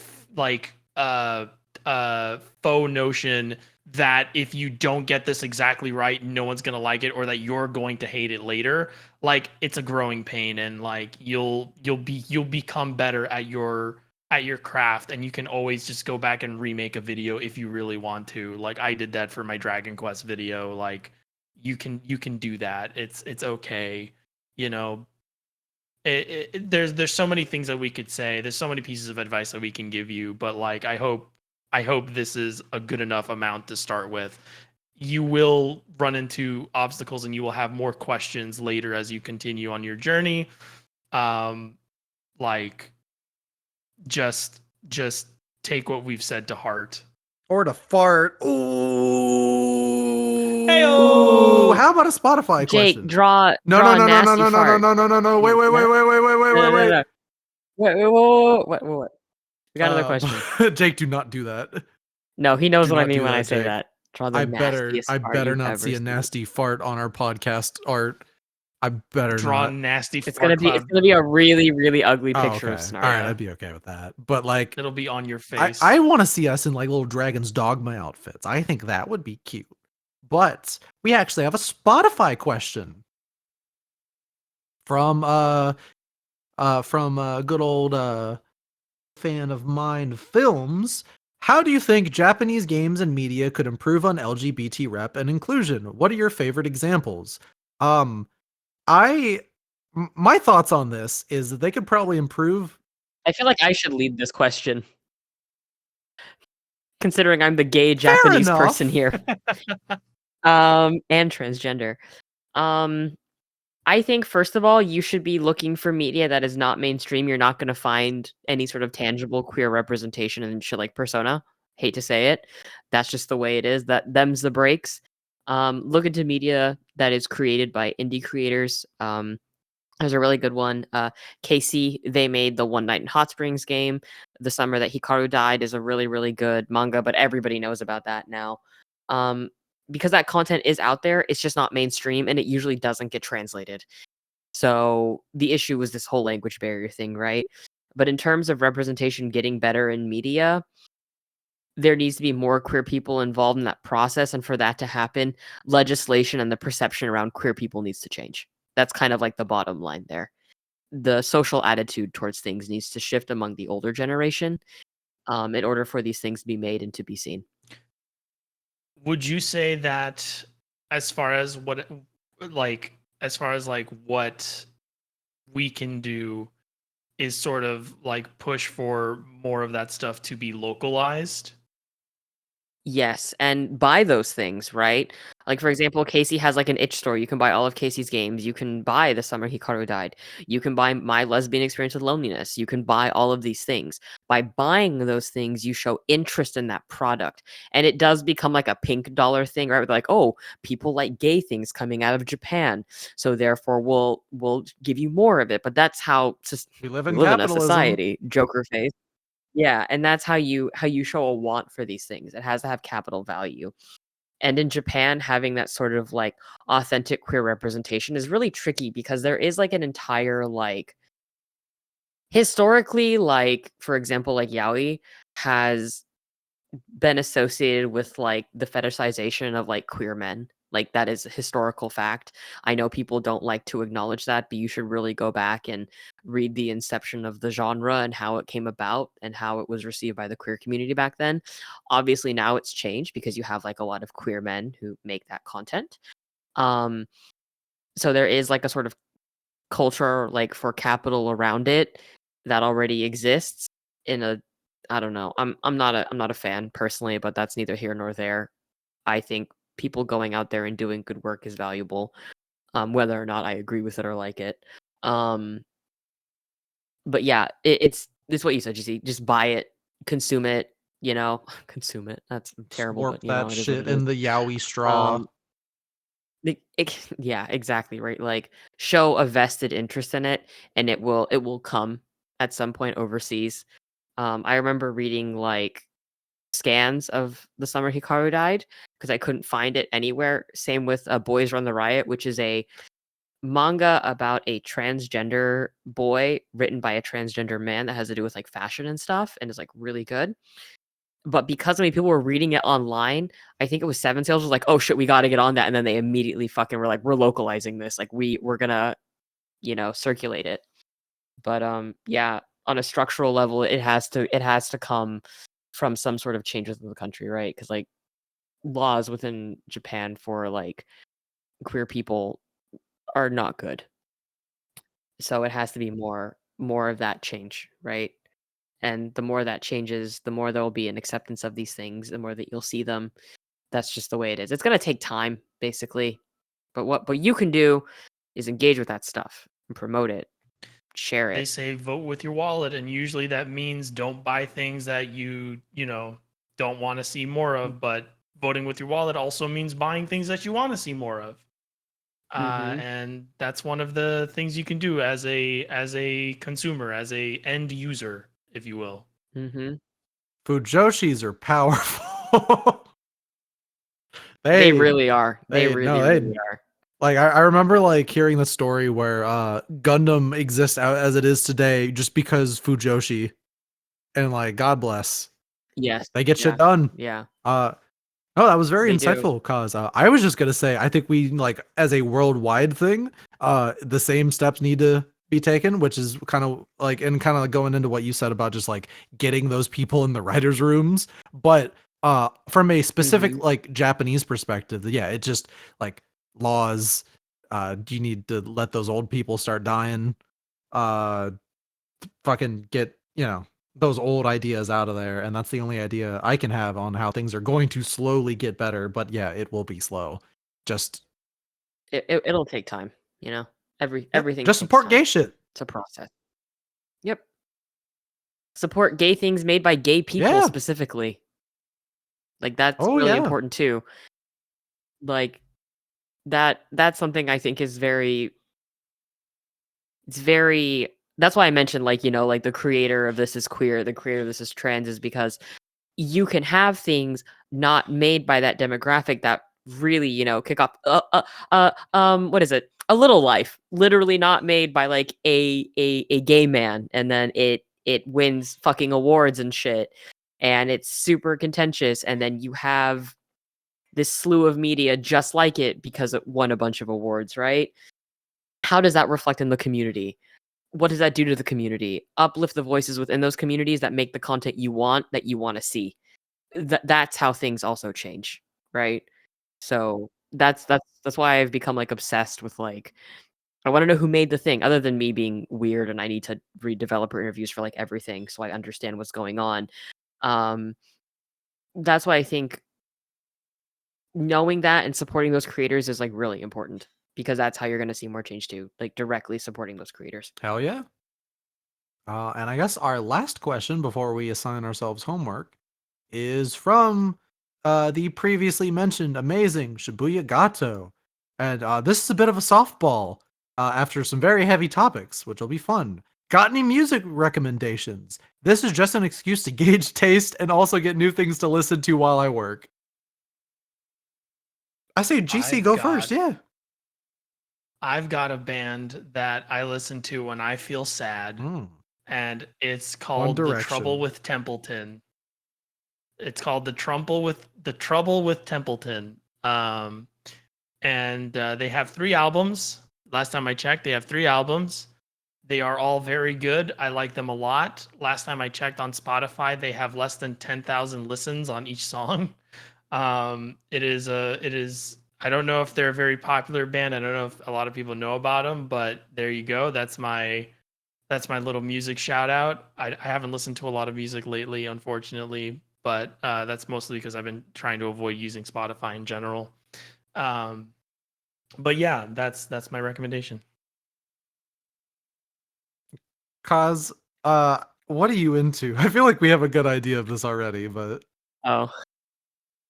notion that if you don't get this exactly right, no one's gonna like it, or that you're going to hate it later. Like it's a growing pain, and like you'll become better at your craft, and you can always just go back and remake a video if you really want to. Like I did that for my Dragon Quest video. Like you can do that. It's okay. There's so many things that we could say. There's so many pieces of advice that we can give you, but like I hope this is a good enough amount to start with. You will run into obstacles and you will have more questions later as you continue on your journey. Like just take what we've said to heart. Or to fart. Ooh. Ooh, how about a Spotify Jake, question? draw No, a no, nasty no, no, no, fart. no, no, no, no. Wait. No. Wait. We got another question. Jake, do not do that. No, he knows Do what I not mean do when I that, say Jake. that. Draw the I nastiest fart better you've not ever see a seen. nasty fart on our podcast art. I better Draw not. nasty It's fart gonna cloud. be a really, really ugly Oh, picture okay. of All scenario. right, I'd be okay with that. But like, It'll be on your face. I want to see us in like little Dragon's Dogma outfits. I think that would be cute. But we actually have a Spotify question from good old fan of mine films. How do you think Japanese games and media could improve on LGBT rep and inclusion? What are your favorite examples? My thoughts on this is that they could probably improve. I feel like I should lead this question, considering I'm the gay Japanese enough. person here. And transgender. I think first of all, you should be looking for media that is not mainstream. You're not going to find any sort of tangible queer representation in shit like Persona. Hate to say it, that's just the way it is. Them's the breaks. Look into media that is created by indie creators. There's a really good one. Casey, they made the One Night in Hot Springs game. The Summer That Hikaru Died is a really, really good manga, but everybody knows about that now. Because that content is out there, it's just not mainstream and it usually doesn't get translated. So the issue was this whole language barrier thing, right? But in terms of representation getting better in media, there needs to be more queer people involved in that process. And for that to happen, legislation and the perception around queer people needs to change. That's kind of like the bottom line there. The social attitude towards things needs to shift among the older generation in order for these things to be made and to be seen. Would you say that as far as what we can do is sort of like push for more of that stuff to be localized? Yes, and buy those things, right? Like, for example, Casey has like an itch store. You can buy all of Casey's games. You can buy The Summer Hikaru Died. You can buy My Lesbian Experience with Loneliness. You can buy all of these things. By buying those things, you show interest in that product. And it does become like a pink dollar thing, right? Like, oh, people like gay things coming out of Japan. So therefore we'll give you more of it. But that's how We live we in live in a capitalism. society, Joker face. Yeah, and that's how you show a want for these things. It has to have capital value. And in Japan, having that sort of like authentic queer representation is really tricky because there is like an entire like historically, like for example, like yaoi has been associated with like the fetishization of like queer men. Like that is a historical fact. I know people don't like to acknowledge that, but you should really go back and read the inception of the genre and how it came about and how it was received by the queer community back then. Obviously now it's changed because you have like a lot of queer men who make that content. Um so there is like a sort of culture like for capital around it that already exists in a I don't know. I'm not a fan personally, but that's neither here nor there. I think people going out there and doing good work is valuable, whether or not I agree with it or like it. But yeah, it's what you said, GC. Just buy it, consume it, consume it. That's terrible, Slurp but that it is what shit it is. in the yaoi straw. Yeah, exactly right. Like show a vested interest in it, and it will come at some point overseas. I remember reading like scans of The Summer Hikaru Died because I couldn't find it anywhere. Same with Boys Run the Riot, which is a manga about a transgender boy written by a transgender man that has to do with like fashion and stuff and is like really good. But because so many people were reading it online, I think it was Seven Sales was like, oh shit, we got to get on that. And then they immediately fucking were like, we're localizing this. Like we're gonna, circulate it. But yeah, on a structural level, it has to come from some sort of change within the country, right? Because like laws within Japan for like queer people are not good. So it has to be more of that change, right? And the more that changes, the more there will be an acceptance of these things, the more that you'll see them. That's just the way it is. It's gonna take time, basically. But what you can do is engage with that stuff and promote it, share They it. say vote with your wallet, and usually that means don't buy things that you don't want to see more of, but voting with your wallet also means buying things that you want to see more of. Mhm. And that's one of the things you can do as a consumer, as a end user, if you will. Mhm. Fujoshis are powerful. They they really are. They they really, no really they are. like I remember like hearing the story where Gundam exists out as it is today just because Fujoshi, and like God bless. Yes. They get shit Yeah. done. Yeah. Uh Oh, that was very They do. insightful, cause I was just gonna say I think we like as a worldwide thing, the same steps need to be taken, which is kind of like and kind of going into what you said about just like getting those people in the writers' rooms. But from a specific Mhm. like Japanese perspective, yeah, it just like laws. You need to let those old people start dying. Uh, fucking get those old ideas out of there, and that's the only idea I can have on how things are going to slowly get better. But yeah, it will be slow. Just It'll take time, you know? yep, Everything just takes support time gay shit. to process. Yep. Support gay things made by gay people Yeah. specifically. Like, that's Oh really yeah. important too. Like, that's something I think is very it's very that's why I mentioned, like, like, the creator of this is queer, the creator of this is trans, is because you can have things not made by that demographic that really, kick off what is it? A Little Life, literally not made by like a gay man, and then it wins fucking awards and shit, and it's super contentious, and then you have this slew of media just like it because it won a bunch of awards, right? How does that reflect in the community? What does that do to the community? Uplift the voices within those communities that make the content you want, to see. That's how things also change, right? So that's why I've become like obsessed with like I want to know who made the thing, other than me being weird and I need to read developer interviews for like everything so I understand what's going on. Um, that's why I think knowing that and supporting those creators is like really important, because that's how you're going to see more change too, like directly supporting those creators. Hell yeah. And I guess our last question before we assign ourselves homework is from the previously mentioned amazing Shibuya Gato. And this is a bit of a softball after some very heavy topics, which will be fun. Got any music recommendations? This is just an excuse to gauge taste and also get new things to listen to while I work. I say GC, I've go first. got Yeah. I've got a band that I listen to when I feel sad, Mm. and it's One called The Trouble Direction. with Templeton. It's called The Trouble with Templeton. And they have 3 albums. Last time I checked, they have 3 albums. They are all very good. I like them a lot. Last time I checked on Spotify, they have less than 10,000 listens on each song. It is. I don't know if they're a very popular band. I don't know if a lot of people know about them, but there you go. That's my little music shout out. I haven't listened to a lot of music lately, unfortunately, but that's mostly because I've been trying to avoid using Spotify in general. Um, but yeah, that's my recommendation. Cause, what are you into? I feel like we have a good idea of this already, but Oh.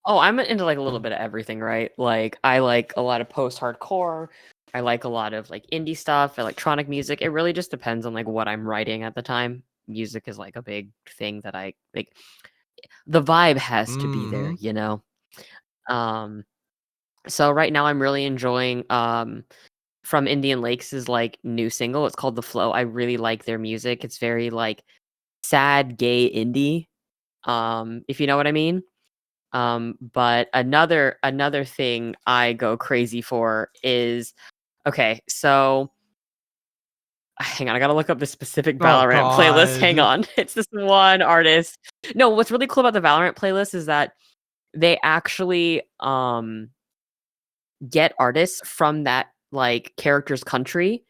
Oh, I'm into like a little bit of everything, right? Like I like a lot of post-hardcore. I like a lot of like indie stuff, electronic music. It really just depends on like what I'm writing at the time. Music is like a big thing that I like. The vibe has to be there, mm-hmm. you know. Um, so right now I'm really enjoying from Indian Lakes' like new single. It's called The Flow. I really like their music. It's very like sad gay indie. If you know what I mean. But another thing I go crazy for is okay, so hang on, I gotta look up the specific Oh Valorant playlist. Hang God. on. It's this one artist. No, what's really cool about the Valorant playlist is that they actually get artists from that like character's country.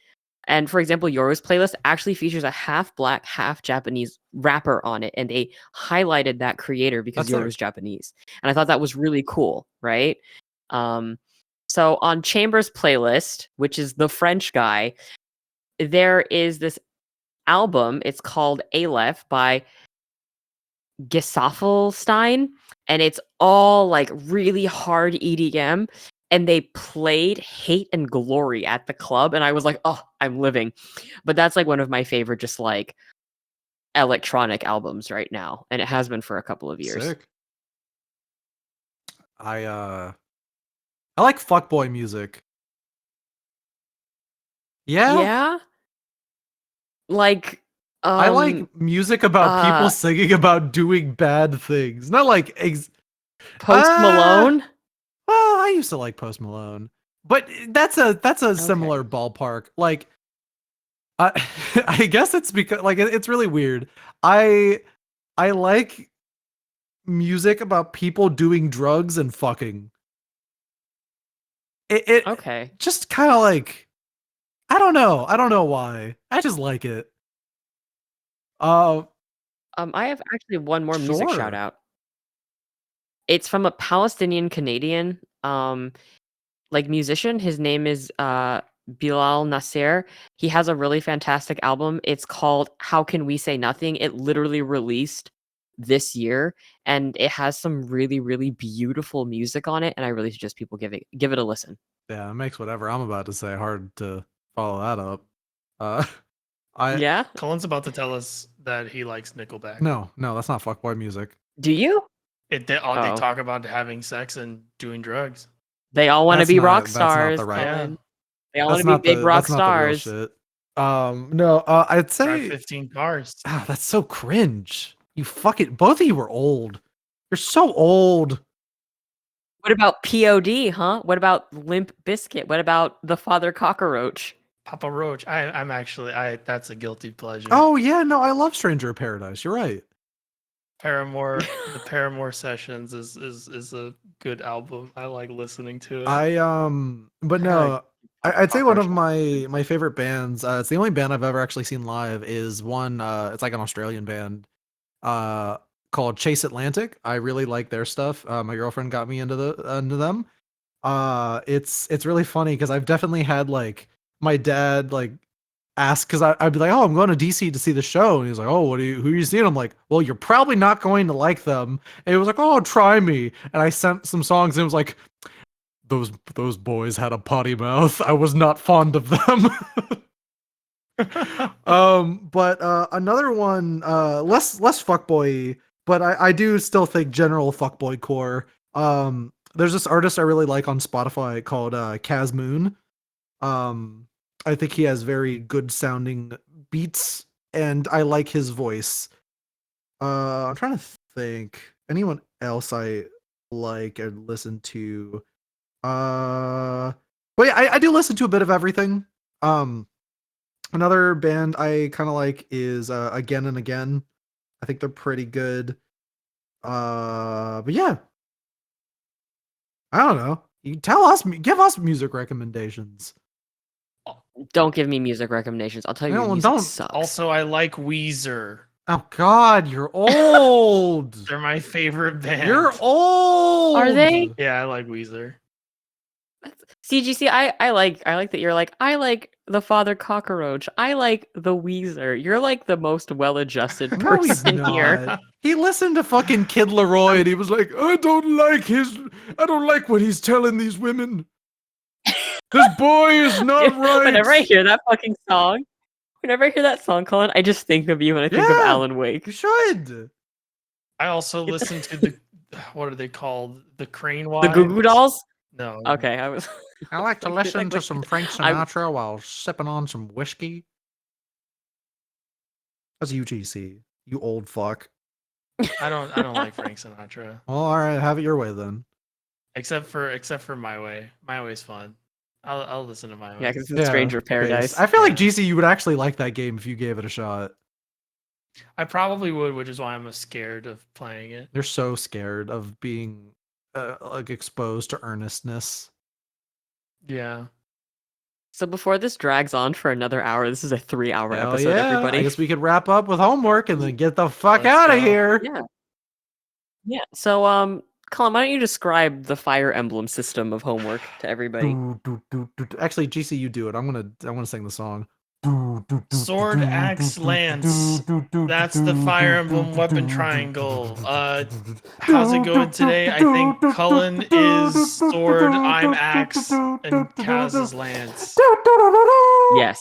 And for example, Yoru's playlist actually features a half black, half Japanese rapper on it, and they highlighted that creator because That's sick. Yoru's Japanese. And I thought that was really cool, right? Um, so on Chambers' playlist, which is the French guy, there is this album. It's called Aleph by Gesaffelstein, and it's all like really hard EDM. And they played Hate and Glory at the club, and I was like, oh, I'm living. But that's like one of my favorite, just like electronic albums right now, and it has been for a couple of years. Sick. I like fuckboy music. Yeah. Yeah. Like I like music about people singing about doing bad things. Not like Post Malone. Well, I used to like Post Malone, but that's a similar ballpark. Like, I guess it's because like it's really weird. I like music about people doing drugs and fucking. It Okay. just kind of like, I don't know why. I just like it. I have actually one more music shout Sure. out. It's from a Palestinian Canadian like musician. His name is Bilal Nasser. He has a really fantastic album. It's called How Can We Say Nothing? It literally released this year, and it has some really, really beautiful music on it, and I really suggest people give it a listen. Yeah, it makes whatever I'm about to say hard to follow that up. Yeah? Cullen's about to tell us that he likes Nickelback. No, that's not fuckboy music. Do you? They Oh. talk about having sex and doing drugs. They all want to That's be not- rock that's not stars. the right- Cullen. They all That's want not to be big the rock that's not the real stars. shit. No, I'd Drive say 15 cars. that's so cringe. You fucking both of you are old. You're so old. What about POD, huh? What about Limp Bizkit? What about the Father Cockroach? Papa Roach. I'm actually that's a guilty pleasure. Oh yeah, no, I love Stranger of Paradise. You're right. Paramore, the Paramore Sessions is a good album. I like listening to it. But no, I'd say one of my favorite bands. It's the only band I've ever actually seen live. Is one. It's like an Australian band. Called Chase Atlantic. I really like their stuff. My girlfriend got me into them. It's really funny because I've definitely had like my dad like ask because I'd be like, oh, I'm going to DC to see the show, and he's like, oh, who are you seeing? I'm like, well, you're probably not going to like them. And he was like, oh, try me. And I sent some songs, and it was like, those boys had a potty mouth. I was not fond of them. But another one, less fuckboy, but I do still think general fuckboy core. There's this artist I really like on Spotify called Kaz Moon. I think he has very good sounding beats, and I like his voice. I'm trying to think anyone else I like and listen to. But yeah, I do listen to a bit of everything. Another band I kind of like is Again and Again. I think they're pretty good. But yeah, I don't know. You give us music recommendations. Don't give me music recommendations. I'll tell you, No, your music don't. sucks. Also, I like Weezer. Oh God, you're old. They're my favorite band. You're old. Are they? Yeah, I like Weezer. CGC, I like that you're like, I like the Father Cockroach. I like the Weezer. You're like the most well-adjusted No, he's person here. not. He listened to fucking Kid Laroi and he was like, I don't like what he's telling these women. This boy is not right. Whenever I hear that fucking song, Cullen, I just think of you and I think of Alan Wake. You should. I also listen to the what are they called? The Crane The Wives? Goo Goo Dolls? No. Okay, I was. I like to listen to some Frank Sinatra while sipping on some whiskey. That's UGC, you old fuck. I don't like Frank Sinatra. Well, all right, have it your way then. Except for My Way. My Way's fun. I'll listen to My Way. Yeah, because it's Stranger Paradise. I feel like GC, you would actually like that game if you gave it a shot. I probably would, which is why I'm scared of playing it. You're so scared of being like exposed to earnestness. Yeah. So before this drags on for another hour, this is a 3-hour Hell episode, yeah. everybody. I guess we could wrap up with homework and then get the fuck Let's out of go. here. Yeah. So, Colin, why don't you describe the Fire Emblem system of homework to everybody? Actually, GC, you do it. I'm gonna sing the song. Sword, axe, lance. That's the Fire Emblem weapon triangle. How's it going today? I think Cullen is sword, I'm axe, and Kaz is lance. Yes.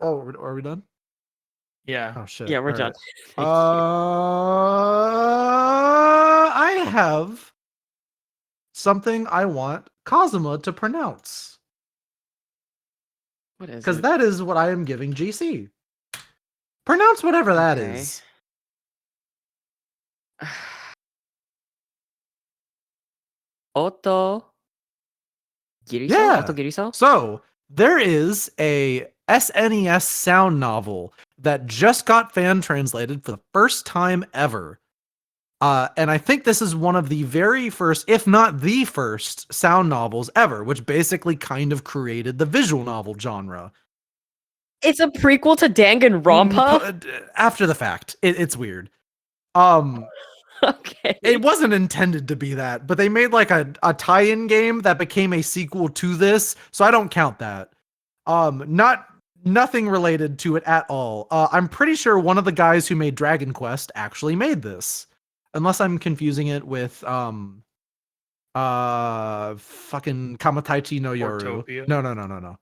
Oh, are we done? Yeah. Oh shit. Yeah, we're All done. right. Thank you. I have something I want Kazuma to pronounce. What is Because it? that is what I am giving GC. Pronounce whatever that Okay. is. Oto Giriso? Yeah. Oto Giriso? So there is a SNES sound novel that just got fan translated for the first time ever. And I think this is one of the very first, if not the first, sound novels ever, which basically kind of created the visual novel genre. It's a prequel to Danganronpa? After the fact. It's weird. Okay. It wasn't intended to be that, but they made like a tie-in game that became a sequel to this, so I don't count that. Nothing related to it at all. I'm pretty sure one of the guys who made Dragon Quest actually made this. Unless I'm confusing it with fucking Kamataichi no Yoru. Portopia? No.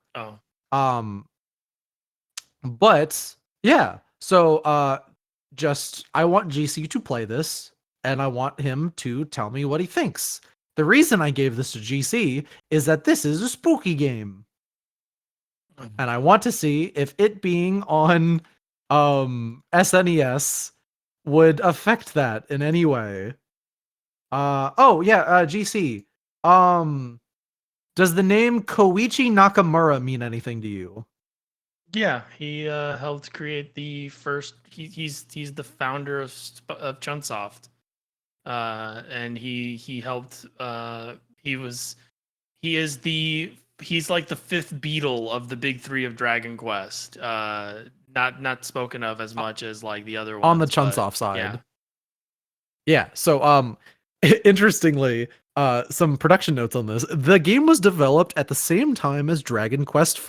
Oh. But yeah. So just I want GC to play this and I want him to tell me what he thinks. The reason I gave this to GC is that this is a spooky game. And I want to see if it being on SNES would affect that in any way. GC. Does the name Koichi Nakamura mean anything to you? Yeah, he helped create the first. He's the founder of Chunsoft, and he helped. He's like the fifth Beatle of the big three of Dragon Quest. Not spoken of as much as like the other ones On the but Chunsoft side. Yeah. Yeah. So interestingly, some production notes on this. The game was developed at the same time as Dragon Quest V.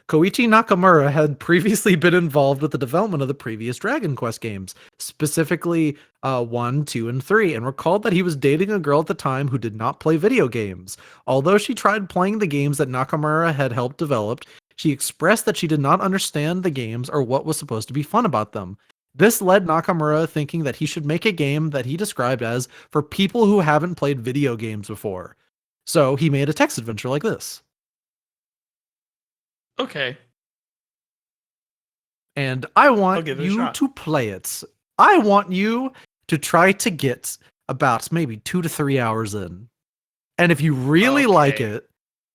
Koichi Nakamura had previously been involved with the development of the previous Dragon Quest games, specifically 1, 2, and 3, and recalled that he was dating a girl at the time who did not play video games. Although she tried playing the games that Nakamura had helped develop, she expressed that she did not understand the games or what was supposed to be fun about them. This led Nakamura thinking that he should make a game that he described as for people who haven't played video games before. So he made a text adventure like this. Okay. And I want give it a you shot. to play it. I want you to try to get about maybe 2 to 3 hours in. And if you really like Okay. it,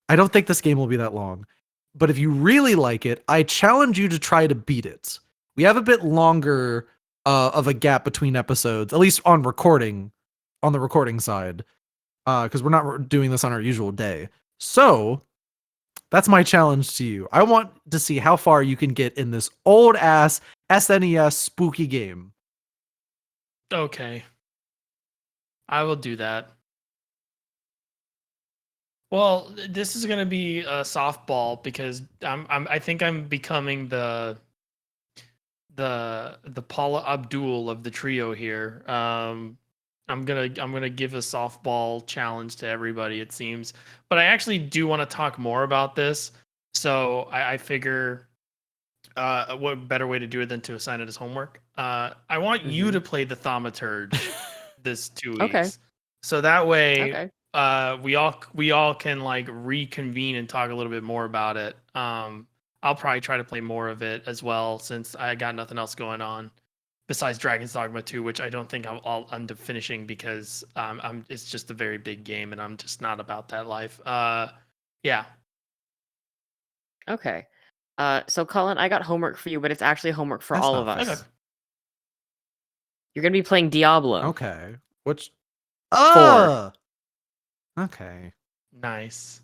I don't think this game will be that long. But if you really like it, I challenge you to try to beat it. We have a bit longer of a gap between episodes, at least on the recording side, because we're not doing this on our usual day. So that's my challenge to you. I want to see how far you can get in this old ass SNES spooky game. Okay. I will do that. Well, this is gonna be a softball because I think I'm becoming the Paula Abdul of the trio here. I'm gonna give a softball challenge to everybody, it seems. But I actually do want to talk more about this. So I figure what better way to do it than to assign it as homework. I want you to play the Thaumaturge this 2 weeks. Okay. So that way Okay. we all can like reconvene and talk a little bit more about it. I'll probably try to play more of it as well since I got nothing else going on besides Dragon's Dogma 2, which I don't think I'll end up finishing because it's just a very big game and I'm just not about that life. Yeah. Okay. So Cullen, I got homework for you, but it's actually homework for That's all not of us. fair. Okay. You're gonna be playing Diablo. Okay. Which? 4. Okay. Nice.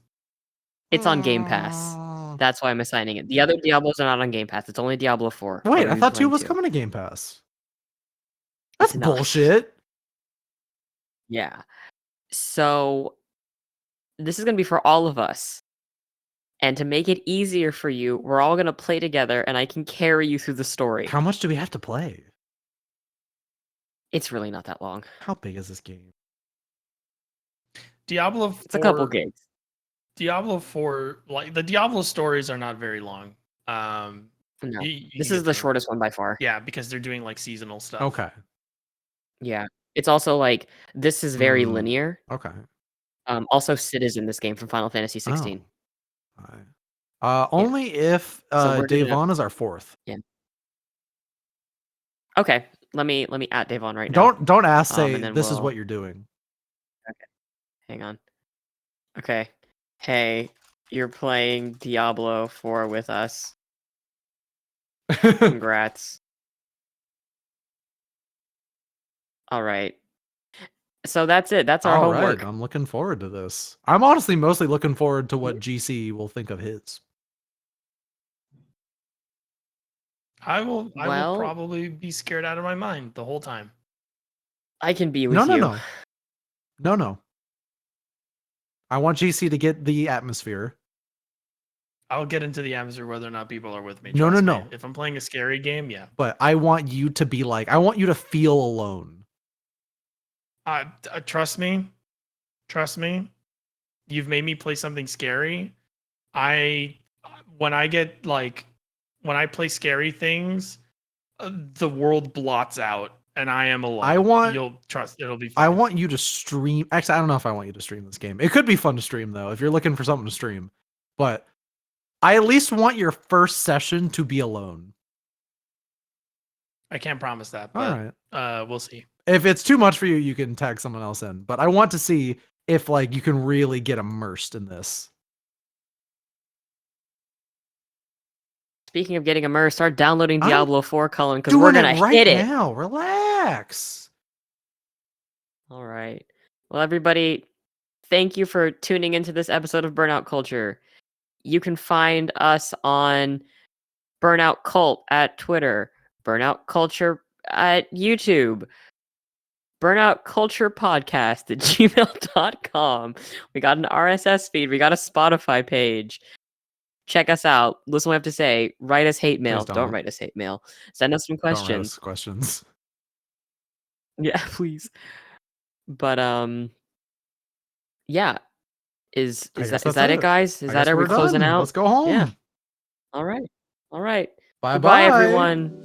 It's on Game Pass. That's why I'm assigning it. The other Diablos are not on Game Pass. It's only Diablo 4. I'm Wait, gonna I be thought 2 playing was 2. coming to Game Pass. It's That's not. bullshit. Yeah. So this is gonna be for all of us. And to make it easier for you, we're all going to play together and I can carry you through the story. How much do we have to play? It's really not that long. How big is this game? Diablo 4. It's a couple gigs. Diablo 4, like the Diablo stories are not very long. No, you this can is get the through. shortest one by far. Yeah, because they're doing like seasonal stuff. Okay. Yeah. It's also like, this is very linear. Okay. Also, Sid is in this game from Final Fantasy 16. Only if So we're gonna- Davon is our fourth. Yeah. Okay, let me at Davon right now. Don't ask. Say and then this is we'll- what you're doing. Okay, hang on. Okay, hey, you're playing Diablo 4 with us. Congrats. All right. So that's it. That's our All homework. right, I'm looking forward to this. I'm honestly mostly looking forward to what GC will think of his. I will Well- probably be scared out of my mind the whole time. I can be with you. No. I want GC to get the atmosphere. I'll get into the atmosphere whether or not people are with me. No. trust me. If I'm playing a scary game, yeah. But I want you to be like, I want you to feel alone. Trust me. You've made me play something scary. When I play scary things, the world blots out and I am alone. You'll trust it'll be fine. I want you to stream. Actually, I don't know if I want you to stream this game. It could be fun to stream though, if you're looking for something to stream. But I at least want your first session to be alone. I can't promise that, All but right. We'll see. If it's too much for you, you can tag someone else in. But I want to see if like you can really get immersed in this. Speaking of getting immersed, start downloading I'm Diablo 4, Cullen, because we're gonna hit it now. Relax. All right. Well, everybody, thank you for tuning into this episode of Burnout Culture. You can find us on Burnout Cult at Twitter, Burnout Culture at YouTube, Burnout Culture Podcast at gmail.com. We got an RSS feed. We got a Spotify page. Check us out. Listen what I have to say. Write us hate mail. Please Don't don't. write us hate mail. Send us some Don't write us questions. questions. Yeah, please. But yeah. Is that it, guys? Is that are we closing out? Let's go home. Yeah. All right. Bye Goodbye, bye, everyone.